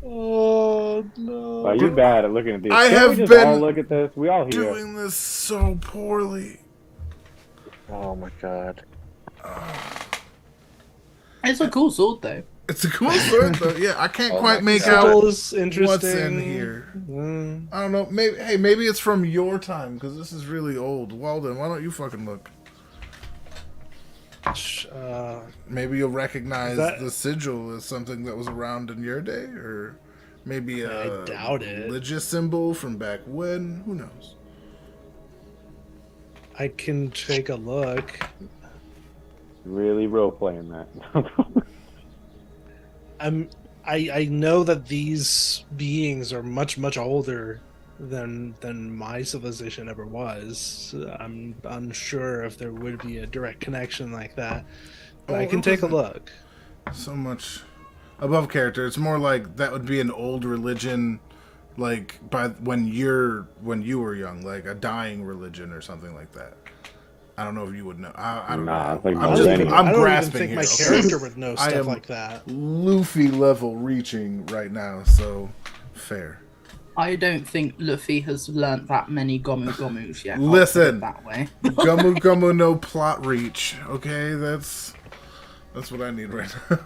S4: Oh no!
S3: Wow, you're bad at looking at these.
S2: I
S3: Can't
S2: have
S3: we just
S2: been
S3: all look at this? We all hear.
S2: Doing this so poorly.
S5: Oh my god.
S1: It's a cool sword, though.
S2: It's a cool sword, though. Yeah, I can't
S5: Oh
S2: quite
S5: my
S2: make
S5: God.
S2: out
S4: Sigil is interesting.
S2: what's in here. I don't know. Maybe it's from your time because this is really old. Walden, why don't you fucking look? Maybe you'll recognize the sigil as something that was around in your day, or maybe a
S4: I doubt it.
S2: religious symbol from back when. Who knows?
S4: I can take a look.
S3: Really role playing that.
S4: I know that these beings are much older than my civilization ever was. I'm unsure if there would be a direct connection like that. But I can take a look.
S2: So much above character. It's more like that would be an old religion, like by when you were young, like a dying religion or something like that. I don't know if you would know. I don't
S3: Nah,
S2: know.
S3: it's like
S2: I'm
S3: Millennium.
S4: I don't
S2: grasping
S4: even think
S2: here.
S4: my
S2: okay?
S4: character would know
S2: I
S4: stuff
S2: am
S4: like that.
S2: Luffy level reaching right now, so fair.
S1: I don't think Luffy has learnt that many Gomu Gomus yet. I'll put it
S2: Listen.
S1: that way.
S2: Gumu Gumu no plot reach. Okay, that's what I need right now.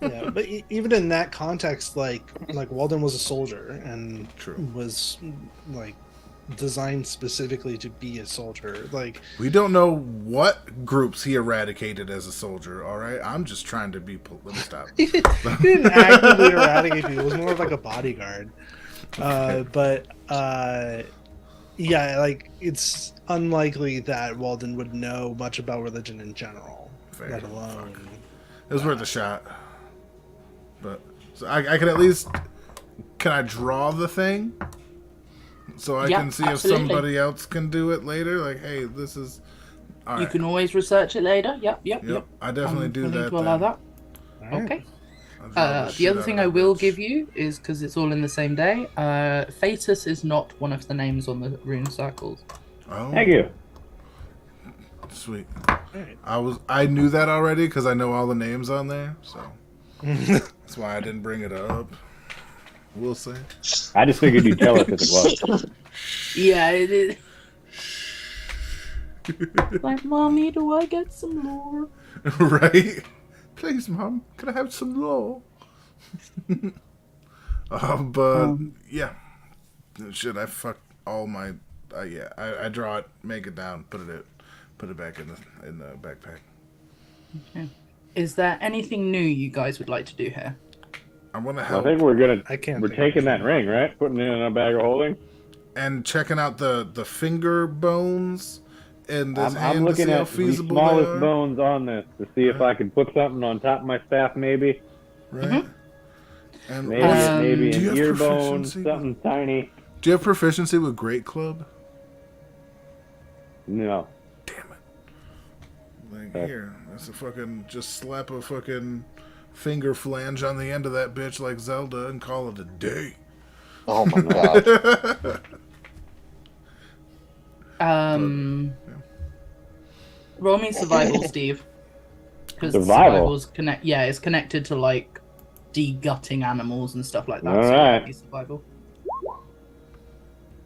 S4: Yeah, but even in that context, like Walden was a soldier and
S2: True.
S4: was like designed specifically to be a soldier. Like
S2: We don't know what groups he eradicated as a soldier. All right, I'm just trying to be. Let me stop.
S4: he didn't actively eradicate people. It was more of like a bodyguard. Yeah, like it's unlikely that Walden would know much about religion in general,
S2: Fair.
S4: let alone.
S2: It was worth a shot. But so I can at least. Can I draw the thing? So I
S1: Yeah,
S2: can see
S1: absolutely.
S2: if somebody else can do it later. Like, hey, this is. All right.
S1: You can always research it later. Yep.
S2: Yep. I definitely do
S1: willing
S2: that.
S1: to allow
S2: then.
S1: that. Okay.
S2: I'll draw
S1: The
S2: shit
S1: other
S2: out
S1: thing
S2: of
S1: I
S2: that
S1: will
S2: bitch.
S1: give you is because it's all in the same day. Phaetus is not one of the names on the rune circles.
S2: Oh,
S3: Thank you.
S2: sweet.
S4: Alright.
S2: I knew that already because I know all the names on there, so that's why I didn't bring it up. We'll see.
S3: I just figured you'd tell us if it was.
S1: Yeah, it is. Like, mommy, do I get some lore?
S2: Right? Please, Mom, can I have some law? But yeah, shit, I fucked all my. Yeah, I draw it, make it down, put it back in the backpack.
S1: Is there anything new you guys would like to do here?
S2: I want to
S3: I
S2: help.
S3: think we're
S4: I can't.
S3: We're
S4: think
S3: taking
S4: of
S3: that ring, right? Putting it in a bag of holding.
S2: And checking out the finger bones and this
S3: I'm
S2: hand to
S3: looking
S2: see how
S3: at the
S2: feasible they
S3: smallest
S2: are.
S3: bones on this to see if I can put something on top of my staff, maybe.
S2: Right? And
S3: Maybe, maybe
S2: do you
S3: an
S2: have
S3: ear bone,
S2: proficiency?
S3: something tiny.
S2: Do you have proficiency with Great Club?
S3: No.
S2: Damn it. Like, here, that's a fucking, just slap a fucking finger flange on the end of that bitch like Zelda and call it a day.
S5: Oh my god.
S1: Roll me survival, Steve. Because
S3: Survival?
S1: survival's it's connected to like de-gutting animals and stuff like that.
S3: All
S1: so
S3: right.
S1: it'd be survival.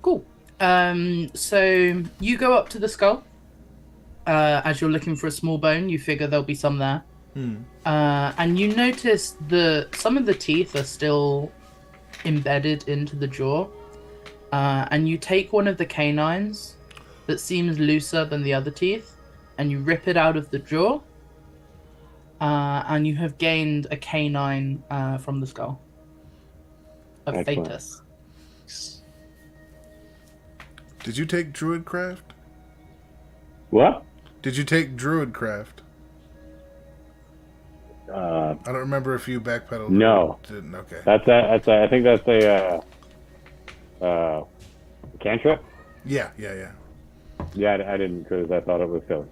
S1: Cool. So you go up to the skull. As you're looking for a small bone, you figure there'll be some there. And you notice some of the teeth are still embedded into the jaw. And you take one of the canines that seems looser than the other teeth, and you rip it out of the jaw. And you have gained a canine from the skull of
S3: Excellent.
S1: Phaetus.
S2: Did you take Druidcraft?
S3: What?
S2: Did you take Druidcraft?
S3: Uh,
S2: I don't remember if you backpedaled.
S3: No.
S2: Or didn't. Okay.
S3: I think that's a cantrip.
S2: Yeah.
S3: Yeah, I didn't because I thought it was silly.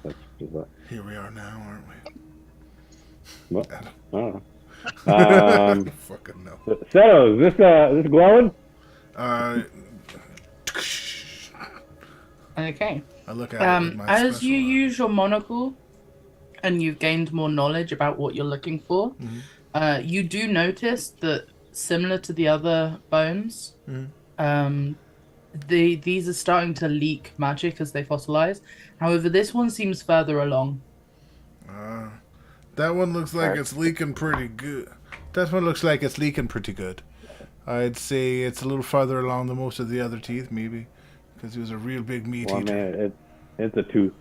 S3: That's just
S2: Here we are now, aren't we?
S3: what?
S2: I
S3: I don't know.
S2: don't fucking know.
S3: So, is this glowing?
S1: Okay.
S2: I look at it with my
S1: As
S2: special
S1: you
S2: eye.
S1: use your monocle and you've gained more knowledge about what you're looking for, you do notice that similar to the other bones, these are starting to leak magic as they fossilize. However, this one seems further along.
S2: That one looks like it's leaking pretty good. That one looks like it's leaking pretty good. I'd say it's a little farther along than most of the other teeth, maybe, because it was a real big meat
S3: Well,
S2: eater.
S3: man, it's a tooth.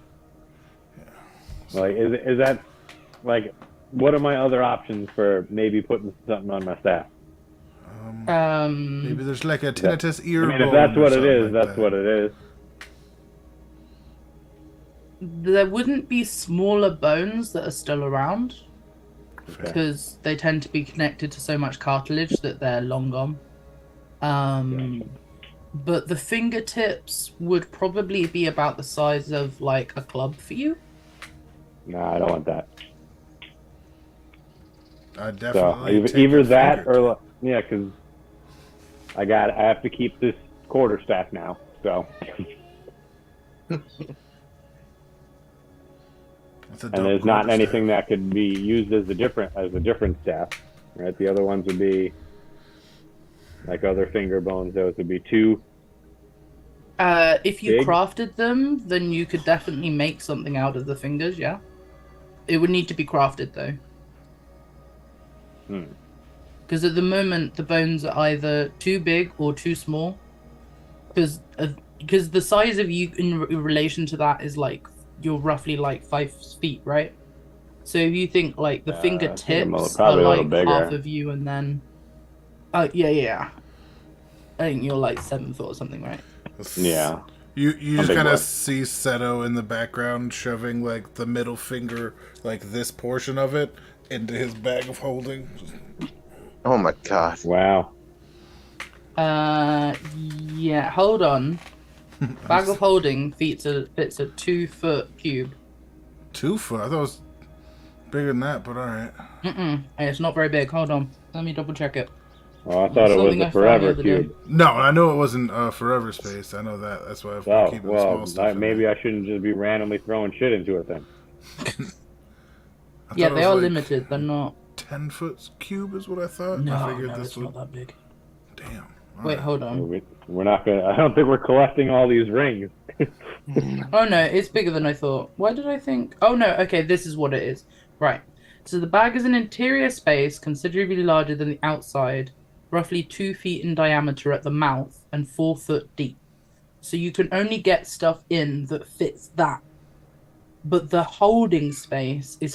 S3: Like, is that like? What are my other options for maybe putting something on my staff?
S2: Maybe there's like a tinnitus ear
S3: I mean, if
S2: bone
S3: that's
S2: or
S3: what it
S2: something
S3: is,
S2: like
S3: that's
S2: that.
S3: what it is.
S1: There wouldn't be smaller bones that are still around
S3: Okay.
S1: because they tend to be connected to so much cartilage that they're long gone. But the fingertips would probably be about the size of like a club for you.
S3: Nah, I don't want that.
S2: I
S3: So
S2: definitely take
S3: either
S2: a
S3: that
S2: fingertip.
S3: or yeah, because I have to keep this quarterstaff now. So
S2: It's a
S3: and
S2: dope
S3: there's not
S2: quarterstaff.
S3: anything that could be used as a different staff, right? The other ones would be like other finger bones. Those would be two.
S1: If you
S3: Big?
S1: crafted them, then you could definitely make something out of the fingers, yeah. It would need to be crafted though. Because at the moment the bones are either too big or too small. Because the size of you in relation to that is like you're roughly like 5 feet, right? So if you think like the
S3: I think I'm
S1: fingertips are
S3: probably a little
S1: like
S3: bigger.
S1: half of you, and then yeah. I think you're like 7 foot or something, right?
S3: Yeah.
S2: You just
S3: big
S2: kind
S3: boy.
S2: of see Seto in the background shoving like the middle finger, like this portion of it, into his bag of holding.
S5: Oh my god.
S3: Wow.
S1: Yeah. Hold on. Bag of holding fits a 2 foot cube.
S2: 2 foot. I thought it was bigger than that, but all right.
S1: It's not very big. Hold on. Let me double check it.
S3: Oh, I thought it was
S1: Something I
S3: a
S1: found
S3: forever
S1: the other day.
S3: cube.
S2: No, I know it wasn't forever space. I know that. That's why I
S3: Oh,
S2: keep the
S3: well,
S2: small stuff. in
S3: maybe
S2: there.
S3: I shouldn't just be randomly throwing shit into it then.
S2: I
S1: Yeah,
S2: thought it
S1: they
S2: was
S1: are
S2: like
S1: limited. They're not.
S2: 10-foot cube is what I thought.
S1: No,
S2: I figured
S1: no,
S2: this
S1: it's
S2: would.
S1: not that big.
S2: Damn. All
S1: Wait,
S2: right.
S1: hold on.
S3: We're not gonna. I don't think we're collecting all these rings.
S1: Oh no, it's bigger than I thought. Why did I think? Oh no, okay, this is what it is. Right. So the bag is an interior space considerably larger than the outside, roughly 2 feet in diameter at the mouth and 4 foot deep. So you can only get stuff in that fits that. But the holding space is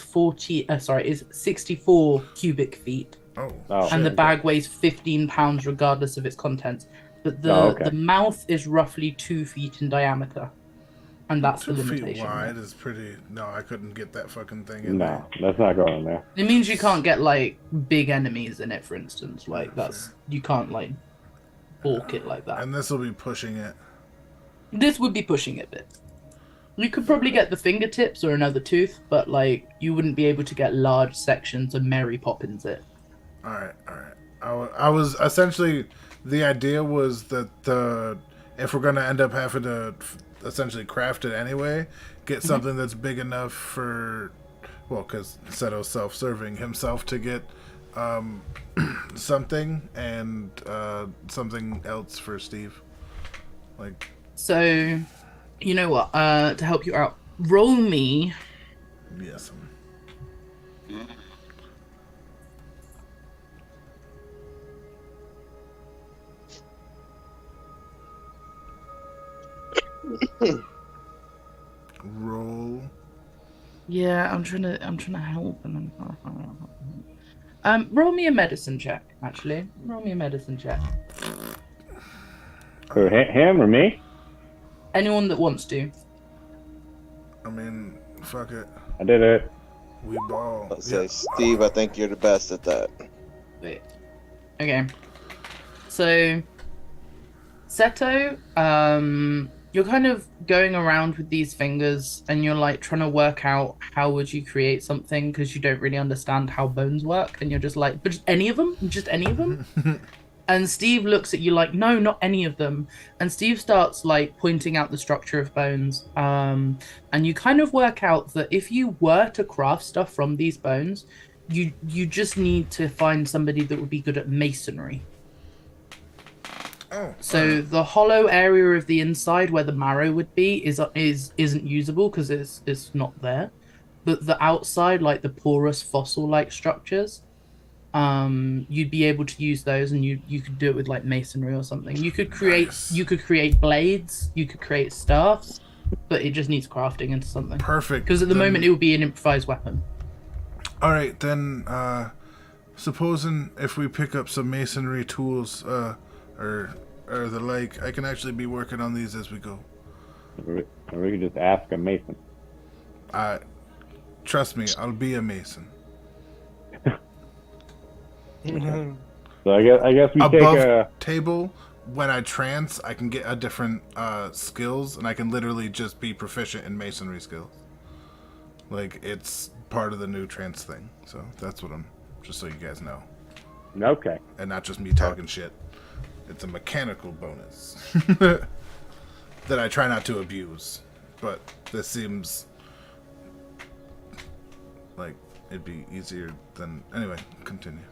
S1: 64 cubic feet,
S2: Oh.
S3: Oh.
S1: and the
S2: shit.
S1: bag weighs 15 pounds regardless of its contents. But
S3: Oh, okay.
S1: the mouth is roughly 2 feet in diameter, and that's
S2: 2
S1: the
S2: feet
S1: limitation.
S2: wide is pretty. No, I couldn't get that fucking thing in
S3: No, that's not going there.
S1: It means you can't get like big enemies in it, for instance. Like that's you can't like bulk it like
S2: there.
S1: that.
S2: And this will be pushing it.
S1: This would be pushing it a bit. You could probably get the fingertips or another tooth, but like you wouldn't be able to get large sections of Mary Poppins it.
S2: All right. I was essentially the idea was that if we're gonna end up having to essentially craft it anyway, get something that's big enough for, well, because Seto's self-serving himself to get something and something else for Steve. Like,
S1: So, you know what? To help you out, roll me.
S2: yes. Roll.
S1: Yeah, I'm trying to help. Roll me a medicine check. Actually, roll me a medicine check.
S3: For him or me?
S1: Anyone that wants to.
S2: I mean, fuck it.
S3: I did it.
S2: We ball.
S5: Let's say, Steve, I think you're the best at that.
S1: Wait. Okay. So, Seto, you're kind of going around with these fingers and you're like trying to work out how would you create something because you don't really understand how bones work and you're just like, but just any of them? Just any of them? And Steve looks at you like, no, not any of them. And Steve starts like pointing out the structure of bones. And you kind of work out that if you were to craft stuff from these bones, you just need to find somebody that would be good at masonry.
S2: Oh.
S1: So the hollow area of the inside where the marrow would be isn't usable because it's not there. But the outside, like the porous fossil-like structures, you'd be able to use those, and you could do it with like masonry or something. You could create blades, you could create staffs, but it just needs crafting into something.
S2: Perfect.
S1: Because at the moment it would be an improvised weapon.
S2: All right, then. Supposing if we pick up some masonry tools, or the like, I can actually be working on these as we go.
S3: Or we could just ask a mason.
S2: Trust me, I'll be a mason.
S3: So I guess we take
S2: Above
S3: a
S2: table, when I trance, I can get a different skills, and I can literally just be proficient in masonry skills. Like, it's part of the new trance thing. So that's what I'm, just so you guys know.
S3: okay.
S2: And not just me talking shit. It's a mechanical bonus that I try not to abuse. But this seems like it'd be easier than... Anyway, continue.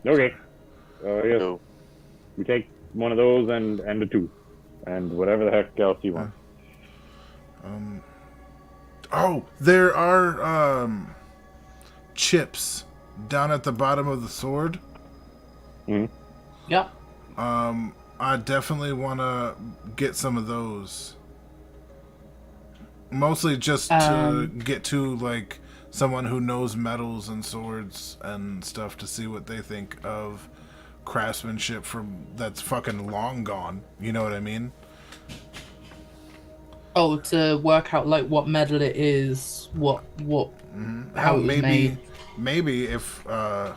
S3: Okay. So I guess
S5: So,
S3: we take one of those and a tooth and whatever the heck else you want.
S2: Oh, there are chips down at the bottom of the sword.
S1: Yeah.
S2: I definitely want to get some of those. Mostly just to get to, like, someone who knows metals and swords and stuff to see what they think of craftsmanship from that's fucking long gone. You know what I mean?
S1: Oh, to work out like what metal it is, how it was made.
S2: Maybe if and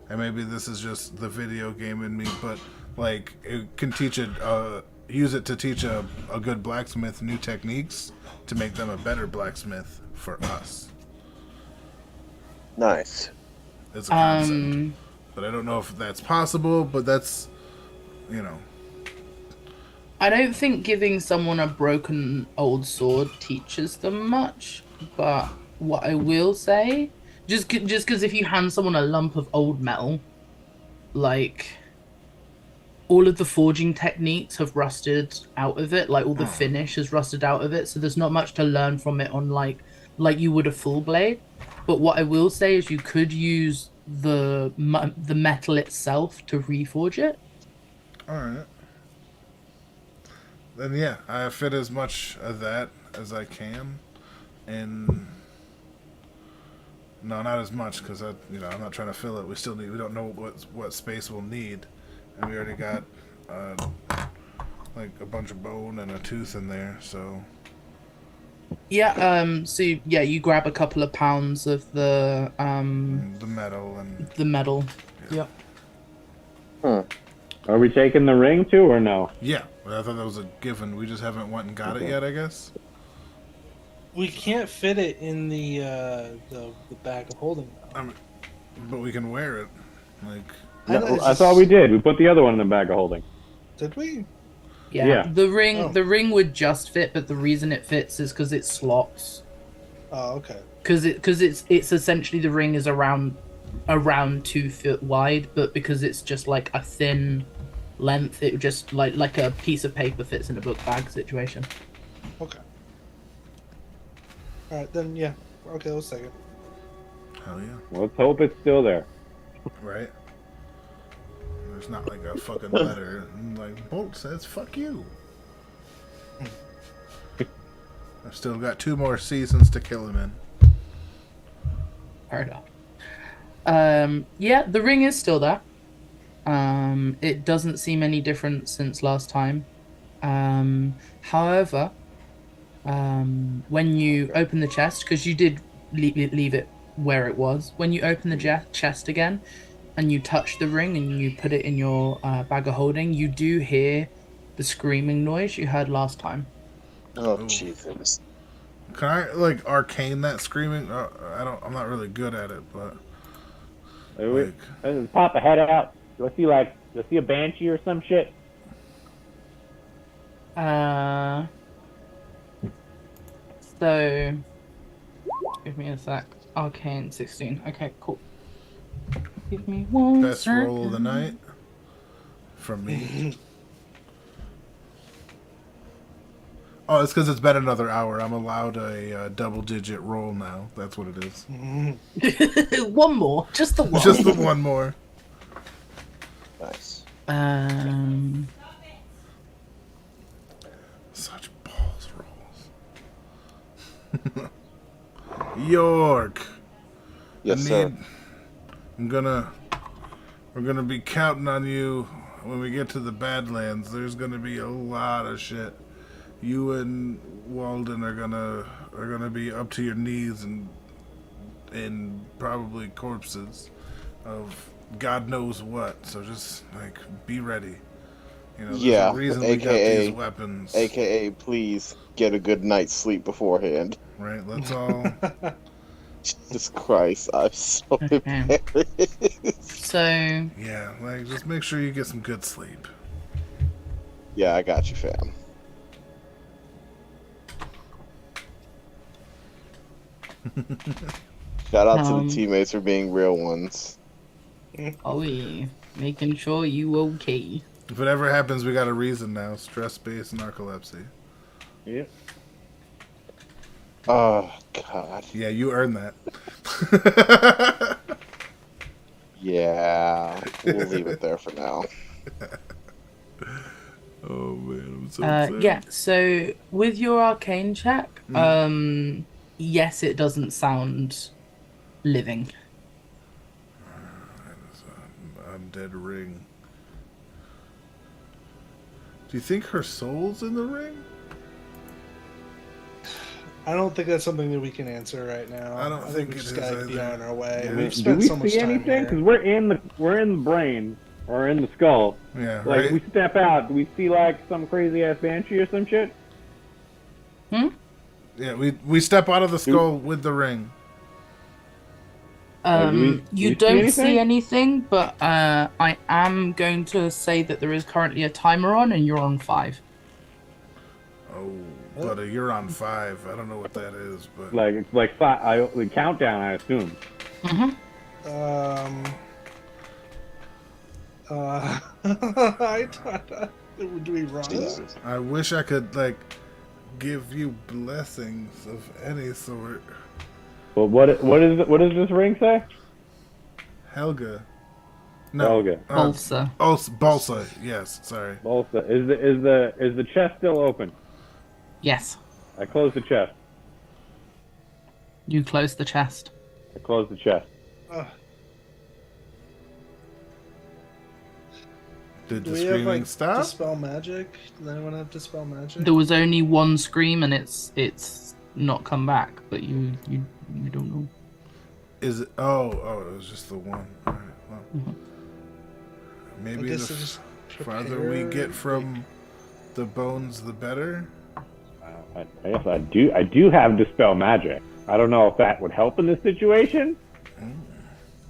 S2: maybe this is just the video game in me, but like it can teach it, use it to teach a good blacksmith new techniques to make them a better blacksmith for us.
S5: nice.
S2: It's a concept, but I don't know if that's possible. But that's, you know.
S1: I don't think giving someone a broken old sword teaches them much, but what I will say, just because if you hand someone a lump of old metal, like, all of the forging techniques have rusted out of it, like all the finish has rusted out of it, so there's not much to learn from it on like you would a full blade. But what I will say is you could use the metal itself to reforge it.
S2: All right. Then yeah, I fit as much of that as I can, and no, not as much because I'm not trying to fill it. We don't know what space we'll need, and we already got like a bunch of bone and a tooth in there, so.
S1: Yeah. So you grab a couple of pounds of the
S2: metal and
S1: the metal. Yep.
S3: Are we taking the ring too or no?
S2: yeah. I thought that was a given. We just haven't went and got it yet, I guess.
S4: We can't fit it in the bag of holding.
S2: But we can wear it. Like,
S3: No, I thought we did. We put the other one in the bag of holding.
S4: Did we?
S1: Yeah. The
S4: Oh.
S1: ring would just fit, but the reason it fits is because it slots.
S4: Oh, okay.
S1: Because it's essentially the ring is around 2 feet wide, but because it's just like a thin length, it would just like a piece of paper fits in a book bag situation.
S4: Okay. All right, then yeah. Okay, let's take it.
S2: hell yeah.
S3: Well, let's hope it's still there.
S2: Right? There's not like a fucking letter. Like, Bolt says, fuck you. I've still got 2 more seasons to kill him in.
S1: Fair enough. Yeah, the ring is still there. It doesn't seem any different since last time. However, when you open the chest, because you did leave it where it was, when you open the chest again and you touch the ring and you put it in your bag of holding, you do hear the screaming noise you heard last time.
S5: Oh,
S2: Ooh.
S5: Jesus.
S2: Can I like arcane that screaming? I'm not really good at it, but like,
S3: Let's pop a head out. Do I see a banshee or some shit?
S1: So give me a sec. Arcane 16. Okay, cool. Give me one
S2: best
S1: second.
S2: roll of the night from me. Oh, it's because it's been another hour. I'm allowed a double-digit roll now. That's what it is.
S1: One more, just the one.
S2: Just the one more.
S5: Nice.
S2: Such balls rolls. York.
S5: Yes, sir.
S2: We're gonna be counting on you when we get to the Badlands. There's gonna be a lot of shit. You and Walden are gonna be up to your knees in probably corpses of God knows what. So just like be ready. You know, there's
S5: Yeah,
S2: a reason we got
S5: AKA
S2: these weapons.
S5: AKA, please get a good night's sleep beforehand.
S2: Right? Let's all.
S5: Jesus Christ, I'm so
S1: Okay.
S5: embarrassed.
S1: So
S2: Yeah, like just make sure you get some good sleep.
S5: Yeah, I got you, fam. Shout out to the teammates for being real ones.
S1: are we making sure you okay?
S2: If it ever happens, we got a reason now. Stress-based narcolepsy.
S3: Yep.
S5: Oh, God.
S2: Yeah, you earned that.
S5: Yeah, we'll leave it there for now.
S2: Oh man, I'm so upset.
S1: Yeah, so with your arcane check, yes, it doesn't sound living.
S2: Undead ring. Do you think her soul's in the ring?
S4: I don't think that's something that we can answer right now.
S2: I don't think
S4: we
S2: it
S4: just
S2: is
S4: gotta be
S2: either.
S4: on our way.
S2: Yeah.
S4: We've
S3: Do
S4: spent
S3: we
S4: so much
S3: see
S4: time
S3: anything? Because
S4: here.
S3: we're in the brain or in the skull.
S2: Yeah,
S3: Like
S2: right.
S3: we step out, do we see like some crazy ass banshee or some shit?
S2: Yeah, we step out of the skull with the ring.
S3: do
S1: You
S3: you
S1: don't
S3: see
S1: see anything, but I am going to say that there is currently a timer on, and you're on 5.
S2: Oh, buddy, you're on 5. I don't know what that is, but
S3: Like it's like the countdown, I assume.
S4: I thought, do we run?
S5: Jesus.
S2: I wish I could like give you blessings of any sort.
S3: Well, what does this ring say?
S2: Helga. No.
S3: Helga.
S1: Balsa.
S2: Balsa. Yes. Sorry.
S3: Balsa. Is the chest still open?
S1: Yes.
S3: I closed the chest.
S1: You close the chest.
S3: I closed the chest.
S2: Did
S4: Do
S2: the
S4: we have
S2: screaming
S4: like
S2: stop?
S4: dispel magic? Does anyone have dispel magic?
S1: There was only one scream, and it's not come back. But you don't know.
S2: Is it? Oh, it was just the one. All right. Well, maybe
S4: I guess
S2: the
S4: I just
S2: farther we
S4: prepare,
S2: get from the bones, the better.
S3: I guess I do have dispel magic. I don't know if that would help in this situation.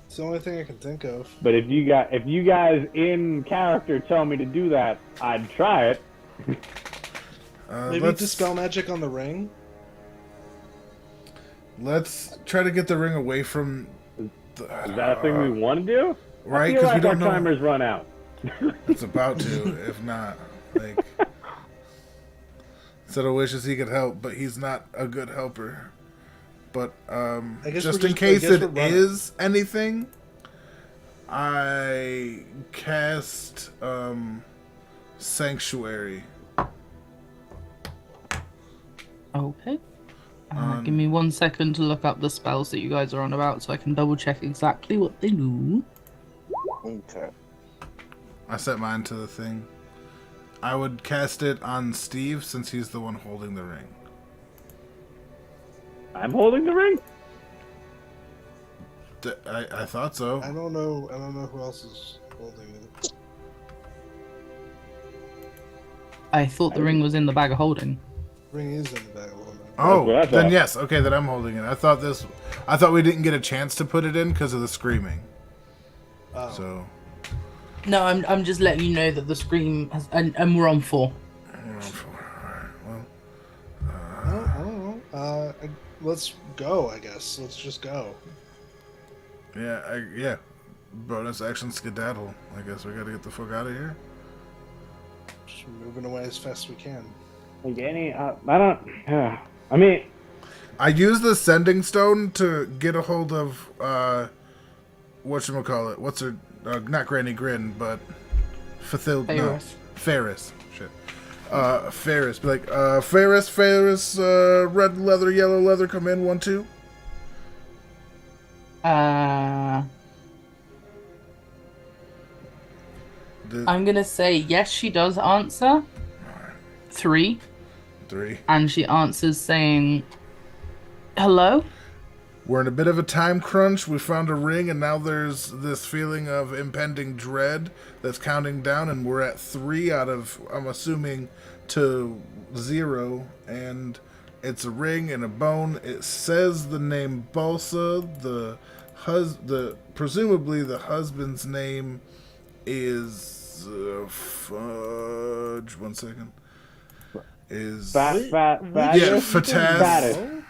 S4: It's the only thing I can think of.
S3: But if you guys in character tell me to do that, I'd try it.
S4: Maybe
S2: Let's
S4: dispel magic on the ring.
S2: let's try to get the ring away from.
S3: Is that a thing we want to do?
S2: Right,
S3: I feel
S2: because we
S3: like our
S2: don't know.
S3: timers run out.
S2: It's about to, if not. Like, Settle wishes he could help, but he's not a good helper. But
S4: guess
S2: just
S4: we're
S2: in
S4: just- I
S2: case
S4: guess
S2: it
S4: we're running.
S2: is anything, I cast Sanctuary.
S1: Okay. Give me 1 second to look up the spells that you guys are on about, so I can double check exactly what they do.
S5: Okay.
S2: I set mine to the thing. I would cast it on Steve since he's the one holding the ring.
S3: I'm holding the ring.
S2: I thought so.
S4: I don't know who else is holding it.
S1: I thought the ring was in the bag of holding.
S4: Ring is in the bag of holding.
S2: Oh,
S3: what I
S2: then
S3: thought.
S2: yes. Okay, then I'm holding it. I thought we didn't get a chance to put it in because of the screaming.
S4: Oh.
S2: So.
S1: No, I'm just letting you know that the scream has, and we're on 4.
S2: Well,
S4: I don't know. Let's go. I guess let's just go.
S2: yeah. Bonus action skedaddle. I guess we gotta get the fuck out of here.
S4: Just moving away as fast as we can.
S3: Like I don't. I mean,
S2: I used the sending stone to get a hold of whatchamacallit. What's her not Granny Grin, but Ferris. Shit. Ferris. Be like, Ferris, red leather, yellow leather, come in, 1, 2.
S1: I'm gonna say yes, she does answer. 3.
S2: 3.
S1: And she answers saying, hello?
S2: We're in a bit of a time crunch. We found a ring, and now there's this feeling of impending dread that's counting down, and we're at 3 out of, I'm assuming, to 0, and it's a ring and a bone. It says the name Balsa. Presumably the husband's name is fudge. 1 second. Is
S3: fat.
S2: yeah, Fataz.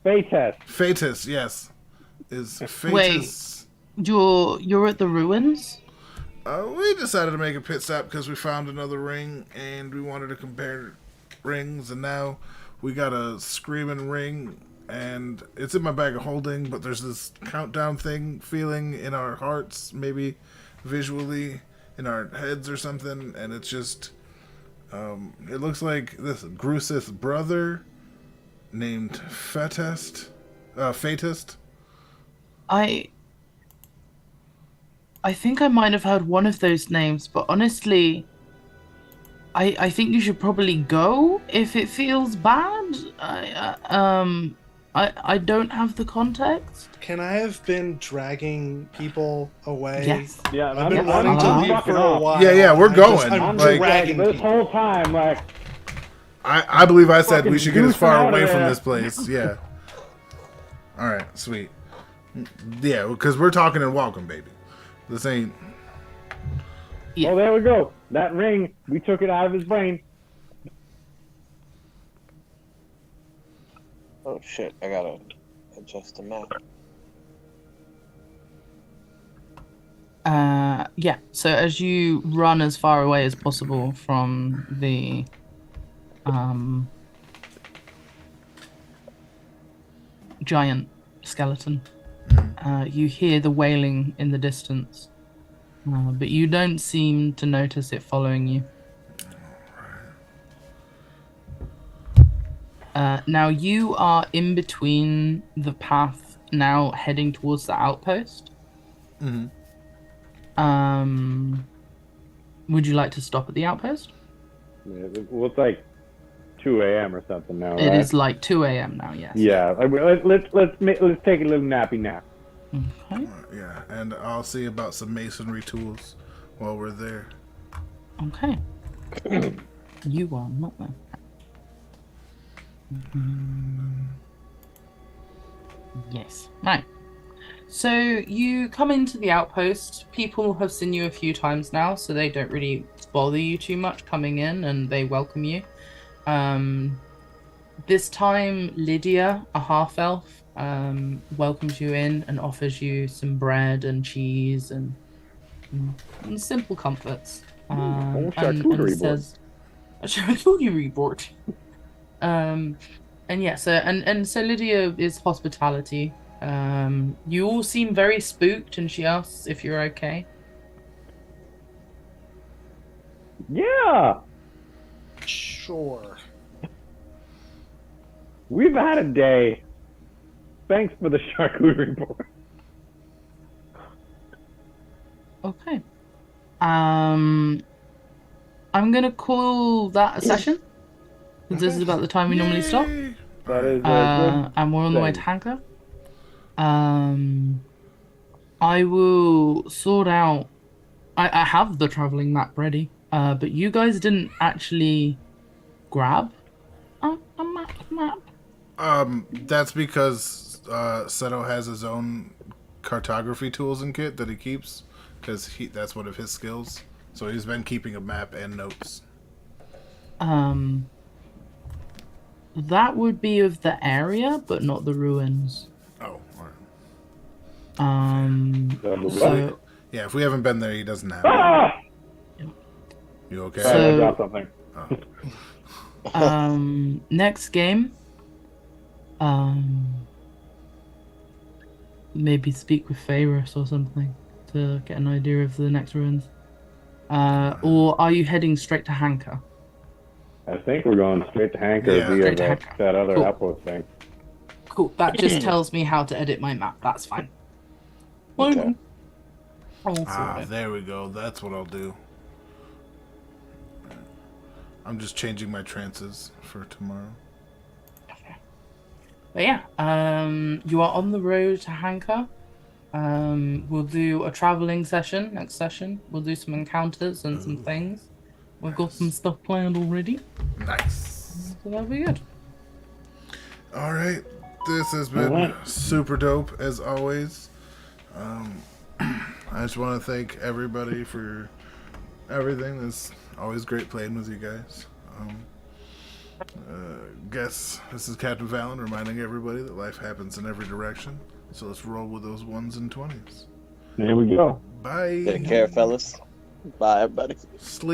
S3: Fatus.
S2: Fatus, yes. Is Fatus.
S1: Wait. You're at the ruins?
S2: We decided to make a pit stop because we found another ring and we wanted to compare rings, and now we got a screaming ring and it's in my bag of holding, but there's this countdown feeling in our hearts, maybe visually in our heads or something, and it's just it looks like this Grusith's brother named Fatist.
S1: I think I might have heard one of those names, but honestly, I think you should probably go if it feels bad. I don't have the context.
S4: Can I have been dragging people away?
S1: Yes.
S3: Yeah,
S4: I've been wanting to leave for a while.
S2: Yeah, we're going.
S4: I'm
S2: Like-
S4: dragging
S3: this
S4: people.
S3: whole time, like,
S2: I believe I said we should get as
S3: Fucking
S2: far
S3: goofing
S2: away
S3: out
S2: from
S3: of
S2: this place. Yeah. All right, sweet. Yeah, because we're talking in Welcome, baby. This ain't.
S1: Yeah.
S3: oh, there we go. That ring, we took it out of his brain.
S5: Oh shit! I gotta adjust the map.
S1: Yeah. So as you run as far away as possible from the giant skeleton, you hear the wailing in the distance, but you don't seem to notice it following you. Now you are in between the path now heading towards the outpost.
S2: Mhm.
S1: Would you like to stop at the outpost?
S3: Yeah, well, it's like 2 a.m. or something now,
S1: It
S3: right?
S1: is like 2 a.m. now, yes.
S3: Yeah, let's take a little nappy nap.
S1: Okay.
S2: Yeah, and I'll see about some masonry tools while we're there.
S1: Okay. You are not there. Yes. Right. So you come into the outpost. People have seen you a few times now, so they don't really bother you too much coming in, and they welcome you. This time, Lydia, a half-elf, welcomes you in and offers you some bread and cheese and simple comforts.
S3: whole
S1: And
S3: charcuterie board.
S1: says, a charcuterie board. And yeah, so Lydia is hospitality. You all seem very spooked, and she asks if you're okay.
S3: Yeah,
S4: Sure.
S3: we've had a day. Thanks for the charcuterie board.
S1: Okay. I'm gonna call that a session. Because this is about the time we normally stop.
S2: Yay!
S3: That is good.
S1: And we're on the way to
S3: thing.
S1: Hanker. I will sort out. I have the traveling map ready. But you guys didn't actually grab a map.
S2: That's because Seto has his own cartography tools and kit that he keeps, because that's one of his skills. So he's been keeping a map and notes.
S1: That would be of the area, but not the ruins.
S2: Oh, all right.
S1: So
S2: Yeah, if we haven't been there, he doesn't have
S3: Ah!
S2: it. You okay?
S3: Sorry, I
S1: So-
S3: dropped something.
S1: next game. Maybe speak with Faerus or something to get an idea of the next ruins. Or are you heading straight to Hanker?
S3: I think we're going straight to Hanker
S2: Yeah.
S3: via
S1: Straight to
S3: that,
S1: Hanker.
S3: that other
S1: Cool.
S3: outpost thing.
S1: Cool. That just tells me how to edit my map. That's fine.
S5: Okay.
S1: I'll sort
S2: Ah,
S1: it.
S2: there we go. That's what I'll do. I'm just changing my trances for tomorrow.
S1: But yeah, you are on the road to Hanker. We'll do a traveling session next session. We'll do some encounters and some things. We've got some stuff planned already,
S2: Nice.
S1: so that'll be good.
S2: All right. This has been
S3: Alright.
S2: super dope as always. I just want to thank everybody for everything. It's always great playing with you guys. Guess this is Captain Valen reminding everybody that life happens in every direction. So let's roll with those 1s and 20s.
S3: There we go.
S2: Bye.
S5: Take care, fellas. Bye, everybody.
S2: Sleep.